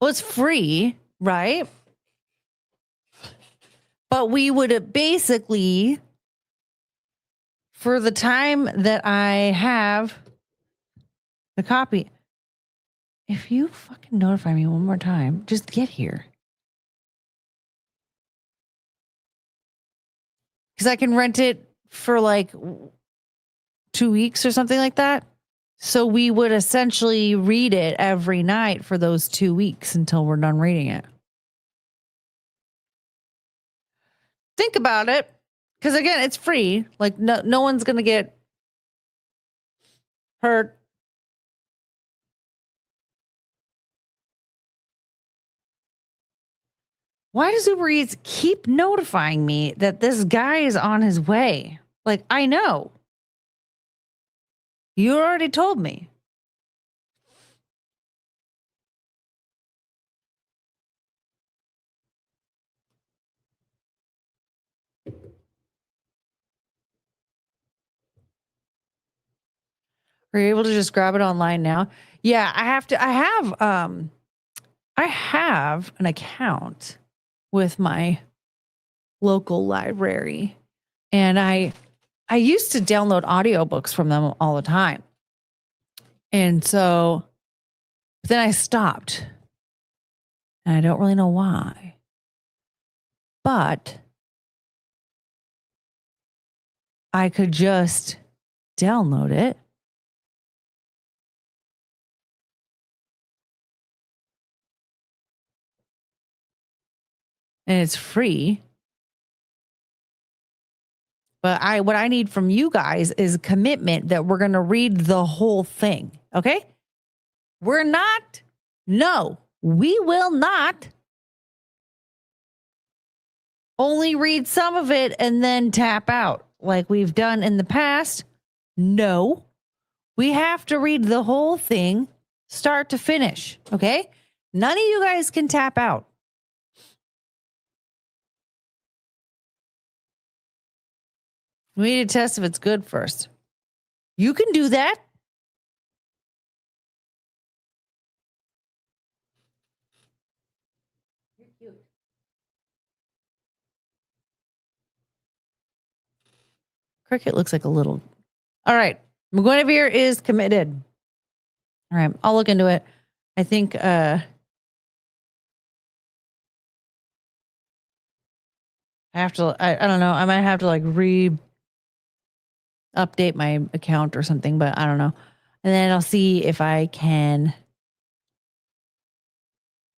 Well, it's free, right? But we would basically, for the time that I have the copy, if you fucking notify me one more time, just get here. Because I can rent it for like 2 weeks or something like that. So we would essentially read it every night for those 2 weeks until we're done reading it. Think about it. Because again, it's free. Like no one's going to get hurt. Why does Uber Eats keep notifying me that this guy is on his way? Like, I know. You already told me. Are you able to just grab it online now? Yeah, I have I have an account with my local library, and I used to download audiobooks from them all the time. And so then I stopped. And I don't really know why. But I could just download it. And it's free. But what I need from you guys is commitment that we're going to read the whole thing. Okay? We will not only read some of it and then tap out like we've done in the past. No, we have to read the whole thing start to finish. Okay? None of you guys can tap out. We need to test if it's good first. You can do that. You're cute. Cricket looks like a little. All right. Guinevere is committed. All right. I'll look into it. I think I have to, I don't know. I might have to like update my account or something, but I don't know. And then I'll see if I can.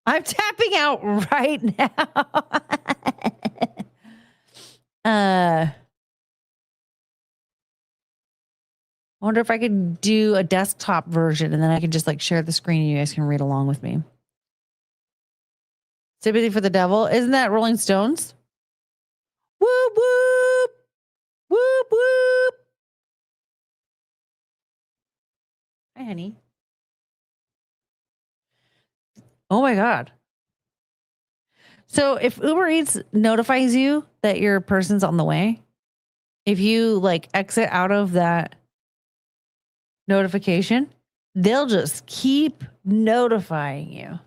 I'm tapping out right now. I wonder if I could do a desktop version and then I can just like share the screen and you guys can read along with me. Sympathy for the Devil. Isn't that Rolling Stones? Whoop, whoop. Whoop, whoop. Hi, honey. Oh my God. So if Uber Eats notifies you that your person's on the way, if you like exit out of that notification, they'll just keep notifying you.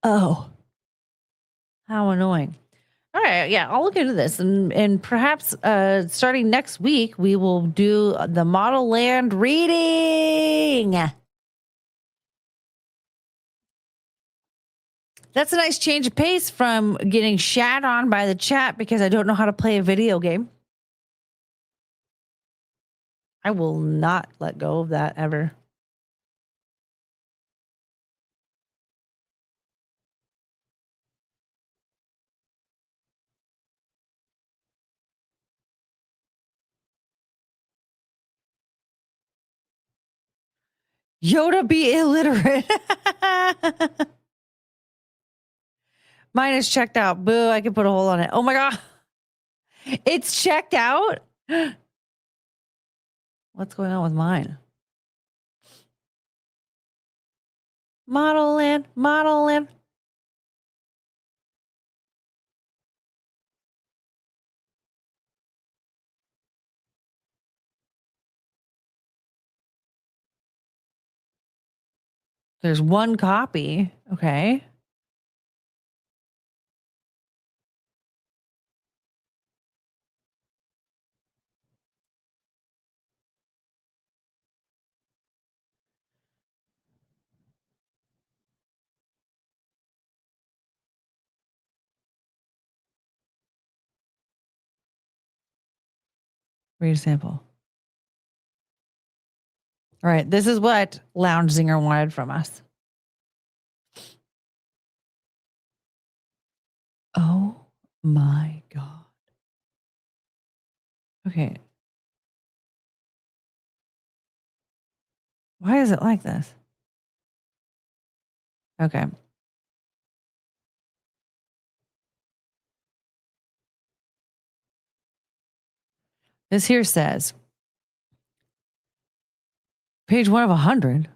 Oh, how annoying. All right. Yeah, I'll look into this. And perhaps starting next week, we will do the Model Land reading. That's a nice change of pace from getting shat on by the chat because I don't know how to play a video game. I will not let go of that ever. Yoda be illiterate. Mine is checked out. Boo, I can put a hole on it. Oh my God. It's checked out? What's going on with mine? Model Land, Model Land. There's one copy. Okay. Read a sample. All right. This is what Lounge Zinger wanted from us. Oh my God. Okay. Why is it like this? Okay. This here says, page 1 of 100.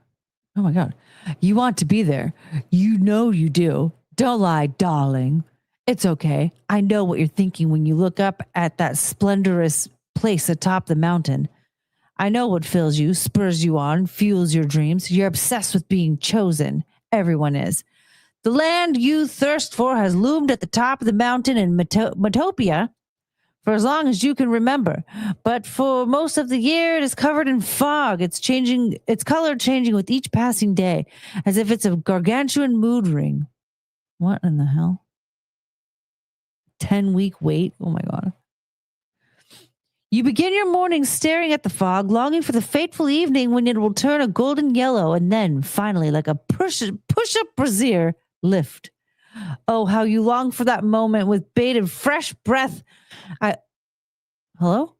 Oh my God. You want to be there. You know you do. Don't lie, darling. It's okay. I know what you're thinking when you look up at that splendorous place atop the mountain. I know what fills you, spurs you on, fuels your dreams. You're obsessed with being chosen. Everyone is. The land you thirst for has loomed at the top of the mountain in Metopia for as long as you can remember. But for most of the year, it is covered in fog. Its color changing with each passing day, as if it's a gargantuan mood ring. What in the hell? 10-week wait? Oh my God. You begin your morning staring at the fog, longing for the fateful evening when it will turn a golden yellow, and then, finally, like a push-up brassiere, lift. Oh, how you long for that moment with bated, fresh breath. Hello?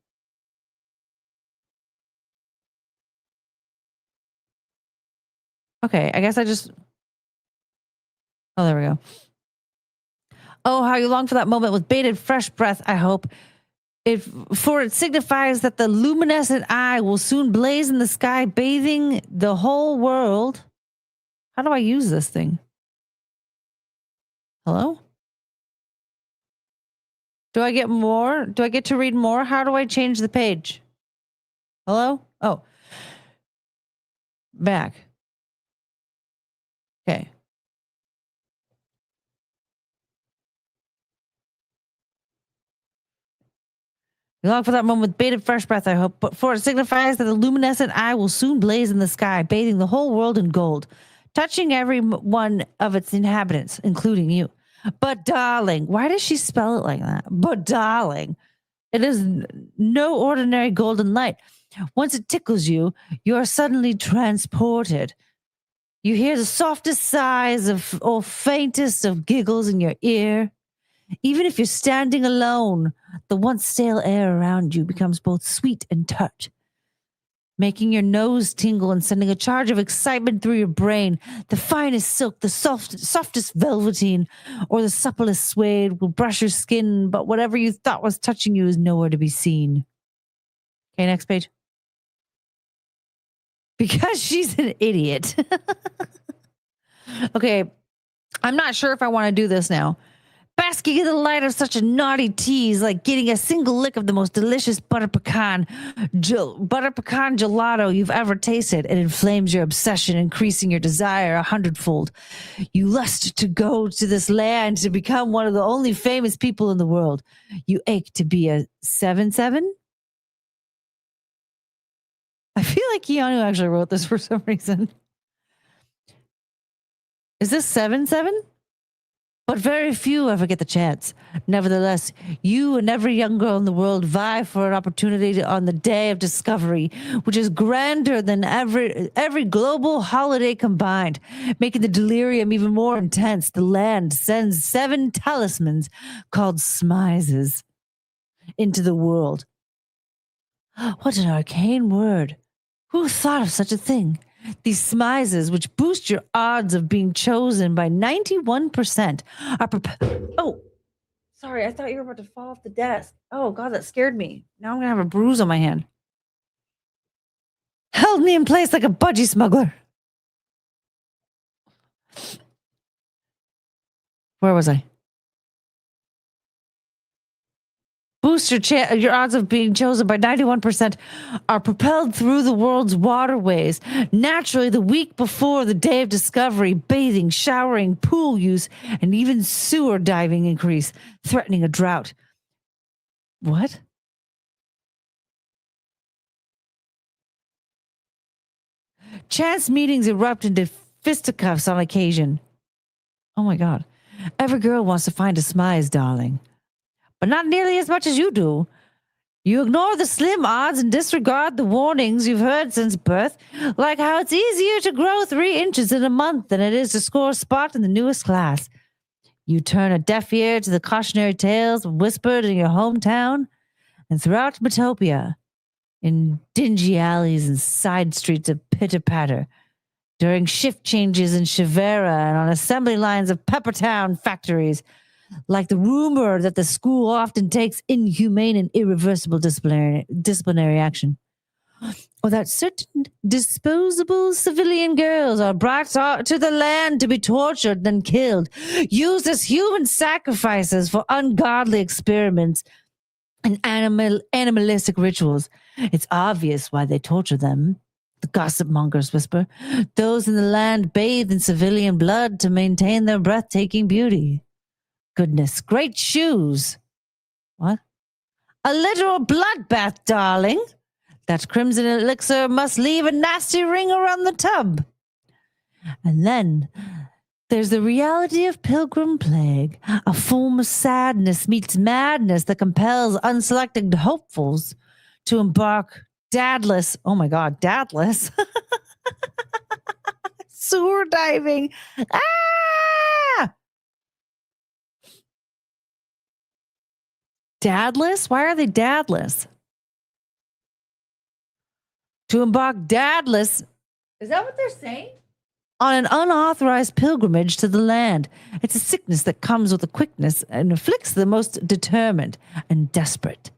Okay, I guess I just... Oh, there we go. Oh, how you long for that moment with bated, fresh breath, I hope. For it signifies that the luminescent eye will soon blaze in the sky, bathing the whole world. How do I use this thing? Hello? Do I get more? Do I get to read more? How do I change the page? Hello? Oh. Back. Okay. You long for that moment with bated fresh breath, I hope. But for it signifies that the luminescent eye will soon blaze in the sky, bathing the whole world in gold, touching every one of its inhabitants, including you. But darling, why does she spell it like that? But darling, it is no ordinary golden light. Once it tickles you, you are suddenly transported. You hear the softest sighs or faintest of giggles in your ear. Even if you're standing alone, the once stale air around you becomes both sweet and tart, making your nose tingle and sending a charge of excitement through your brain. The finest silk, the softest velveteen, or the supplest suede will brush your skin, but whatever you thought was touching you is nowhere to be seen. Okay, next page. Because she's an idiot. Okay, I'm not sure if I want to do this now. Basking in the light of such a naughty tease, like getting a single lick of the most delicious butter pecan gelato you've ever tasted, it inflames your obsession, increasing your desire 100-fold. You lust to go to this land, to become one of the only famous people in the world. You ache to be a 7-7? I feel like Keanu actually wrote this for some reason. Is this 7-7? But very few ever get the chance. Nevertheless, you and every young girl in the world vie for an opportunity on the day of discovery, which is grander than every global holiday combined, making the delirium even more intense. The land sends 7 talismans called smizes into the world. What an arcane word. Who thought of such a thing? These smizes, which boost your odds of being chosen by 91%, are Oh, sorry. I thought you were about to fall off the desk. Oh, God, that scared me. Now I'm going to have a bruise on my hand. Held me in place like a budgie smuggler. Where was I? Boost your odds of being chosen by 91%, are propelled through the world's waterways. Naturally, the week before the day of discovery, bathing, showering, pool use, and even sewer diving increase, threatening a drought. What? Chance meetings erupt into fisticuffs on occasion. Oh my God. Every girl wants to find a smize, darling. But not nearly as much as you do. You ignore the slim odds and disregard the warnings you've heard since birth, like how it's easier to grow 3 inches in a month than it is to score a spot in the newest class. You turn a deaf ear to the cautionary tales whispered in your hometown and throughout Metopia, in dingy alleys and side streets of pitter-patter, during shift changes in Chivera and on assembly lines of Peppertown factories, like the rumor that the school often takes inhumane and irreversible disciplinary action. Or that certain disposable civilian girls are brought to the land to be tortured and killed, used as human sacrifices for ungodly experiments. and animalistic rituals. It's obvious why they torture them. The gossip mongers whisper. Those in the land bathe in civilian blood to maintain their breathtaking beauty. Goodness, great shoes. What? A literal bloodbath, darling. That crimson elixir must leave a nasty ring around the tub. And then there's the reality of pilgrim plague, a form of sadness meets madness that compels unselected hopefuls to embark dadless. Oh my God, dadless. Sewer diving. Ah! Dadless? Why are they dadless? To embark dadless. Is that what they're saying? On an unauthorized pilgrimage to the land. It's a sickness that comes with a quickness and afflicts the most determined and desperate.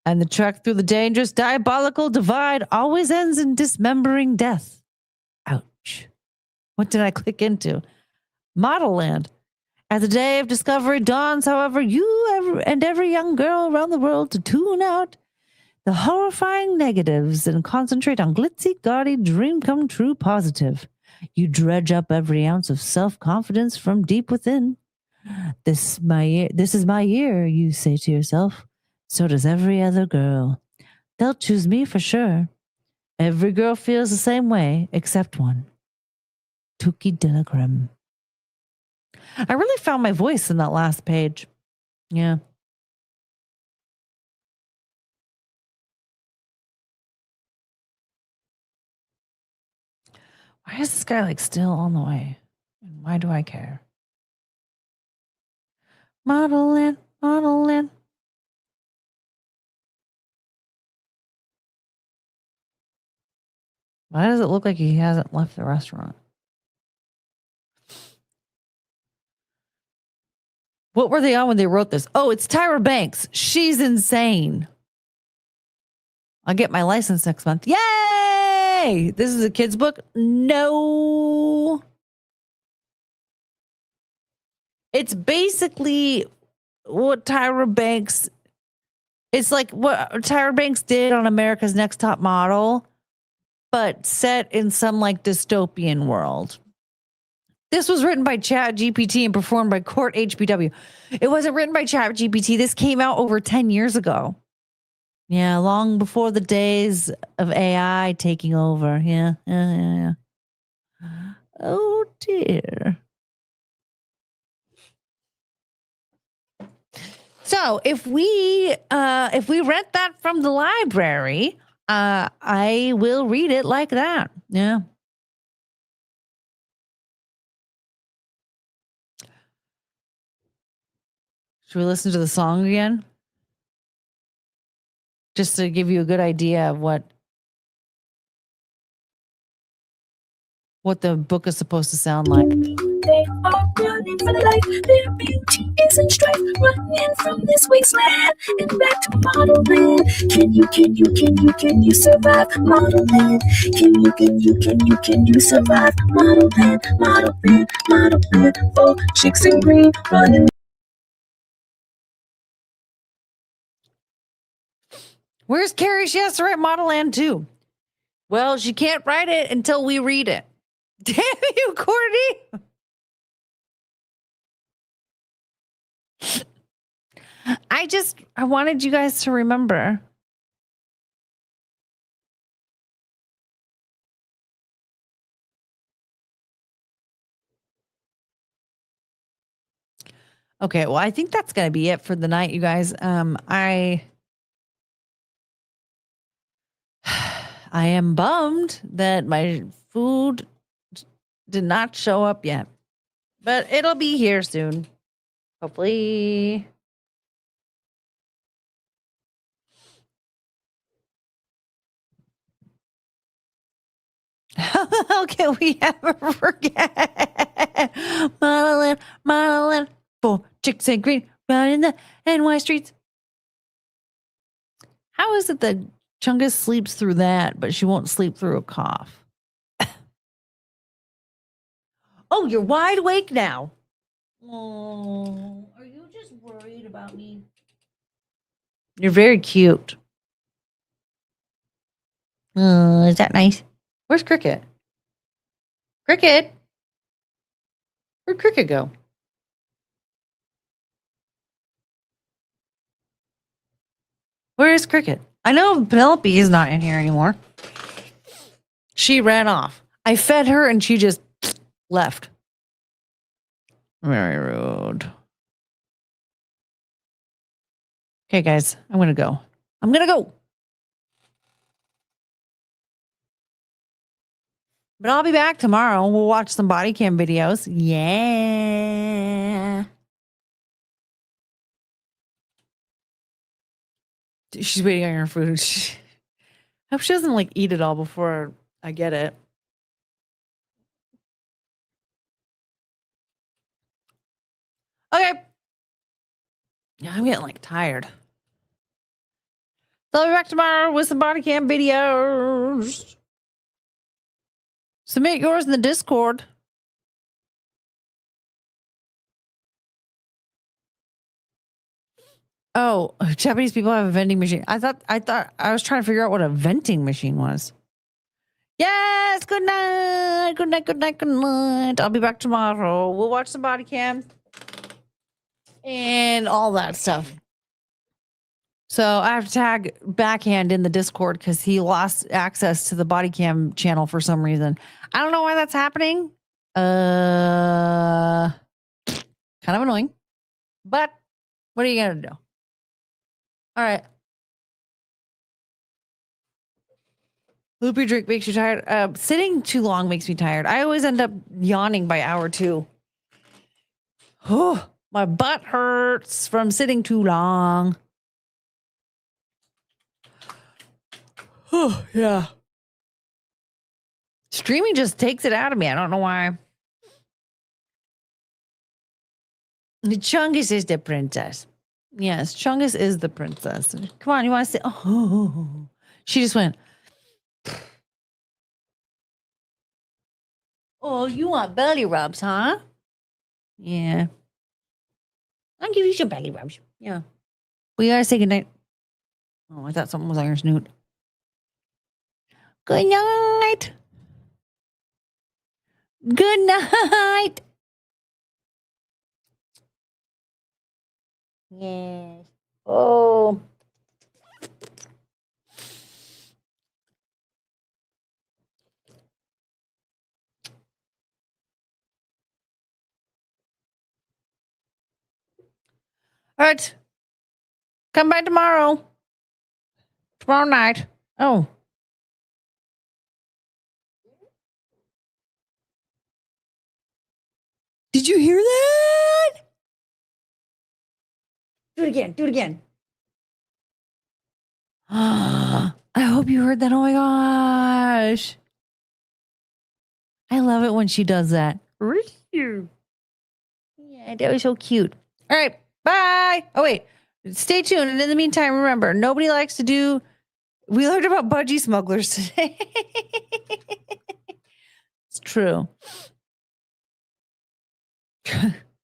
And the trek through the dangerous, diabolical divide always ends in dismembering death. Ouch. What did I click into? Model land. As the day of discovery dawns, however, and every young girl around the world to tune out the horrifying negatives and concentrate on glitzy, gaudy, dream come true positive. You dredge up every ounce of self-confidence from deep within. This is my year, you say to yourself. So does every other girl. They'll choose me for sure. Every girl feels the same way, except one. Tuki Dillagram. I really found my voice in that last page. Yeah. Why is this guy like still on the way? And why do I care? Modeling, modeling. Why does it look like he hasn't left the restaurant? What were they on when they wrote this? Oh, it's Tyra Banks. She's insane. I'll get my license next month. Yay! This is a kid's book? No. It's basically what Tyra Banks, it's like what Tyra Banks did on America's Next Top Model, but set in some like dystopian world. This was written by ChatGPT and performed by Court HBW. It wasn't written by ChatGPT. This came out over 10 years ago. Yeah, long before the days of AI taking over. Yeah. Oh dear. So if we rent that from the library, I will read it like that. Yeah. Should we listen to the song again? Just to give you a good idea of what the book is supposed to sound like. They are running for their life. Their beauty is in strife. Running from this wasteland and back to model land. Can you survive model land? Can you survive model land? For chicks in green running. Where's Carrie? She has to write Model Land too. Well, she can't write it until we read it. Damn you, Courtney. I wanted you guys to remember. Okay, well, I think that's going to be it for the night, you guys. I am bummed that my food did not show up yet, but it'll be here soon. Hopefully. How can we ever forget? Modeling for chicks in green, running the NY streets. How is it that Chungus sleeps through that, but she won't sleep through a cough? Oh, you're wide awake now. Oh, are you just worried about me? You're very cute. Is that nice? Where's Cricket? Cricket? Where'd Cricket go? Where is Cricket? I know Penelope is not in here anymore. She ran off. I fed her and she just left. Very rude. Okay, guys, I'm going to go. But I'll be back tomorrow. We'll watch some body cam videos. Yeah. She's waiting on her food. I hope she doesn't like eat it all before I get it. Okay. Yeah, I'm getting like tired. So I'll be back tomorrow with some body cam videos. Submit yours in the Discord. Oh, Japanese people have a vending machine. I thought I was trying to figure out what a venting machine was. Yes, good night. Good night, good night, good night. I'll be back tomorrow. We'll watch some body cam and all that stuff. So I have to tag Backhand in the Discord because he lost access to the body cam channel for some reason. I don't know why that's happening. Kind of annoying. But what are you going to do? All right. Loopy drink makes you tired. Sitting too long makes me tired. I always end up yawning by hour 2. Oh, my butt hurts from sitting too long. Oh, yeah. Streaming just takes it out of me. I don't know why. The Chungus is the princess. Yes, Chungus is the princess. Come on, you want to say? Oh, she just went. Oh, you want belly rubs, huh? Yeah. I'll give you some belly rubs. Yeah. We gotta say goodnight. Oh, I thought something was on your snoot. Good night. Good night. Yes. Oh. All right. Come by tomorrow. Tomorrow night. Oh. Did you hear that? Do it again. Do it again. I hope you heard that. Oh my gosh. I love it when she does that. Yeah, that was so cute. All right. Bye. Oh, wait. Stay tuned. And in the meantime, remember, nobody likes to do. We learned about budgie smugglers today. It's true.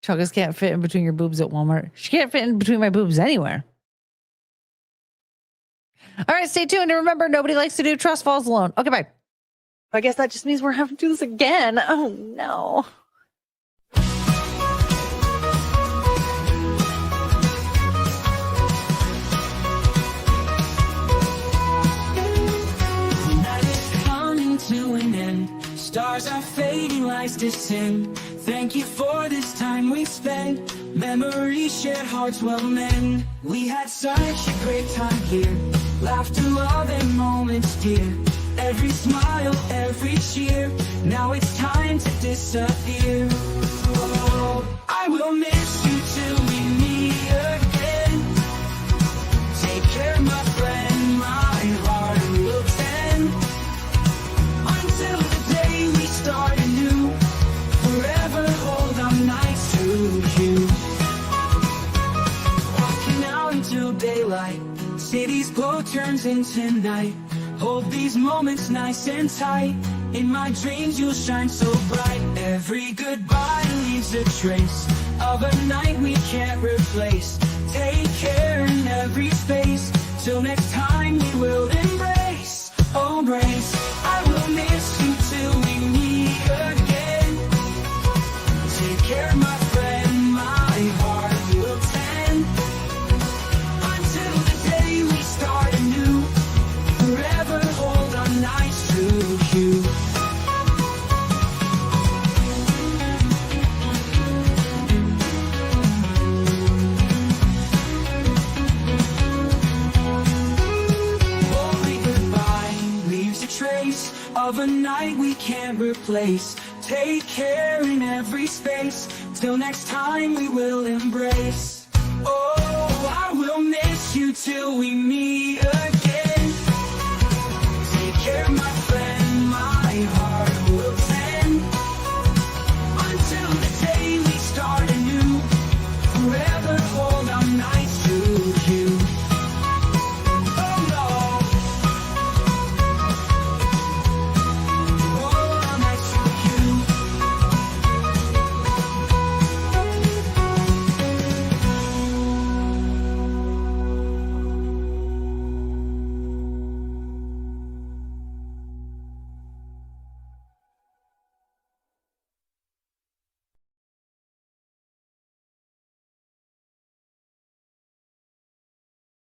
Chungus can't fit in between your boobs at Walmart. She can't fit in between my boobs anywhere. All right, stay tuned. And remember, nobody likes to do trust falls alone. Okay, bye. I guess that just means we're having to do this again. Oh, no. Night is coming to an end. Stars are fading, lights descend. Thank you for this time we spent. Memories shared, hearts well mend. We had such a great time here. Laughter, love, and moments dear. Every smile, every cheer. Now it's time to disappear. Oh, I will miss you till we meet again. Take care, my friend. My heart will stand until the day we start anew. Forever hold on nights to you. Walking out until daylight. City's glow turns into night. Hold these moments nice and tight. In my dreams you'll shine so bright. Every goodbye leaves leaves a trace of a night we can't replace. Take care in every space, till next time we will embrace. Oh, embrace. I will miss you till we meet again. Take care, my friend, my heart will tend. Until the day we start anew, forever hold our nights to you. Of a night we can't replace. Take care in every space, till next time we will embrace. Oh, I will miss you till we meet again.